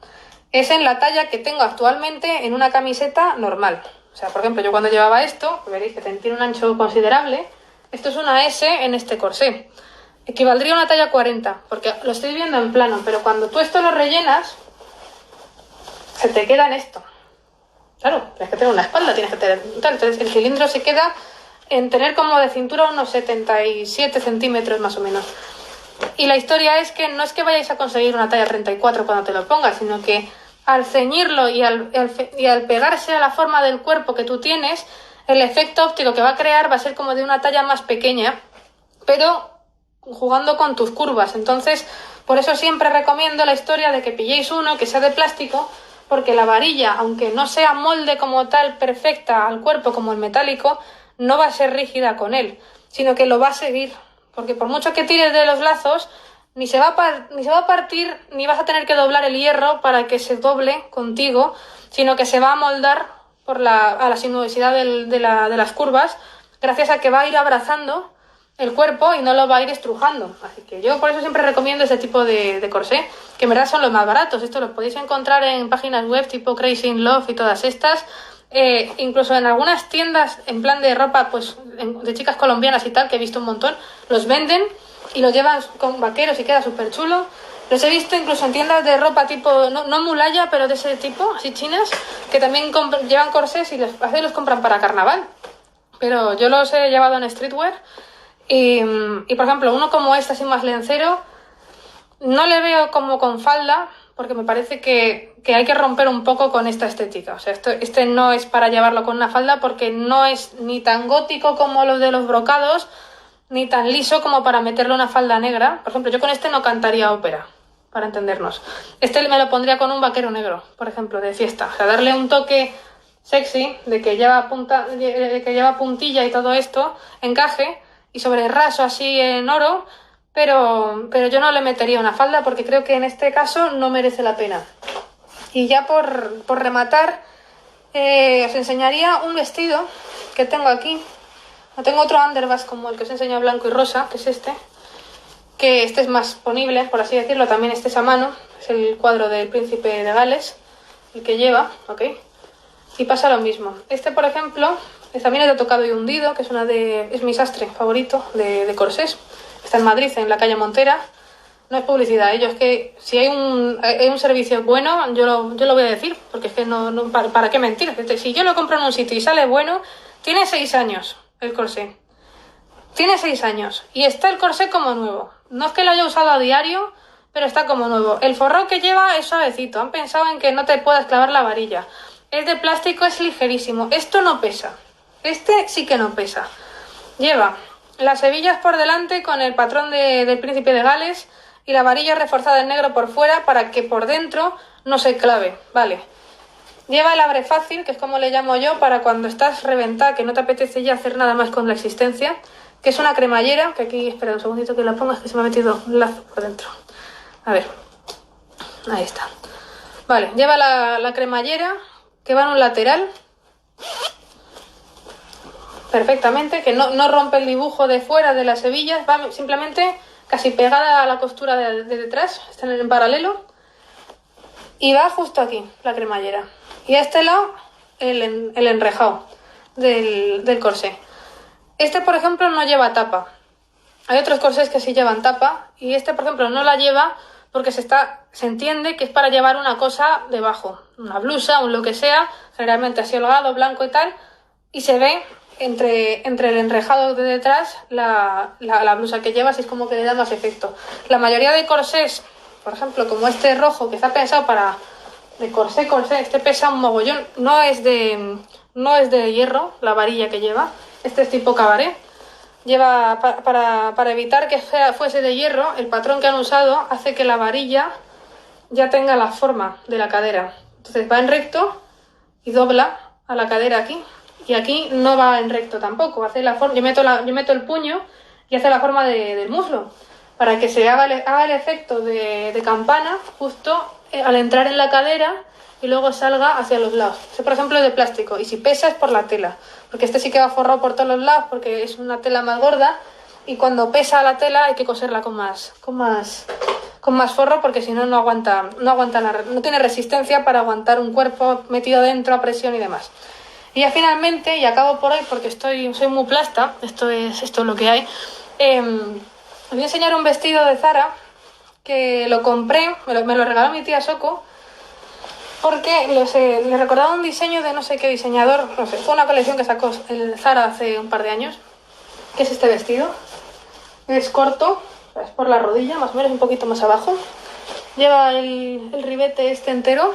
Es en la talla que tengo actualmente en una camiseta normal. O sea, por ejemplo, yo cuando llevaba esto, veréis que tiene un ancho considerable. Esto es una S en este corsé. Equivaldría a una talla 40, porque lo estoy viendo en plano, pero cuando tú esto lo rellenas, se te queda en esto. Claro, tienes que tener una espalda, tienes que tener tal. Entonces el cilindro se queda en tener como de cintura unos 77 centímetros más o menos. Y la historia es que no es que vayáis a conseguir una talla 34 cuando te lo pongas, sino que al ceñirlo y al pegarse a la forma del cuerpo que tú tienes, el efecto óptico que va a crear va a ser como de una talla más pequeña, pero jugando con tus curvas. Entonces, por eso siempre recomiendo la historia de que pilléis uno que sea de plástico, porque la varilla, aunque no sea molde como tal perfecta al cuerpo como el metálico, no va a ser rígida con él, sino que lo va a seguir, porque por mucho que tires de los lazos, ni se va a partir, ni vas a tener que doblar el hierro para que se doble contigo, sino que se va a moldar a la sinuosidad de las curvas, gracias a que va a ir abrazando el cuerpo y no lo va a ir estrujando. Así que yo por eso siempre recomiendo este tipo de corsé, que en verdad son los más baratos. Esto lo podéis encontrar en páginas web tipo Crazy in Love y todas estas. Incluso en algunas tiendas en plan de ropa pues de chicas colombianas y tal, que he visto un montón, los venden y los llevan con vaqueros y queda súper chulo. Los he visto incluso en tiendas de ropa tipo, no mulaya, pero de ese tipo, así chinas, que también llevan corsés y los compran para carnaval. Pero yo los he llevado en streetwear y por ejemplo, uno como este así más lencero, no le veo como con falda, porque me parece que hay que romper un poco con esta estética. O sea, este no es para llevarlo con una falda porque no es ni tan gótico como los de los brocados, ni tan liso como para meterle una falda negra. Por ejemplo, yo con este no cantaría ópera, para entendernos. Este me lo pondría con un vaquero negro, por ejemplo, de fiesta. O sea, darle un toque sexy, de que lleva puntilla y todo esto, encaje, y sobre raso así en oro, pero yo no le metería una falda porque creo que en este caso no merece la pena. Y ya por rematar, os enseñaría un vestido que tengo aquí. No tengo otro underbust como el que os he enseñado blanco y rosa, que es este. Que este es más ponible, por así decirlo, también este es a mano. Es el cuadro del príncipe de Gales, el que lleva, ¿ok? Y pasa lo mismo. Este, por ejemplo, también es de tocado y hundido, que es mi sastre favorito de corsés. Está en Madrid, en la calle Montera. No es publicidad, ellos que si hay un servicio bueno, yo lo voy a decir, porque es que no ¿para qué mentir? Si yo lo compro en un sitio y sale bueno, tiene 6 años el corsé. Tiene 6 años y está el corsé como nuevo. No es que lo haya usado a diario, pero está como nuevo. El forro que lleva es suavecito. Han pensado en que no te puedas clavar la varilla. Es de plástico, es ligerísimo. Esto no pesa. Este sí que no pesa. Lleva las hebillas por delante con el patrón del príncipe de Gales y la varilla reforzada en negro por fuera para que por dentro no se clave. Vale. Lleva el abre fácil, que es como le llamo yo, para cuando estás reventada, que no te apetece ya hacer nada más con la existencia, que es una cremallera, que aquí, espera un segundito que la ponga, es que se me ha metido un lazo por dentro. A ver, ahí está. Vale, lleva la cremallera, que va en un lateral, perfectamente, que no rompe el dibujo de fuera de las hebillas, va simplemente casi pegada a la costura de detrás, están en paralelo, y va justo aquí, la cremallera. Y a este lado, el enrejado del corsé. Este, por ejemplo, no lleva tapa. Hay otros corsés que sí llevan tapa, y este, por ejemplo, no la lleva porque se entiende que es para llevar una cosa debajo, una blusa, un lo que sea, generalmente así holgado, blanco y tal, y se ve entre el enrejado de detrás la blusa que llevas, y es como que le da más efecto. La mayoría de corsés, por ejemplo, como este rojo que está pensado para de corsé, este pesa un mogollón, no es de hierro la varilla que lleva, este es tipo cabaret. Lleva para evitar que fuese de hierro, el patrón que han usado hace que la varilla ya tenga la forma de la cadera. Entonces va en recto y dobla a la cadera aquí. Y aquí no va en recto tampoco. Hace la forma, yo meto el puño y hace la forma del muslo. Para que se haga el efecto de campana justo al entrar en la cadera y luego salga hacia los lados. Este, por ejemplo, es de plástico. Y si pesa es por la tela. Porque este sí que va forrado por todos los lados porque es una tela más gorda. Y cuando pesa la tela hay que coserla con más forro porque si no, no aguanta no tiene resistencia para aguantar un cuerpo metido dentro a presión y demás. Y ya finalmente, y acabo por hoy porque soy muy plasta, esto es lo que hay, os voy a enseñar un vestido de Zara que lo compré, me lo regaló mi tía Soko, porque le recordaba un diseño de no sé qué diseñador, no sé, fue una colección que sacó el Zara hace un par de años, que es este vestido. Es corto, es por la rodilla, más o menos un poquito más abajo. Lleva el ribete este entero,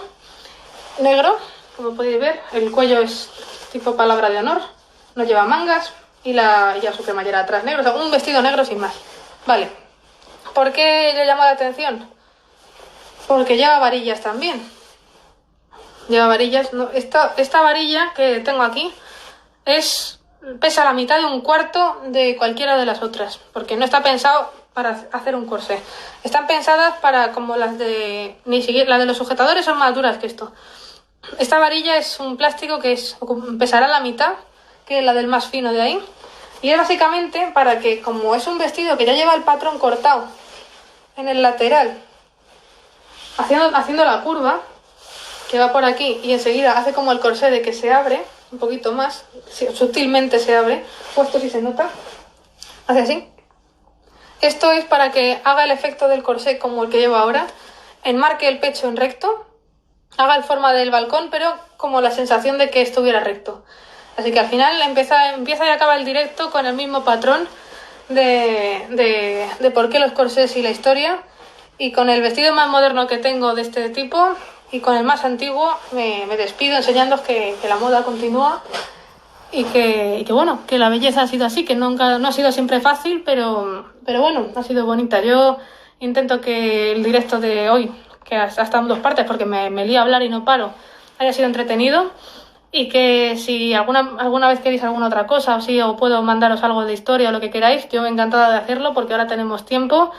negro, como podéis ver. El cuello es tipo palabra de honor, no lleva mangas y ya su cremallera atrás negro, o sea, un vestido negro sin más. Vale, ¿por qué le llama la atención? Porque lleva varillas también. Lleva varillas, no, esta varilla que tengo aquí pesa la mitad de un cuarto de cualquiera de las otras, porque no está pensado para hacer un corsé. Están pensadas para como las de los sujetadores son más duras que esto. Esta varilla es un plástico que pesará la mitad que la del más fino de ahí, y es básicamente para que, como es un vestido que ya lleva el patrón cortado en el lateral, haciendo la curva que va por aquí y enseguida hace como el corsé de que se abre un poquito más, sutilmente se abre, puesto si se nota, hace así. Esto es para que haga el efecto del corsé como el que llevo ahora, enmarque el pecho en recto, haga el forma del balcón, pero como la sensación de que estuviera recto. Así que al final empieza y acaba el directo con el mismo patrón de por qué los corsés y la historia, y con el vestido más moderno que tengo de este tipo y con el más antiguo me despido enseñándoos que la moda continúa y que bueno, que la belleza ha sido así, que no ha sido siempre fácil, pero bueno, ha sido bonita. Yo intento que el directo de hoy, que ha estado en 2 partes porque me lío a hablar y no paro, haya sido entretenido. Y que si alguna vez queréis alguna otra cosa o puedo mandaros algo de historia o lo que queráis, yo me encantada de hacerlo porque ahora tenemos tiempo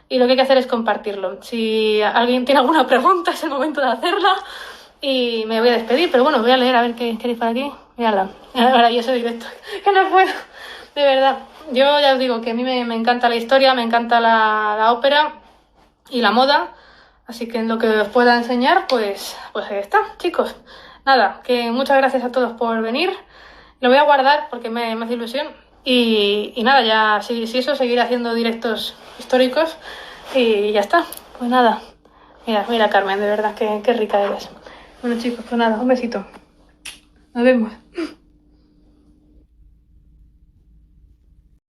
y lo que hay que hacer es compartirlo. Si alguien tiene alguna pregunta es el momento de hacerla y me voy a despedir, pero bueno, voy a leer a ver qué queréis por aquí. Mírala, ahora yo soy directo, que no puedo, de verdad. Yo ya os digo que a mí me encanta la historia, me encanta la ópera y la moda, así que en lo que os pueda enseñar, pues ahí está, chicos. Nada, que muchas gracias a todos por venir. Lo voy a guardar porque me hace ilusión. Y nada, ya si eso, seguiré haciendo directos históricos y ya está. Pues nada, mira Carmen, de verdad, qué rica eres. Bueno chicos, pues nada, un besito. Nos vemos.